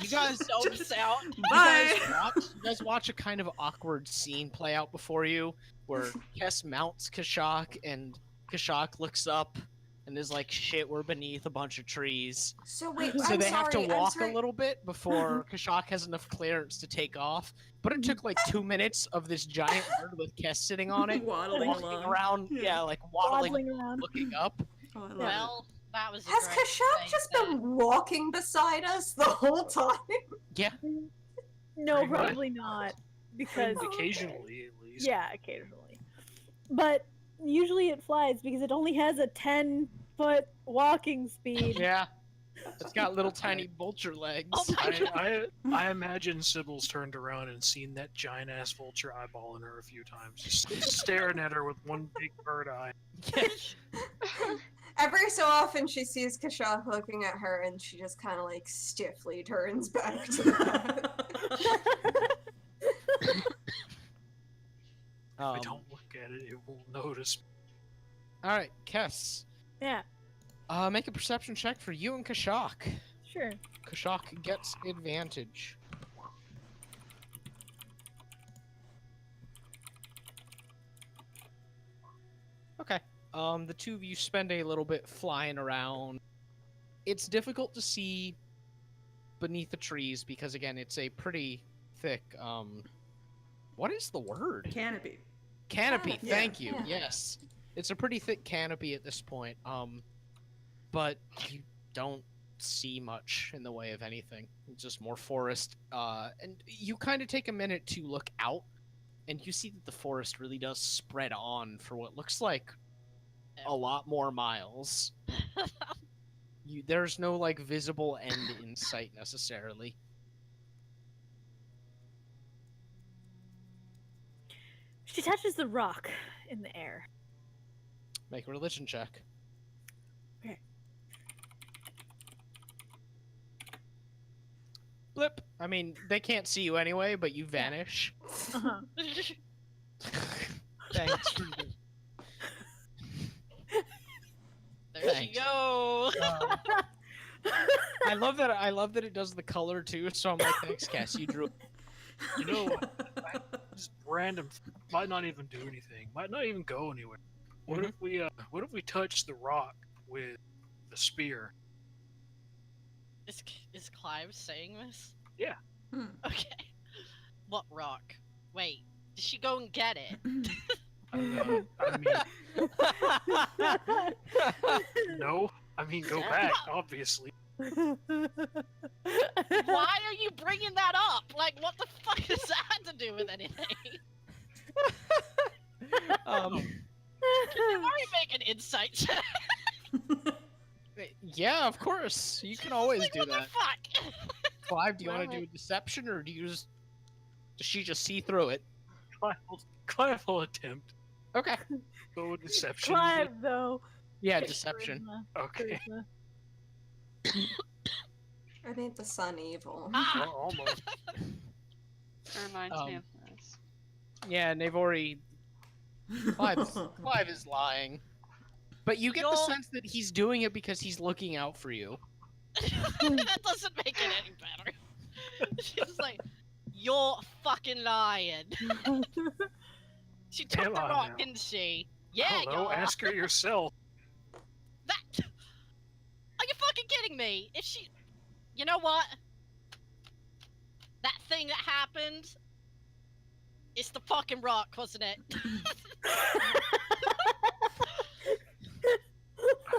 you guys Zones out. Bye. you guys watch a kind of awkward scene play out before you where Kess mounts Kashak and Kashak looks up and is like, shit, we're beneath a bunch of trees. So wait, So I'm they have sorry, to I'm walk sorry. a little bit before Kashak has enough clearance to take off. But it took like 2 minutes of this giant bird with Kess sitting on it, Waddling walking along. around, Yeah. like waddling Around. looking up. Oh, I love Well, that was a Has great Kashak thing just that- been walking beside us the whole time? Yeah. No, Pretty much. probably not. Because Occasionally, at least. yeah, occasionally. But usually it flies because it only has a 10-foot walking speed. Yeah. It's got little tiny vulture legs. Oh my I imagine Sybil's turned around and seen that giant ass vulture eyeballing her a few times, just staring at her with one big bird eye. Every so often she sees Kashak looking at her and she just kind of like stiffly turns back to the path. If I don't look at it, it won't notice. Alright, Kess. Yeah, Make a perception check for you and Kashak. sure. Kashak gets advantage. Okay. The two of you spend a little bit flying around. It's difficult to see beneath the trees because, again, it's a pretty thick, what is the word? Canopy. Canopy, Canopy, thank you, yeah. yes. It's a pretty thick canopy at this point, but you don't see much in the way of anything. It's just more forest, and you kind of take a minute to look out, and you see that the forest really does spread on for what looks like a lot more miles. There's no, like, visible end in sight, necessarily. She touches the rock in the air. Make a religion check. Okay. Blip. I mean, they can't see you anyway, but you vanish. Uh-huh. Thanks. There Thanks. you go. I love that it does the color too, so I'm like, thanks, Cass, you drew. You know what? Just random. Might not even do anything. Might not even go anywhere. What if we touch the rock with the spear? Is Clive saying this? Yeah. Okay. What rock? Wait, did she go and get it? I mean, no. I mean, go back, obviously. Why are you bringing that up? Like, what the fuck does that have to do with anything? Can you make an insight check? Yeah, of course. You can always Like, do what that. the fuck? Clive, do you want to do a deception, or does she just see through it? Clive will attempt. Okay. Go with deception. Clive, though. Yeah, deception. Charisma. Okay. Charisma. I made the sun evil. Ah! Well, almost. It reminds me of this. Yeah, Navori. Clive is lying. But you get the sense that he's doing it because he's looking out for you. That doesn't make it any better. She's like, you're fucking lying. She took Come the on rock, now. didn't she? Yeah, I don't know. you're. Ask her yourself. That. Are you fucking kidding me? If she. You know what? That thing that happened. It's the fucking rock, wasn't it?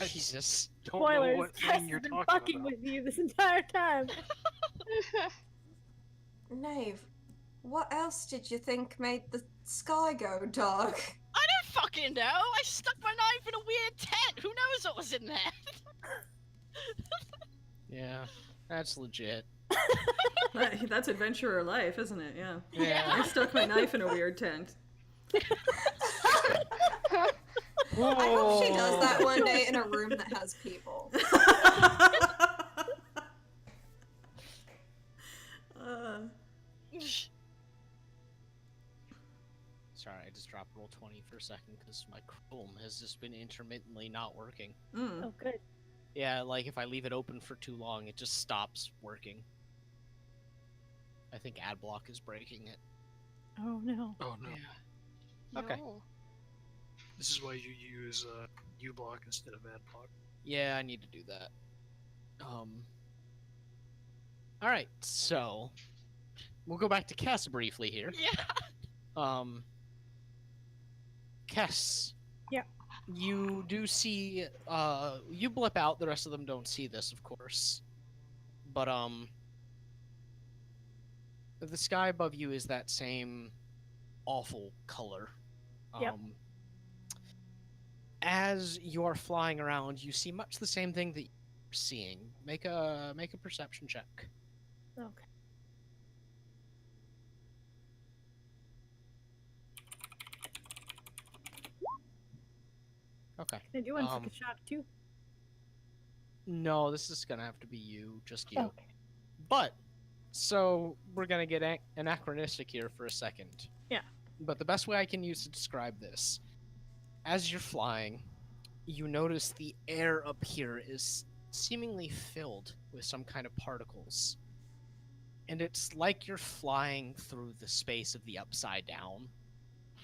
Jesus. Don't know Spoilers. what Tess thing you're has been talking fucking about. with you this entire time. Nave, what else did you think made the sky go dark? I don't fucking know. I stuck my knife in a weird tent. Who knows what was in there? Yeah, that's legit. That's adventurer life, isn't it? Yeah. I Yeah. stuck my knife in a weird tent. I hope she does that one day in a room that has people. Sorry, I just dropped roll 20 for a second because my Chrome has just been intermittently not working. Oh, good. Yeah, like if I leave it open for too long, it just stops working. I think AdBlock is breaking it. Oh no. Oh no. Yeah. Okay. No. This is why you use uBlock instead of AdBlock. Yeah, I need to do that. Alright, so we'll go back to Cass briefly here. Yeah. Cass. Yeah. You do see you blip out, the rest of them don't see this, of course. But the sky above you is that same awful color. Yep. As you are flying around, you see much the same thing that you're seeing. Make a perception check. Okay. Okay. Can I do one for Kashak too? No, this is gonna have to be you, just you. Okay. But so we're gonna get anachronistic here for a second. Yeah. But the best way I can use to describe this, as you're flying, you notice the air up here is seemingly filled with some kind of particles. And it's like you're flying through the space of the upside down.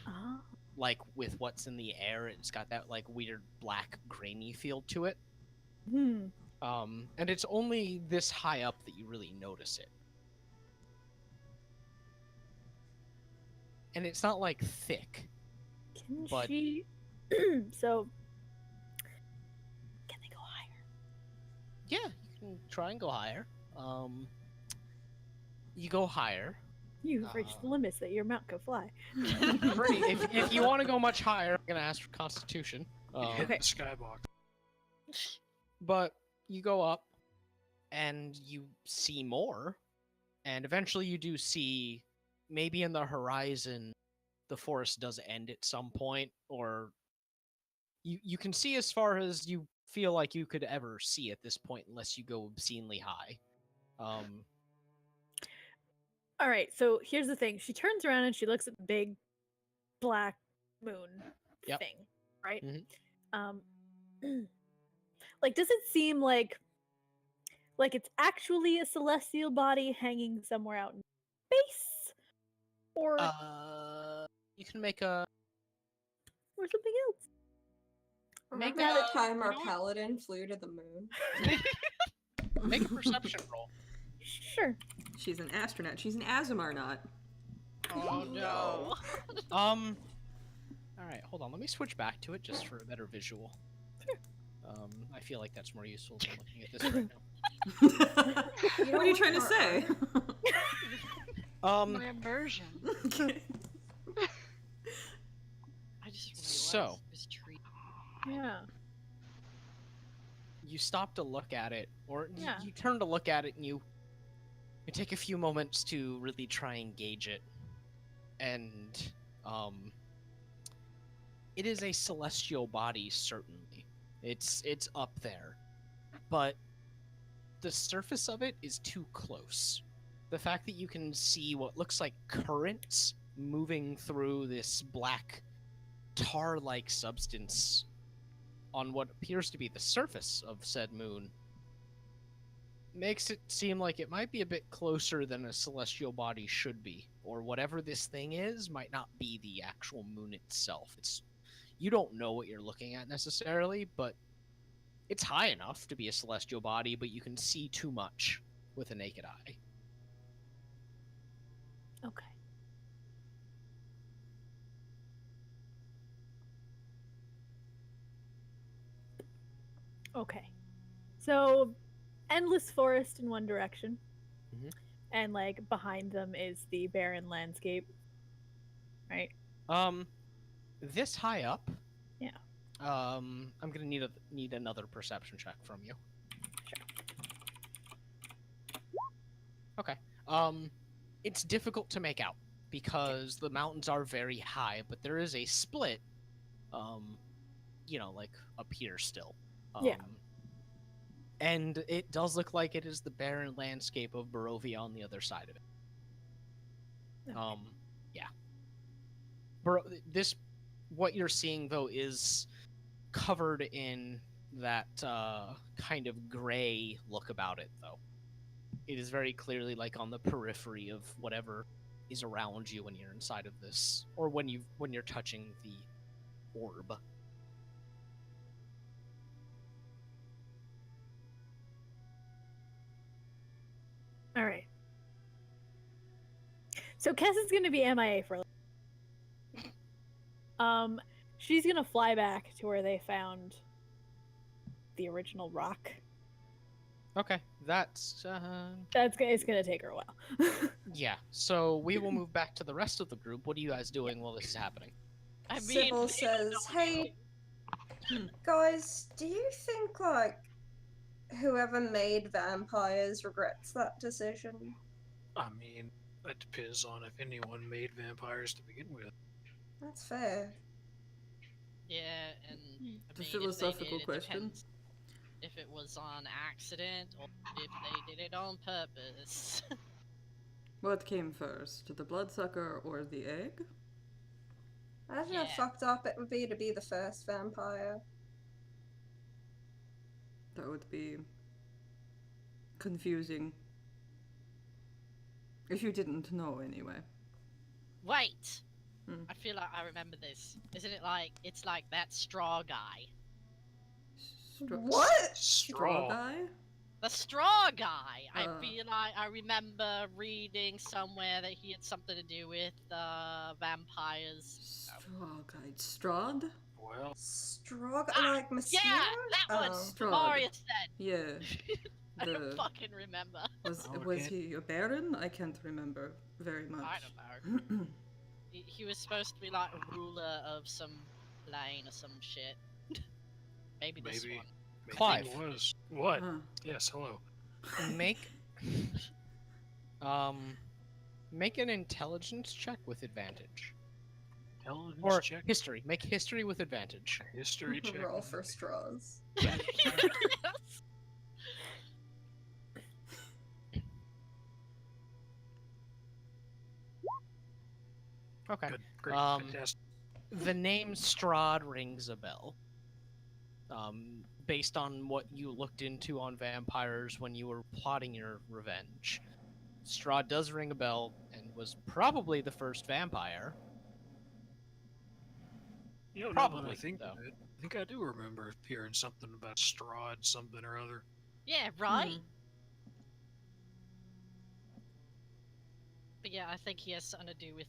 Oh. Like with what's in the air, it's got that like weird black grainy feel to it. Hmm. And it's only this high up that you really notice it. And it's not like thick. Can But- she? So. Can they go higher? Yeah, you can try and go higher. You go higher. You've reached the limits that your mount can fly. If you want to go much higher, I'm gonna ask for Constitution. Hit Okay. the skybox. But you go up, and you see more, and eventually you do see, maybe in the horizon, the forest does end at some point, or you can see as far as you feel like you could ever see at this point, unless you go obscenely high. All right. So here's the thing. She turns around and she looks at the big black moon Yep. thing, right? Mhm. Like, does it seem like it's actually a celestial body hanging somewhere out in space, or You can make a something else? Remember Make that a- time our you know what? paladin flew to the moon? make a perception roll. Sure. She's an astronaut. She's an Azimarnaut. Oh no. All right, hold on. Let me switch back to it just for a better visual. Sure. I feel like that's more useful than looking at this right now. What are you trying to say? My immersion. I just realized So. this tree. Yeah. You stop to look at it, or Yeah. you turn to look at it, and you take a few moments to really try and gauge it. And it is a celestial body, certainly. It's up there, but the surface of it is too close. The fact that you can see what looks like currents moving through this black tar-like substance on what appears to be the surface of said moon makes it seem like it might be a bit closer than a celestial body should be, or whatever this thing is might not be the actual moon itself. You don't know what you're looking at necessarily, but it's high enough to be a celestial body, but you can see too much with a naked eye. Okay. Okay. So, endless forest in one direction. Mhm. And like behind them is the barren landscape. Right? This high up. Yeah. I'm gonna need another perception check from you. Sure. Okay. It's difficult to make out because the mountains are very high, but there is a split, like up here still. Yeah. And it does look like it is the barren landscape of Barovia on the other side of it. Okay. Yeah. What you're seeing though is covered in that kind of gray look about it, though. It is very clearly like on the periphery of whatever is around you when you're inside of this, or when you're touching the orb. All right. So Kess is gonna be MIA for. She's gonna fly back to where they found the original rock. Okay, that's It's gonna take her a while. yeah. So we will move back to the rest of the group. What are you guys doing while this is happening? I mean, Sybil they says, don't know. "Hey, guys, do you think like whoever made vampires regrets that decision?" I mean, that depends on if anyone made vampires to begin with. That's fair. Yeah, and It's a I mean, philosophical if they did, it question. depends if it was on accident or if they did it on purpose. What came first, the bloodsucker or the egg? Imagine Yeah. how fucked up it would be to be the first vampire. That would be confusing. If you didn't know, anyway. Wait! Hmm. I feel like I remember this. Isn't it like, it's like that straw guy? What? Straw guy? The straw guy! I Uh. feel like I remember reading somewhere that he had something to do with vampires. Straw guy. Strahd? Well, Strog Ah, like mosquito? Yeah! That one! Oh. Strahd. Marius said! Yeah. I don't The- fucking remember. Was Oh, was okay. he a baron? I can't remember very much. I don't know. He was supposed to be like a ruler of some plane or some shit. Maybe this maybe. one. Maybe Clive. it was. What? Huh. Yes, hello. Make make an intelligence check with advantage. Intelligence Or check. history. Make history with advantage. History check. Roll for straws. Yeah. Yes. Okay. Good. Great. Um, Fantastic. The name Strahd rings a bell. Based on what you looked into on vampires when you were plotting your revenge. Strahd does ring a bell and was probably the first vampire. You know, Probably, now that I think though. of it, I think I do remember hearing something about Strahd, something or other. Yeah, right? Hmm. But yeah, I think he has something to do with,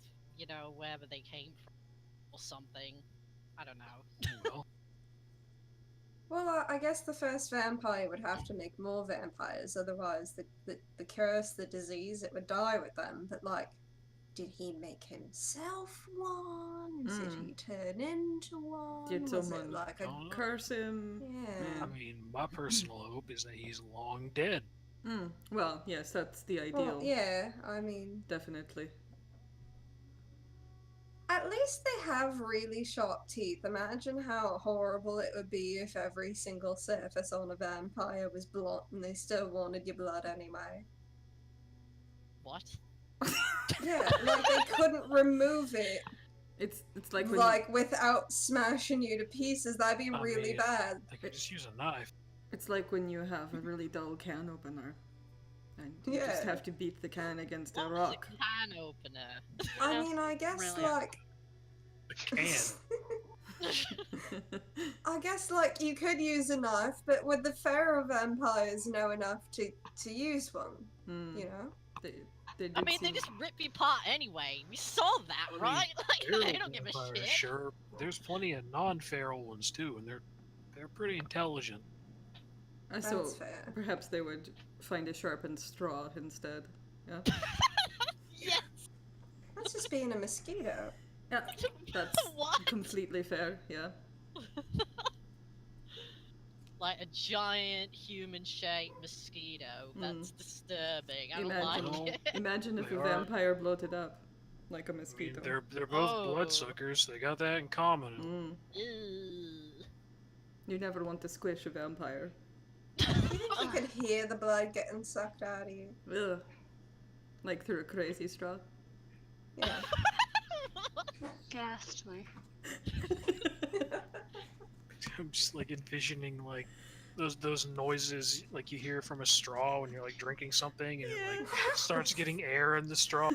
wherever they came from or something. I don't know. Well, Well, I guess the first vampire would have to make more vampires, otherwise the curse, the disease, it would die with them. But like, did he make himself one? Did he turn into one? Did Was it someone like a don't know. curse him? yeah? I mean, my personal hope is that he's long dead. Well, yes, that's the ideal. Well, yeah. I mean, Definitely. at least they have really sharp teeth. Imagine how horrible it would be if every single surface on a vampire was blunt and they still wanted your blood anyway. What? Yeah, like they couldn't remove it, It's like when like without smashing you to pieces. That'd be I really mean, bad. They could just use a knife. it's like when you have a really dull can opener, and you just Yeah. have to beat the can against a What was rock. a can opener? I mean, I guess Really? like. A can. I guess like you could use a knife, but would the feral vampires know enough to use one? Hmm. You know? They I did mean, they seem- just rip you apart anyway. We saw that, I mean, right? Like, Feral they don't give a vampires, shit. Sure, there's plenty of non-feral ones too, and they're pretty intelligent. So That's fair. perhaps they would find a sharpened straw instead. Yeah. Yes. That's just being a mosquito. Yeah. That's What? completely fair. Yeah. Like a giant human-shaped mosquito. That's disturbing. I don't Imagine. like it. Imagine if They a are. vampire bloated up like a I mean, mosquito. they're both Oh. bloodsuckers. They got that in common. Mm. Ew. You never want to squish a vampire. You think you could hear the blood getting sucked out of you? Ugh. Like through a crazy straw. Yeah. Ghastly. I'm just like envisioning like those noises like you hear from a straw when you're like drinking something and it like starts getting air in the straw.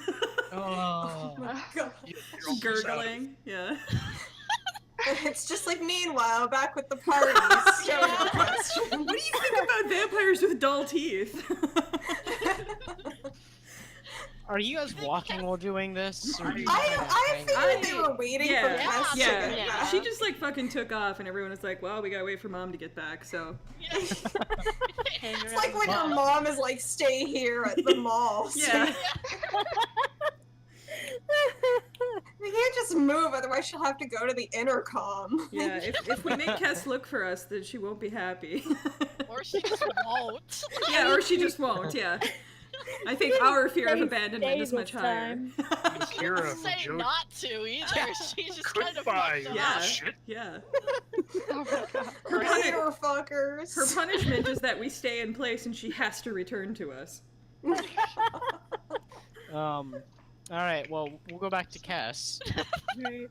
Oh. My God. You're almost out of- Gurgling. Yeah. It's just like meanwhile back with the party. Stoner question. What do you think about vampires with dull teeth? Are you guys walking while doing this? Or are you I kinda figured hanging? they were waiting Yeah. for Cass to Yeah. get Yeah. back. She just like fucking took off, and everyone was like, "Well, we gotta wait for Mom to get back." So Hang It's around like when the your block. mom is like, stay here at the mall. yeah. We can't just move, otherwise she'll have to go to the intercom. Yeah, if we make Kess look for us, then she won't be happy. Or she just won't. Yeah, or she just won't, yeah. I think our fear of Say abandonment stay is much this higher. time. Kira from Say Joe not to either. She just could kind of buy fucked Yeah. up. shit. Yeah. Oh my god. Her, puni- Hater fuckers. her punishment is that we stay in place and she has to return to us. Alright, well, we'll go back to Cass. Right.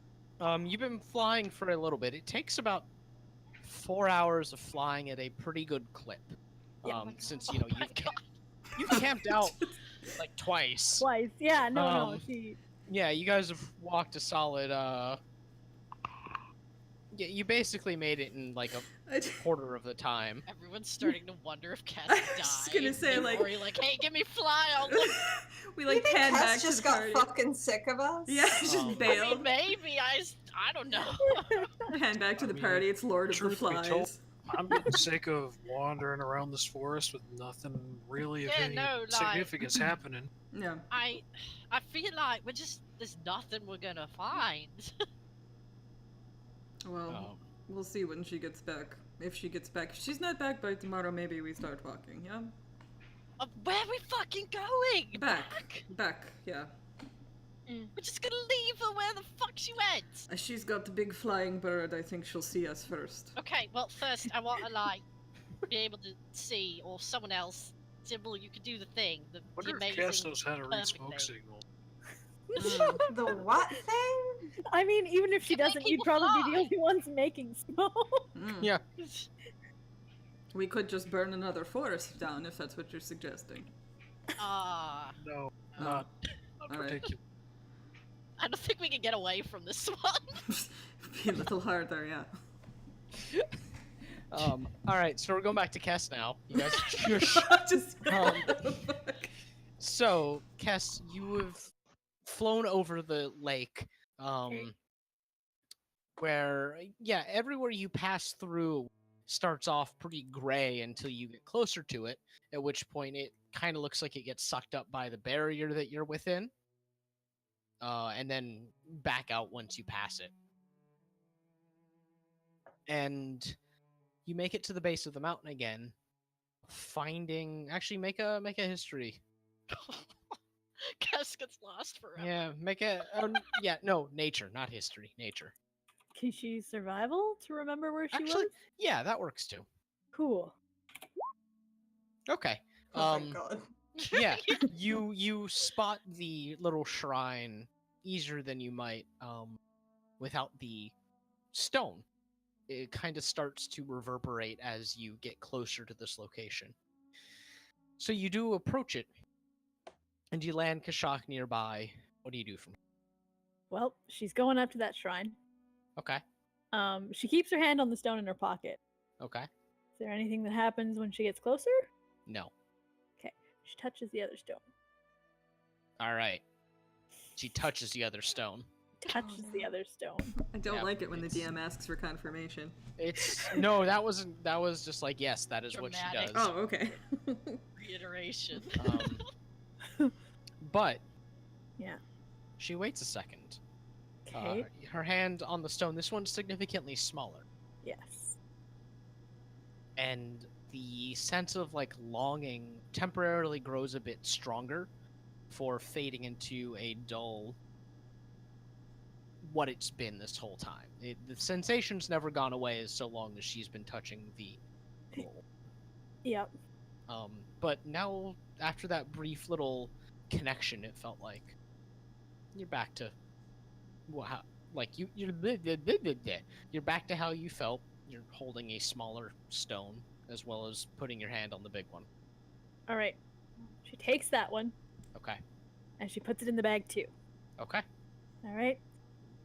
You've been flying for a little bit. It takes about 4 hours of flying at a pretty good clip. Yeah. Since, you know, you've camped out like twice. Twice. Yeah, no, Um, she. Yeah, you guys have walked a solid, yeah, you basically made it in like a quarter of the time. Everyone's starting to wonder if Cass I died. was just gonna say, and like- Rory like, hey, give me fly. I'll look. We You like think pan back Cass to just the got party. fucking sick of us? Yeah, just Um, I bailed. mean, maybe I don't know. Pan back to I the mean, party. It's Lord of the truth be Flies. told, I'm getting sick of wandering around this forest with nothing really of Yeah, any no, like- significance happening. Yeah. I feel like there's nothing we're gonna find. Well, we'll see when she gets back. If she gets back. If she's not back by tomorrow, maybe we start walking, yeah? Where are we fucking going? Back, yeah. We're just gonna leave her where the fuck she went. She's got the big flying bird. I think she'll see us first. Okay, well first I want to like be able to see, or someone else. Sybil, you could do the thing. The Wonder if amazing. Cass knows how to read perfect smoke thing. signals. The what thing? I mean, even if she You make doesn't, you'd people probably be the fly. only ones making smoke. Mm. Yeah. We could just burn another forest down if that's what you're suggesting. Ah, No, Oh. not Alright. particular. I don't think we can get away from this one. Be a little harder, yeah. Alright, so we're going back to Cass now. You guys, Just. Um, so, Cass, you have flown over the lake, where, yeah, everywhere you pass through starts off pretty gray until you get closer to it, at which point it kind of looks like it gets sucked up by the barrier that you're within, and then back out once you pass it. And you make it to the base of the mountain again, actually make a history. Cass gets lost forever. Yeah, nature, not history, nature. Can she survival to remember where she Actually, was? yeah, that works too. Cool. Okay. Oh my god. Yeah, you spot the little shrine easier than you might without the stone. It kind of starts to reverberate as you get closer to this location. So you do approach it, and you land Kashak nearby. What do you do from here? Well, she's going up to that shrine. Okay, She keeps her hand on the stone in her pocket. okay. Is there anything that happens when she gets closer? No. She touches the other stone. All right. She touches the other stone. Touches the other stone. I don't Yeah, like it when the it's- Um, DM asks for confirmation. It's no, that was just like, yes, that is what she Dramatic. does. Oh, okay. Reiteration. But Yeah. she waits a second. Okay. Her hand on the stone. This one's significantly smaller, Yes. and the sense of like longing temporarily grows a bit stronger, for fading into a dull what it's been this whole time. The sensation's never gone away as so long as she's been touching the bowl. Yep. But now, after that brief little connection, it felt like you're back to you're back to how you felt. You're holding a smaller stone as well as putting your hand on the big one. All right. She takes that one Okay. and she puts it in the bag too. Okay. All right.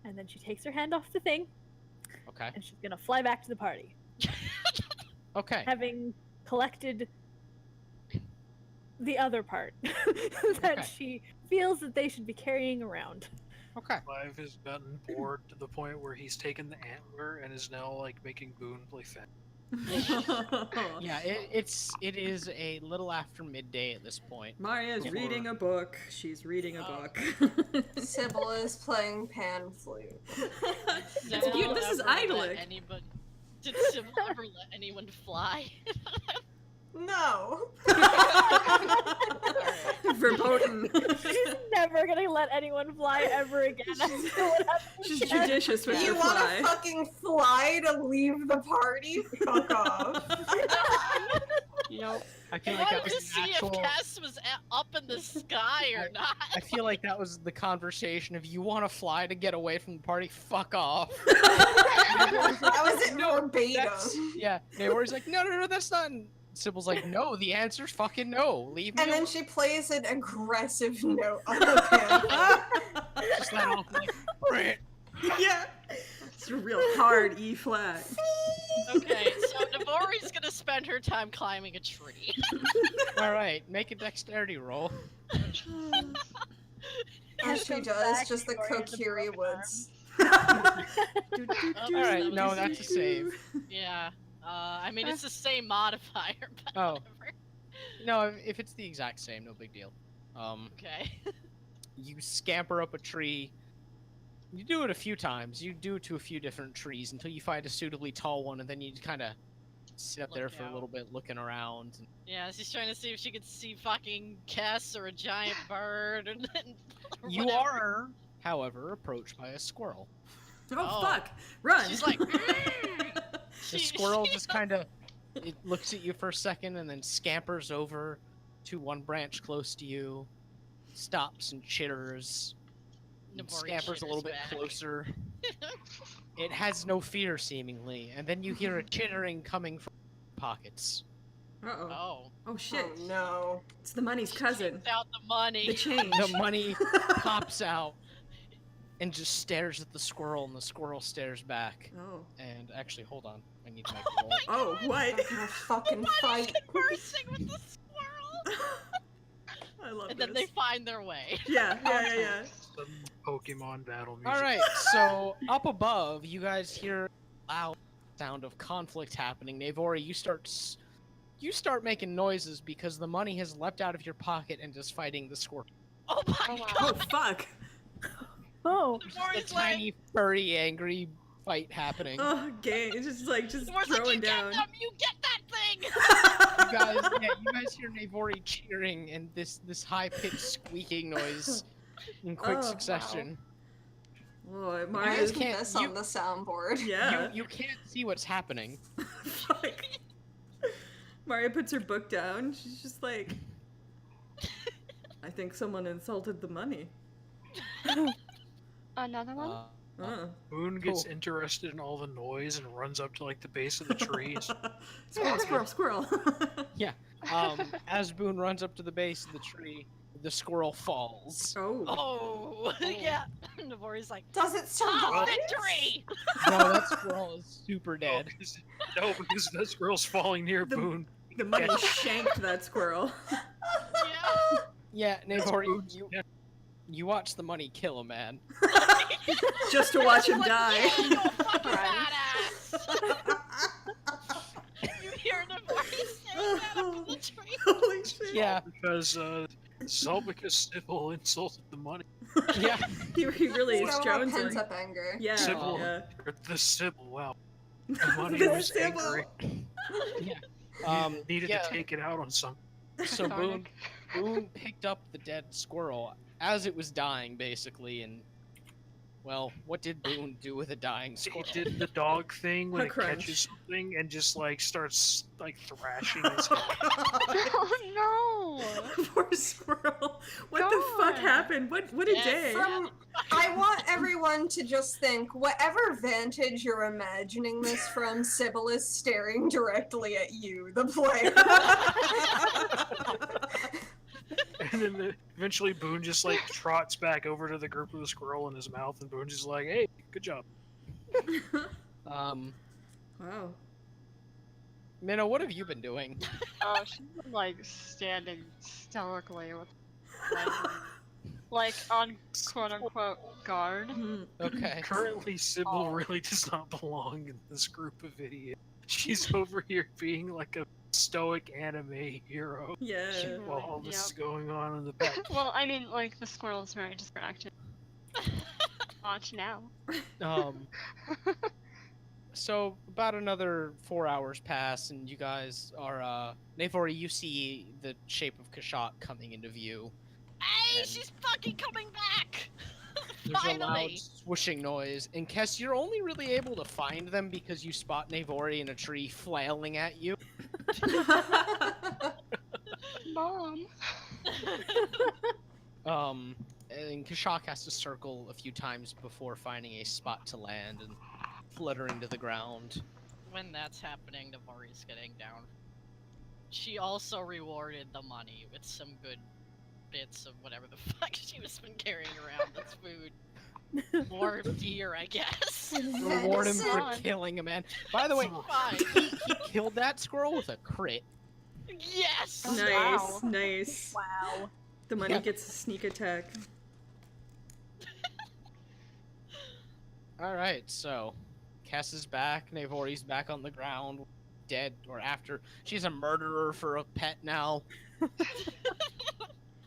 And then she takes her hand off the thing Okay. and she's gonna fly back to the party, Okay. having collected the other part that Okay. she feels that they should be carrying around. Okay. Clive has gotten bored to the point where he's taken the antler and is now like making Boon play fetch. Yeah, it is a little after midday at this point. Maria's Before- reading a book. She's reading a book. Sybil is playing pan flute. It's cute. This is idyllic. Did Sybil ever let anyone fly? No. Verboten. She's never gonna let anyone fly ever again. After what happened She's to Ken. judicious with You her want fly. to fucking fly to leave the party? Fuck off. I feel I like that wanted was to an see actual. if Cass was up in the sky or not. I feel like that was the conversation. If you want to fly to get away from the party, fuck off. That was it verbatim. Yeah, Naori's like, no, that's not. And Sybil's like, no, the answer's fucking no. Leave me And then alone. she plays an aggressive note on the pan. Just let off like, "Brent." Yeah. It's a real hard E flat. Okay, so Navori's gonna spend her time climbing a tree. All right, make a dexterity roll. As she Comes does, back just the before the Kokiri broken woods. All right, no, that's a save. Yeah. I mean, it's the same modifier, but Oh. whatever. No, if it's the exact same, no big deal. Okay. You scamper up a tree. You do it a few times. You do it to a few different trees until you find a suitably tall one, and then you kind of sit up there Look for a out. little bit, looking around. And Yeah, she's trying to see if she could see fucking Kess or a giant bird or you whatever. are, however, approached by a squirrel. Oh, Oh. fuck! Run! She's like, The squirrel just kind of it looks at you for a second and then scampers over to one branch close to you, stops and chitters, and Navori scampers a little bit chitters back. closer. It has no fear, seemingly, and then you hear a chittering coming from pockets. Uh-oh. Oh. Oh, shit. Oh no. It's the money's cousin. Takes out the money. The change. The money pops out and just stares at the squirrel, and the squirrel stares back. Oh. And actually, hold on, I need to make Oh a roll. my Oh, God. what? I'm gonna fucking Money's fight. conversing with the squirrel. I love And then they this. find their way. Yeah. Some Pokemon battle music. All right, so up above, you guys hear a loud sound of conflict happening. Navori, you start making noises because the money has leapt out of your pocket and is fighting the squirrel. Oh my Oh, wow. Oh, God. fuck. Oh, Just a Navori's like, tiny, furry, angry fight happening. Oh, gay. It's just Navori's like, throwing you down. get them, you get that thing. You guys hear Navori cheering and this high-pitched squeaking noise in quick Oh, wow. succession. Oh, You Maria's guys guys put can't- this you- on the soundboard. Yeah. You can't see what's happening. Fuck. Maria puts her book down. She's just like, I think someone insulted the money. Another one? Boon gets Cool. interested in all the noise and runs up to like the base of the trees. Squirrel. As Boon runs up to the base of the tree, the squirrel falls. Oh. Oh, yeah. Navori's like, Does it ah, survive? victory. No, that squirrel is super dead. Because that squirrel's falling near The- Boon. The money shanked that squirrel. Yeah. Yeah, Navori, Boon's- you, yeah. you watch the money kill a man. Just to watch him Like, die. yeah, you fucking badass. You hear Navori saying that up in the tree. Holy shit. Yeah, Because Zelbicus Sybil insulted the money. yeah. He really is It's got a lot of jonesing. pent-up anger. Yeah. Sybil. Yeah. Or the Sybil, wow. The money The was Sybil. angry. Um, Needed yeah. to take it out on something. So Cathartic. Boon picked up the dead squirrel as it was dying, basically, and Well, what did Boon do with a dying squirrel? It did the dog thing when A it crunch. catches something and just like starts like thrashing its head. Oh no! Poor squirrel. What the fuck God. happened? What a Yeah, day. From I want everyone to just think, whatever vantage you're imagining this from, Sybil is staring directly at you, the player. And then eventually Boone just like trots back over to the group with the squirrel in his mouth, and Boone's just like, "Hey, good job." Um, Wow. Minnow, what have you been doing? She's been like standing stoically with like on quote unquote guard. Okay. Currently, Sybil Oh. really does not belong in this group of idiots. She's over here being like a stoic anime hero Yeah. while all this Yep. is going on in the back. Well, I mean, like the squirrel is very distracted. Watch now. So about another 4 hours pass, and you guys are Navori, you see the shape of Kashak coming into view. Hey, And- she's fucking coming back! There's a loud Finally! swooshing noise. And Kess, you're only really able to find them because you spot Navori in a tree flailing at you. Mom. And Kashak has to circle a few times before finding a spot to land and fluttering to the ground. When that's happening, Navari's getting down. She also rewarded the money with some good bits of whatever the fuck she was been carrying around as food. More deer, I guess. Reward him for Medicine. killing a man. By the way, Fine. he killed that squirrel with a crit. Yes! Oh, Nice, wow. nice. Wow. The money Yeah. gets a sneak attack. Alright, so Cass is back, Navori's back on the ground, dead, or after. She's a murderer for a pet now.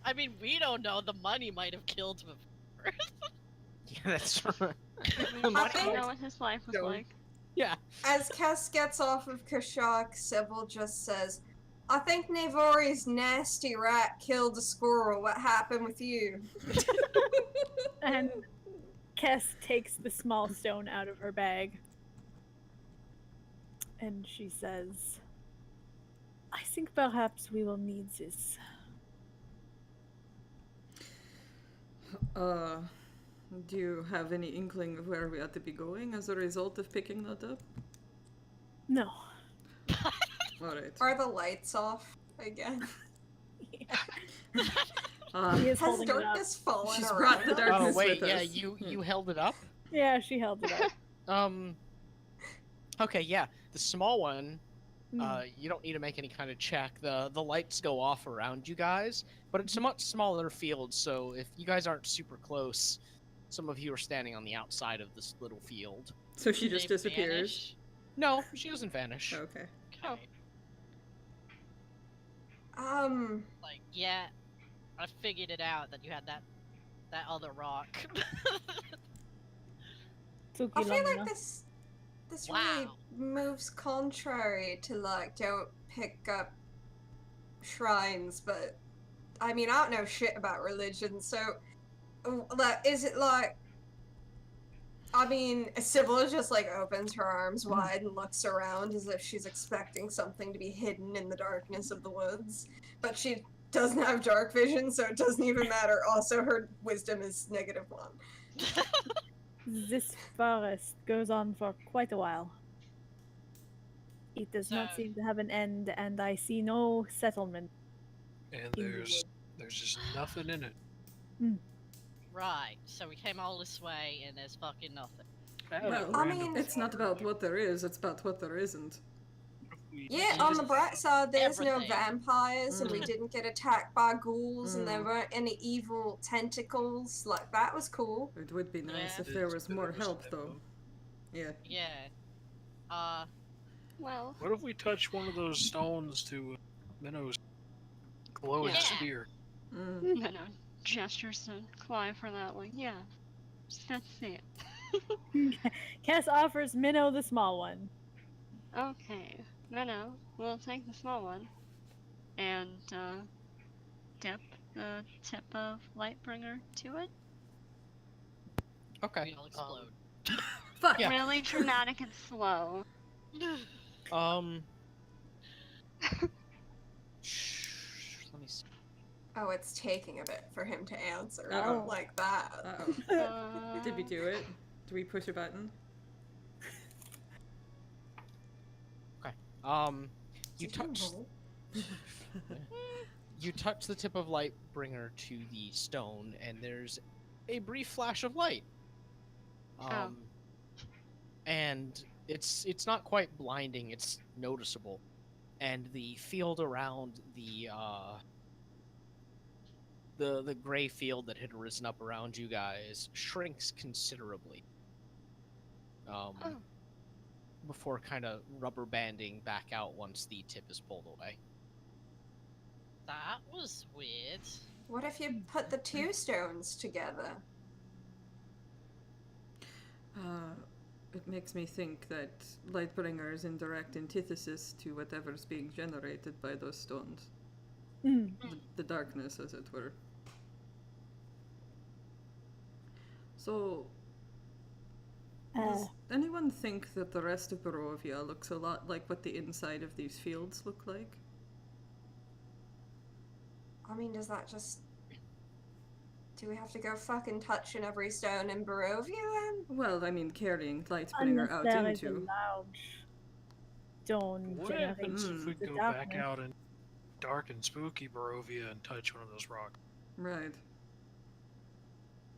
I mean, we don't know. The money might have killed him. Yeah, that's right. I Money- think- know what his life was Go. like. Yeah. As Cass gets off of Kashak, Sybil just says, I think Navori's nasty rat killed a squirrel. What happened with you? And Kess takes the small stone out of her bag. And she says, I think perhaps we will need this. Do you have any inkling of where we ought to be going as a result of picking that up? No. Alright. Are the lights off again? He is Has holding it up. darkness fallen She's around brought the us? darkness Oh wait, with yeah, us. you held it up? Yeah, she held it up. Okay, yeah. The small one, Hmm. you don't need to make any kind of check. The lights go off around you guys, but it's a much smaller field, so if you guys aren't super close, some of you are standing on the outside of this little field. So she Did just they disappears. vanish? No, she doesn't vanish. Okay. Okay. Like, yeah, I figured it out that you had that other rock. Took I you feel long like enough. this really Wow. moves contrary to like don't pick up shrines, but I mean I don't know shit about religion, so like is it like I mean Sybil just like opens her arms wide and looks around as if she's expecting something to be hidden in the darkness of the woods, but she doesn't have dark vision, so it doesn't even matter. Also, her wisdom is -1. This forest goes on for quite a while. It does not So- seem to have an end, and I see no settlement. And In the there's just nothing in it. Right, so we came all this way and there's fucking nothing. Well, I mean- it's not about what there is, it's about what there isn't. Yeah, on the bright side, there's no Everything. vampires, and we Mm. didn't get attacked by ghouls, and there Mm. weren't any evil tentacles. Like, that was cool. It would be nice Yeah. if there was more help, though. Yeah. Yeah. Well, What if we touch one of those stones to Minnow's glowing Yeah. spear? Mm. no, gestures to Clive for that. Like, yeah, that's it. Cass offers Minnow the small one. Okay, no, we'll take the small one and dip the tip of Lightbringer to it. Okay. We all explode. Fuck. Yeah. Really dramatic and slow. Let me see. Oh, it's taking a bit for him to answer. Uh-oh. Not like that. Uh-oh. Did we do it? Do we push a button? Okay. You Did you touch roll? you touch the tip of Lightbringer to the stone, and there's a brief flash of light. And it's not quite blinding, it's noticeable. And the field around the gray field that had risen up around you guys shrinks considerably. Before kind of rubber banding back out once the tip is pulled away. That was weird. What if you put the two stones together? It makes me think that Lightbringer is in direct antithesis to whatever's being generated by those stones. The darkness, as it were. So, does anyone think that the rest of Barovia looks a lot like what the inside of these fields look like? I mean, does that just... Do we have to go fucking touching every stone in Barovia then? Well, I mean, carrying Lightbringer Unless out there is a into... large stone What generating happens if we the go back darkness. out in dark and spooky Barovia and touch one of those rocks? Right.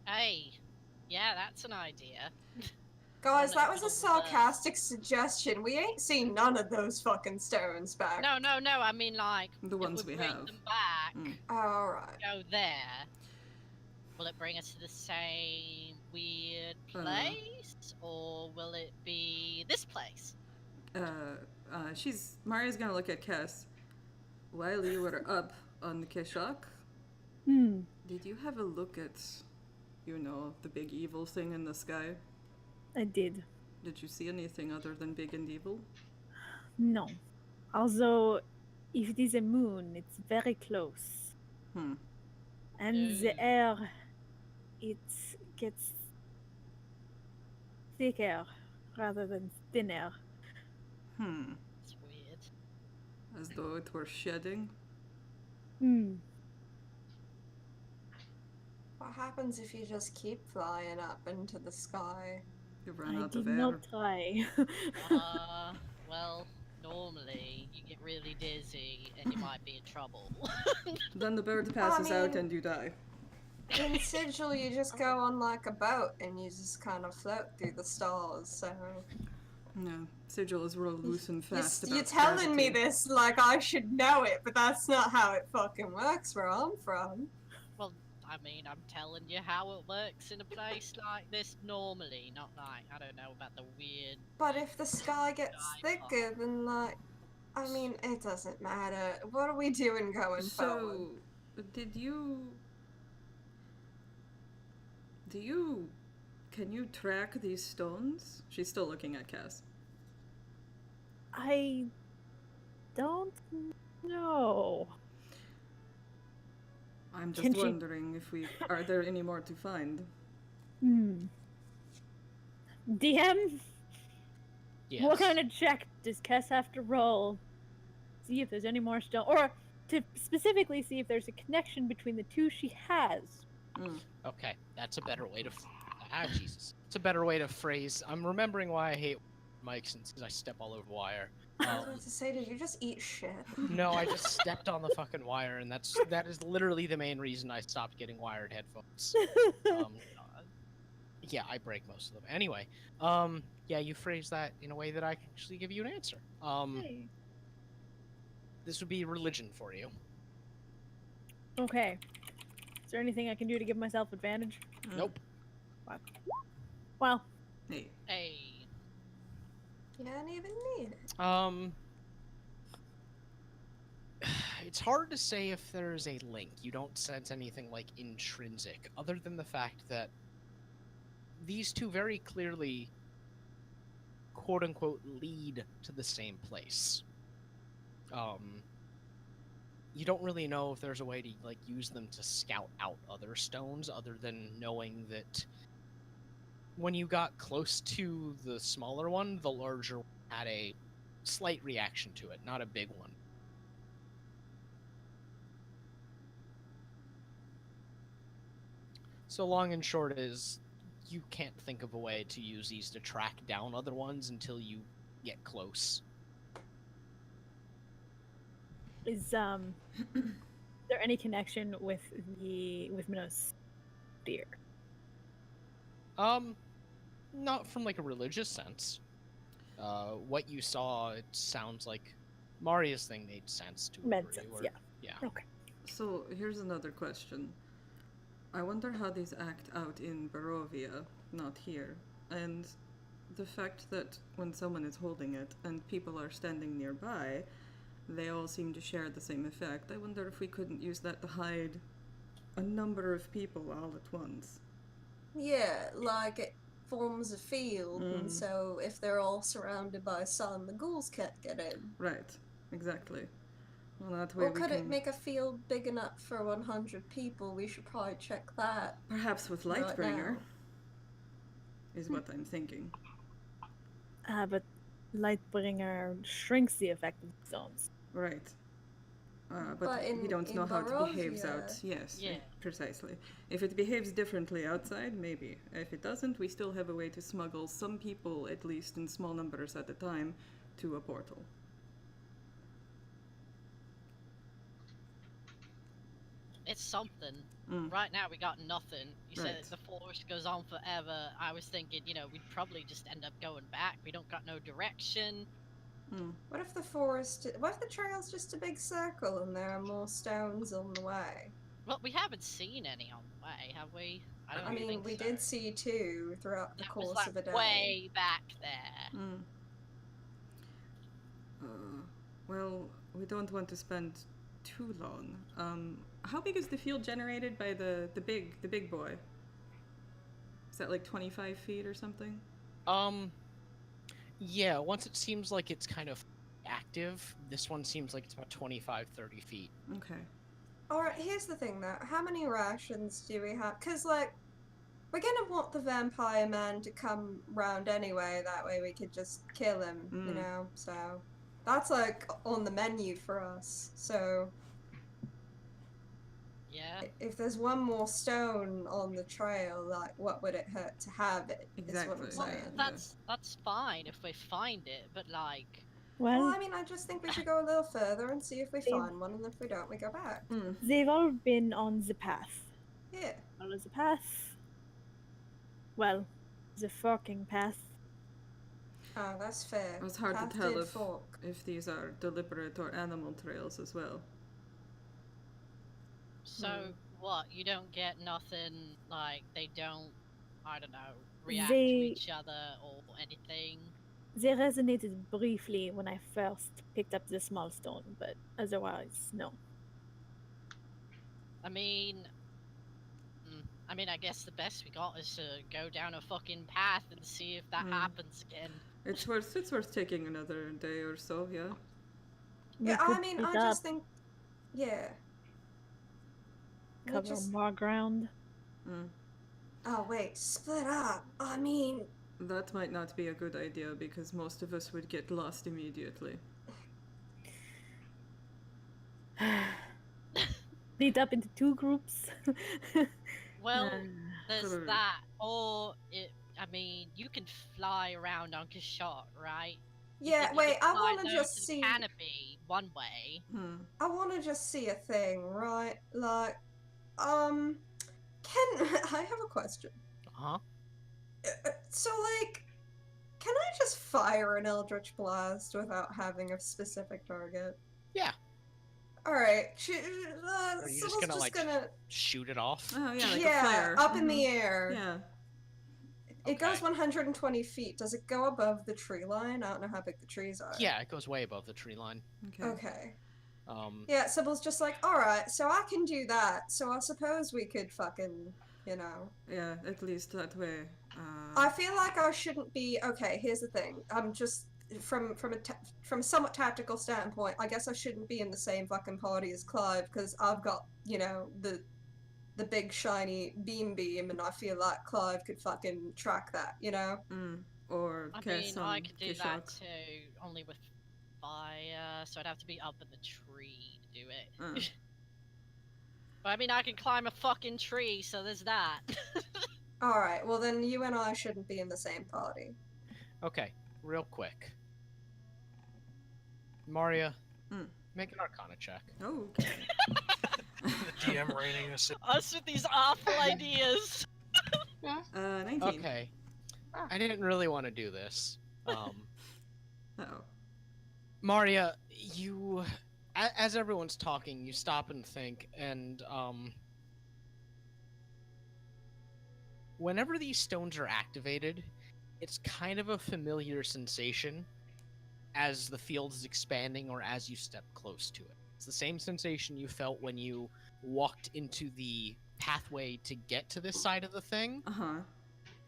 Hey, yeah, that's an idea. Guys, No, that was a no, sarcastic suggestion. We ain't seen none of those fucking stones back. No, I mean, like, The if ones we we bring have. them back, Oh, alright. go there, will it bring us to the same weird place? Or will it be this place? Maria's gonna look at Cass. While you were up on the Keshak, did you have a look at, the big evil thing in the sky? I did. Did you see anything other than big and evil? No. Although, if it is a moon, it's very close. And the air, it gets thicker rather than thinner. It's weird. As though it were shedding? What happens if you just keep flying up into the sky? You run I out did of air. not try. Well, normally you get really dizzy and you might be in trouble. Then the bird passes out and you die. In Sigil, you just go on like a boat and you just kind of float through the stars, so... No, Sigil is real loose and fast about You're telling me gravity. this like I should know it, but that's not how it fucking works where I'm from. Well, I mean, I'm telling you how it works in a place like this normally, not like, I don't know about the weird... But if the sky gets thicker, then like... I mean, it doesn't matter. What are we doing going forward? Can you track these stones? She's still looking at Cass. I don't know. I'm just wondering are there any more to find? DM? Yes. What kind of check does Kess have to roll? See if there's any more stone, or to specifically see if there's a connection between the two she has. Okay, that's a better way to... Jesus. It's a better way to phrase... I'm remembering why I hate mics, because I step all over wire. I was about to say, did you just eat shit? No, I just stepped on the fucking wire, and that is literally the main reason I stopped getting wired headphones. Yeah, I break most of them. Anyway, yeah, you phrase that in a way that I can actually give you an answer. Hey. This would be religion for you. Okay. Is there anything I can do to give myself advantage? Nope. Well. Hey. You don't even need it. It's hard to say if there's a link. You don't sense anything like intrinsic, other than the fact that these two very clearly, quote unquote, lead to the same place. You don't really know if there's a way to use them to scout out other stones, other than knowing that When you got close to the smaller one, the larger one had a slight reaction to it, not a big one. So long and short is, you can't think of a way to use these to track down other ones until you get close. Is there any connection with Minos' spear? Not from like a religious sense. What you saw, it sounds like Maria's thing made sense to a Made degree, sense, or- yeah. yeah. Okay. So here's another question. I wonder how these act out in Barovia, not here. And the fact that when someone is holding it and people are standing nearby, they all seem to share the same effect. I wonder if we couldn't use that to hide a number of people all at once. Yeah, like it forms a field, and Mm. so if they're all surrounded by sun, the ghouls can't get in. Right, exactly. Well, that way Or we could can... it make a field big enough for 100 people? We should probably check that. Perhaps with right Lightbringer, now. is what I'm thinking. But Lightbringer shrinks the effect of the stones. Right. But But we in- don't in know how it behaves Barovia- out. Yes, Yeah. precisely. If it behaves differently outside, maybe. If it doesn't, we still have a way to smuggle some people, at least in small numbers at a time, to a portal. It's something. Mm. Right now we got nothing. You said Right. the forest goes on forever. I was thinking, we'd probably just end up going back. We don't got no direction. Mm. What if the trail's just a big circle and there are more stones on the way? Well, we haven't seen any on the way, have we? I don't I mean, think we so. did see two throughout the That was course like of a day. way back there. Mm. Well, we don't want to spend too long. How big is the field generated by the big boy? Is that like 25 feet or something? Yeah, once it seems like it's kind of active, this one seems like it's about 25, 30 feet. Okay. Alright, here's the thing though. How many rations do we have? Because, like, we're gonna want the vampire man to come round anyway. That way we could just kill him, you Mm. know? So, that's, like, on the menu for us. So, Yeah. if there's one more stone on the trail, like, what would it hurt to have it? Is what I'm Exactly. saying. That's fine if we find it, but like, Well, Well, I mean, I just think we should go a little further and see if we They've- find one, and if we don't, we go back. Mm. they've all been on the path. Yeah. Follow the path. Well, the forking path. Oh, that's fair. It was hard Path to tell did if, fork. if these are deliberate or animal trails as well. so what? You don't get nothing, like, they don't, I don't know, react They- to each other or anything? They resonated briefly when I first picked up the small stone, but otherwise, no. I mean, I guess the best we got is to go down a fucking path and see if that happens again. It's worth taking another day or so, yeah. We Yeah, I could mean, split I just up, think. Yeah. We'll cover just- more ground. Mm. Oh, wait, split up. I mean, That might not be a good idea because most of us would get lost immediately. Split up into two groups. Well, Uh, there's Sure. that, or you can fly around on Kashot, right? You yeah, can- you wait, can I fly want to low just the see. canopy one way. Hmm. I want to just see a thing, right? Like, can. I have a question. Huh? So, like, can I just fire an Eldritch Blast without having a specific target? Yeah. Alright, Are you just gonna, like, shoot it off? Oh yeah, like yeah, a flare. up in Mhm. the air. Yeah. It goes Okay. 120 feet. Does it go above the tree line? I don't know how big the trees are. Yeah, it goes way above the tree line. Okay. Okay. Um, Yeah, Sybil's just like, alright, so I can do that. So I suppose we could fucking, you know. Yeah, at least that way. I feel like I shouldn't be. Okay, here's the thing. I'm just from a somewhat tactical standpoint. I guess I shouldn't be in the same fucking party as Clive because I've got the the big shiny beam, and I feel like Clive could fucking track that, you know? Or I cast mean, I some could do that Kishok. too, only with fire, so I'd have to be up in the tree to do it. But I mean, I can climb a fucking tree, so there's that. Alright, well then you and I shouldn't be in the same party. Okay, real quick. Maria, make an Arcana check. Oh, okay. The DM raining us. Us with these awful ideas. 19. Okay. I didn't really want to do this. Uh-oh. Maria, you, as everyone's talking, you stop and think, and whenever these stones are activated, it's kind of a familiar sensation as the field is expanding or as you step close to it. It's the same sensation you felt when you walked into the pathway to get to this side of the thing,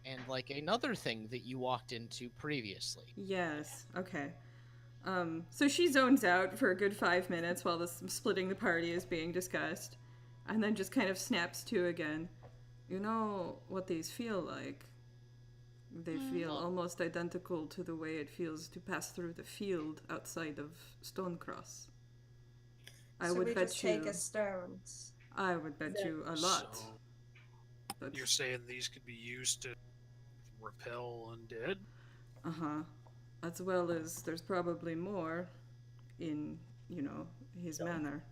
and like another thing that you walked into previously. Yes, okay. So she zones out for a good 5 minutes while this splitting the party is being discussed, and then just kind of snaps to again. You know what these feel like? They feel almost identical to the way it feels to pass through the field outside of Stonecross. So we just take as stones. I would bet you a lot. So you're saying these could be used to repel undead? As well as there's probably more in, his manor.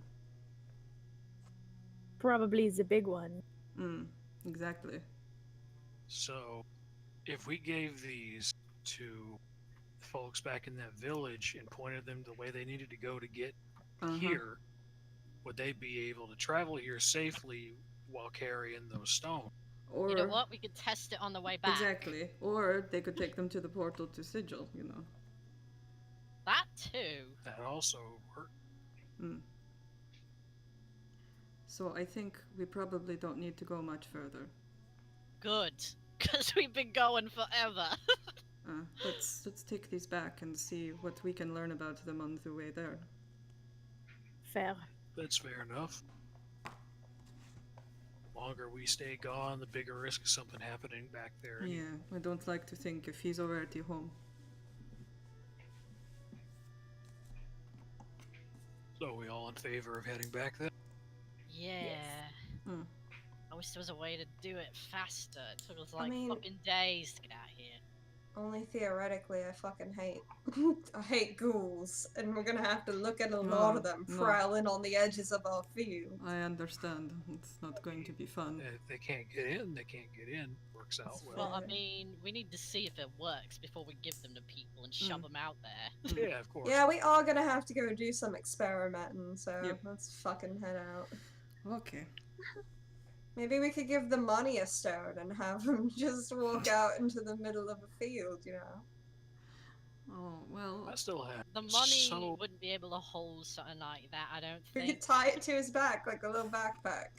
Probably the big one. Exactly. So, if we gave these to folks back in that village and pointed them the way they needed to go to get here, would they be able to travel here safely while carrying those stones? Or, you know what? We could test it on the way back. Exactly. Or they could take them to the portal to Sigil, That too. That also worked. So I think we probably don't need to go much further. Good. Because we've been going forever. Let's take these back and see what we can learn about them on the way there. Fair. That's fair enough. The longer we stay gone, the bigger risk of something happening back there. Yeah, I don't like to think if he's already home. So are we all in favor of heading back then? Yeah. Yes. I wish there was a way to do it faster. It took us like mean- fucking days to get out here. Only theoretically, I fucking hate I hate ghouls, and we're gonna have to look at a lot of them No. prowling on the edges of our field. I understand. It's not going to be fun. If they can't get in, they can't get in. Works out well. Well, I mean, we need to see if it works before we give them to people and shove them out there. Yeah, of course. Yeah, we are gonna have to go do some experimenting, so Yep. let's fucking head out. Okay. Maybe we could give the money a stone and have them just walk out into the middle of a field, Oh, well. I still have The money so wouldn't be able to hold something like that, I don't We think. could tie it to his back like a little backpack.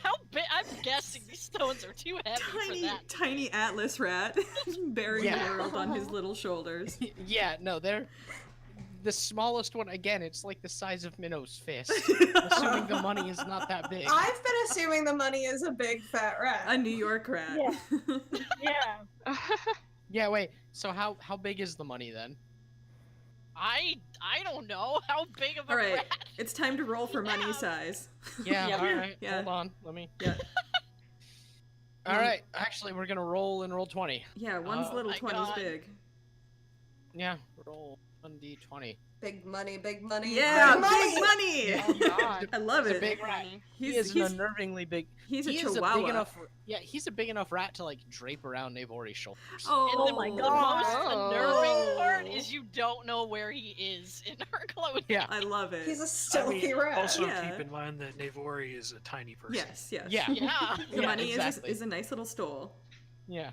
How big? I'm guessing these stones are too heavy for that. Tiny Atlas rat bearing Yeah. the world on his little shoulders. Yeah, no, they're the smallest one. Again, it's like the size of Minnow's fist. Assuming the money is not that big. I've been assuming the money is a big fat rat. A New York rat. Yeah. Yeah, wait. So how big is the money then? I don't know how big of a All right, rat. it's time to roll for money Yeah. size. Yeah, Yeah. all right. Yeah. Hold on. Let me. Yeah. All right. Actually, we're gonna roll and roll 20. Yeah, one's Oh little, my 20's God. big. Yeah, roll 1d20. Big money, big money. Yeah, big money! big money! Oh god. I love He's it. a big rat. Money. He is an unnervingly big. he's a he is chihuahua. big enough. Yeah, he's a big enough rat to like drape around Navori's shoulders. Oh, And my the God. most Oh. unnerving part is you don't know where he is in our clothing. Yeah. I love it. He's a I stealthy mean, rat. also Yeah. keep in mind that Navori is a tiny person. Yes, yes. Yeah. Yeah. The Yeah, money exactly. is a nice little stole. Yeah.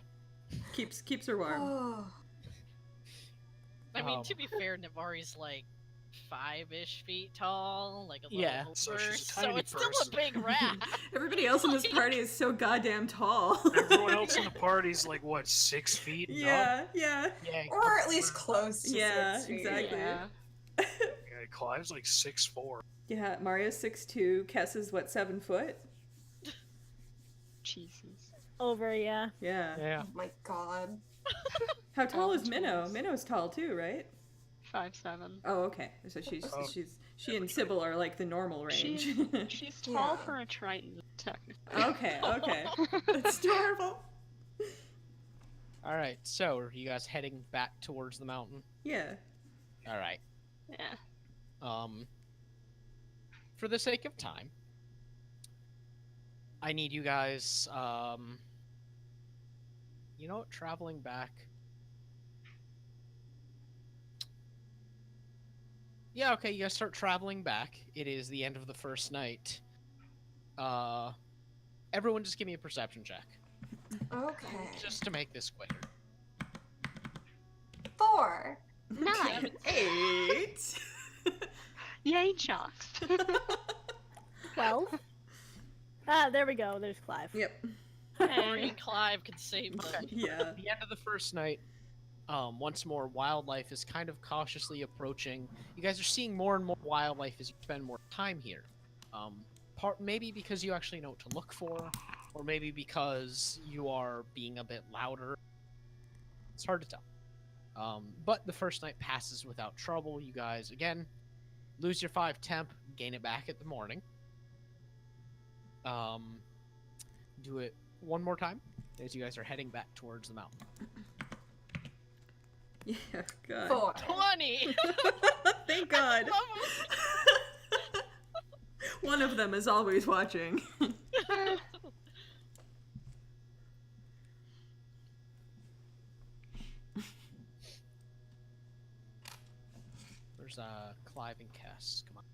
Keeps her warm. Oh. I mean, to be fair, Navari's like 5-ish feet tall, like a little Yeah. over, So she's a so tiny it's still person. a big rat. Everybody else in this party is so goddamn tall. Everyone else in the party's like what, 6 feet? and up? Yeah, yeah. Yeah. Or at least close to Yeah, 6 feet. exactly. Yeah. Yeah, Clive's like 6'4". Yeah, Mario's 6'2", Kess is what, 7 foot? cheeses. Over, yeah. Yeah. Yeah. Oh my god. How tall All is the Minnow? tools. Minnow's tall too, right? 5'7". Oh, okay. So Oh. she and Sybil are like the normal range. She's tall Yeah. for a Triton, technically. Okay. That's adorable. All right. So, are you guys heading back towards the mountain? Yeah. All right. Yeah. For the sake of time, I need you guys. You know what? Traveling back. Yeah. Okay. You guys start traveling back. It is the end of the first night. Everyone, just give me a perception check, Okay. just to make this quicker. 4. 9. 8. Yay, jocks. 12. Ah, there we go. There's Clive. Yep. Only Clive can save them. Yeah. At the end of the first night, once more, wildlife is kind of cautiously approaching. You guys are seeing more and more wildlife as you spend more time here. Maybe because you actually know what to look for, or maybe because you are being a bit louder. It's hard to tell. But the first night passes without trouble. You guys, again, lose your 5 temp, gain it back at the morning. Do it one more time as you guys are heading back towards the mountain. Yeah. God. 4. 20! Thank God. One of them is always watching. There's Clive and Cass. Come on.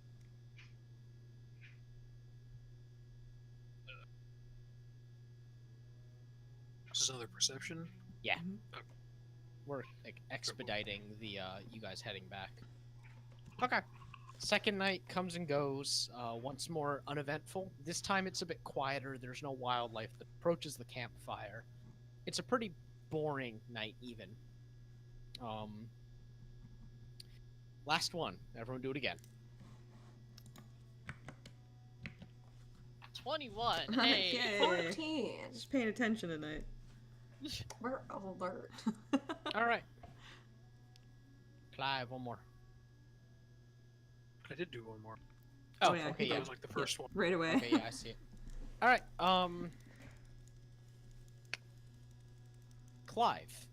This is another perception. Yeah. We're like expediting the you guys heading back. Okay. Second night comes and goes. Once more uneventful. This time it's a bit quieter. There's no wildlife that approaches the campfire. It's a pretty boring night even. Last one. Everyone do it again. 21. Hey. Yay. 14. Just paying attention tonight. We're alert. All right. Clive, one more. I did do one more. Oh, yeah, okay, he yeah. That was like the first one. Right away. Okay, yeah, I see it. All right. Clive.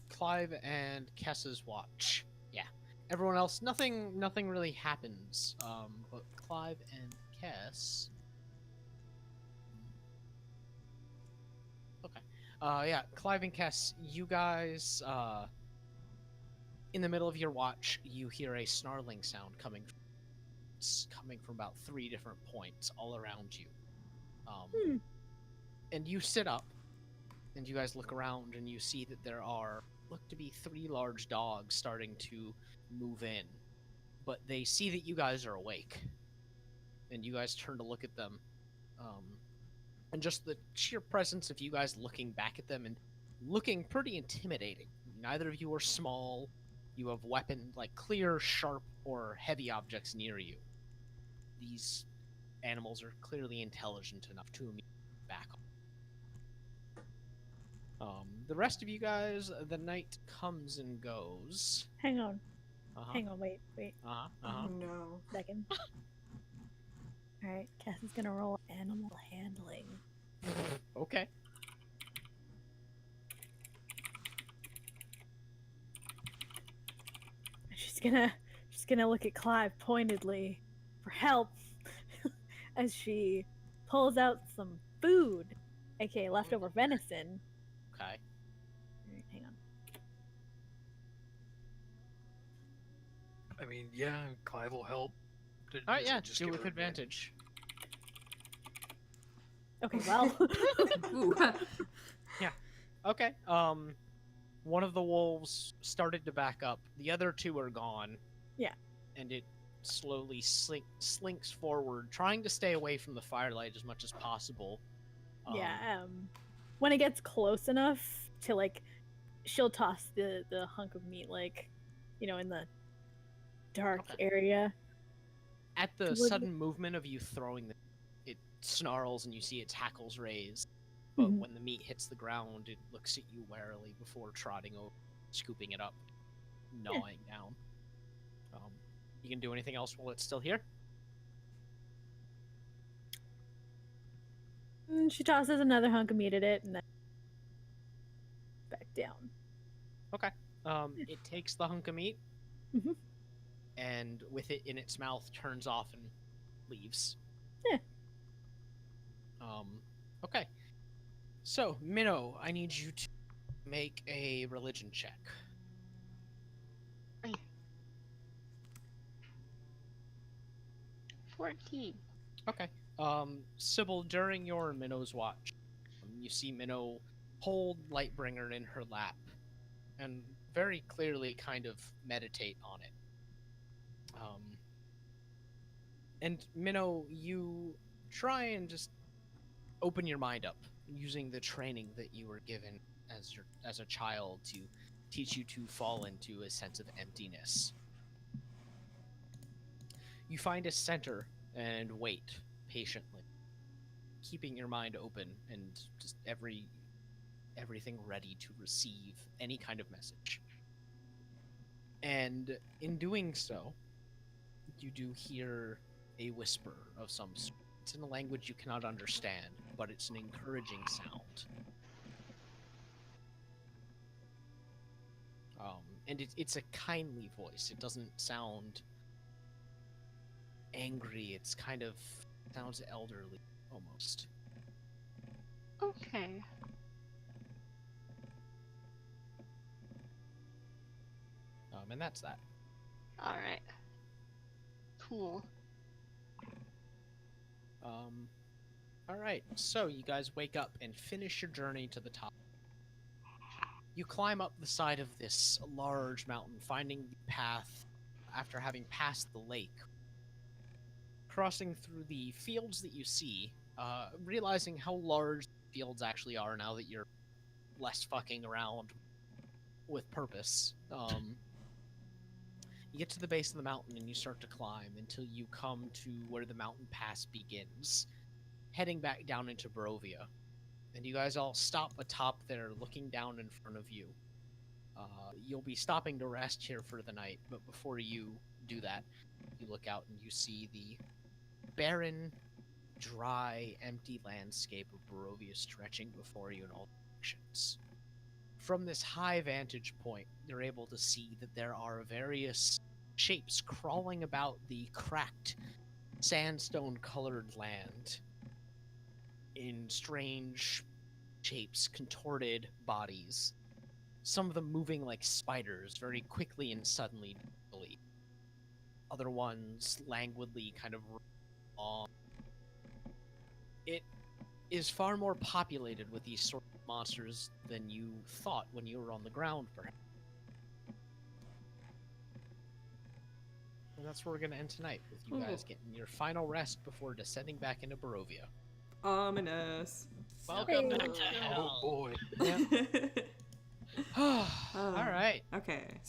Clive and Kessa's watch. Yeah. Everyone else, nothing really happens. But Clive and Kess. Okay. Yeah, Clive and Kess, you guys, in the middle of your watch, you hear a snarling sound coming from about 3 different points all around you. And you sit up, and you guys look around, and you see that there look to be 3 large dogs starting to move in. But they see that you guys are awake, and you guys turn to look at them. And just the sheer presence of you guys looking back at them and looking pretty intimidating. Neither of you are small. You have weapons, like clear, sharp, or heavy objects near you. These animals are clearly intelligent enough to immediately back off. The rest of you guys, the night comes and goes. Hang on. Uh-huh. Hang on, wait. Uh-huh. Oh no. Second. Alright, Cass is gonna roll animal handling. Okay. She's gonna look at Clive pointedly for help as she pulls out some food, aka leftover venison. Okay. Alright, hang on. I mean, yeah, Clive will help. All right, yeah, Just do give with her a minute. advantage. Okay, well. Ooh. Okay. One of the wolves started to back up. The other 2 are gone. Yeah. And it slowly slinks forward, trying to stay away from the firelight as much as possible. Yeah, when it gets close enough to, like, she'll toss the hunk of meat, like, in the dark Okay. area. At the Would- sudden movement of you throwing it snarls and you see its hackles raise. But Mhm. when the meat hits the ground, it looks at you warily before trotting over, scooping it up, gnawing down. You can do anything else while it's still here? She tosses another hunk of meat at it and then back down. Okay. It takes the hunk of meat Mhm. and with it in its mouth turns off and leaves. Yeah. Okay. So, Minnow, I need you to make a religion check. 14. Okay. Sybil, during your Minnow's watch, you see Minnow hold Lightbringer in her lap and very clearly kind of meditate on it. And Minnow, you try and just open your mind up using the training that you were given as a child to teach you to fall into a sense of emptiness. You find a center and wait patiently, keeping your mind open and just everything ready to receive any kind of message. And in doing so, you do hear a whisper of some sort. It's in a language you cannot understand, but it's an encouraging sound. And it's a kindly voice. It doesn't sound angry. It's kind of sounds elderly, almost. Okay. And that's that. Alright. Cool. All right. So you guys wake up and finish your journey to the top. You climb up the side of this large mountain, finding the path after having passed the lake. Crossing through the fields that you see, realizing how large the fields actually are now that you're less fucking around with purpose. You get to the base of the mountain and you start to climb until you come to where the mountain pass begins, heading back down into Barovia. And you guys all stop atop there looking down in front of you. You'll be stopping to rest here for the night, but before you do that, you look out and you see the barren, dry, empty landscape of Barovia stretching before you in all directions. From this high vantage point, you're able to see that there are various shapes crawling about the cracked, sandstone-colored land in strange shapes, contorted bodies. Some of them moving like spiders, very quickly and suddenly. Other ones languidly kind of on. It is far more populated with these sort of monsters than you thought when you were on the ground, perhaps. And that's where we're going to end tonight, with you guys getting your final rest before descending back into Barovia. Ominous. Welcome back to Oh hell. boy. All right. Okay.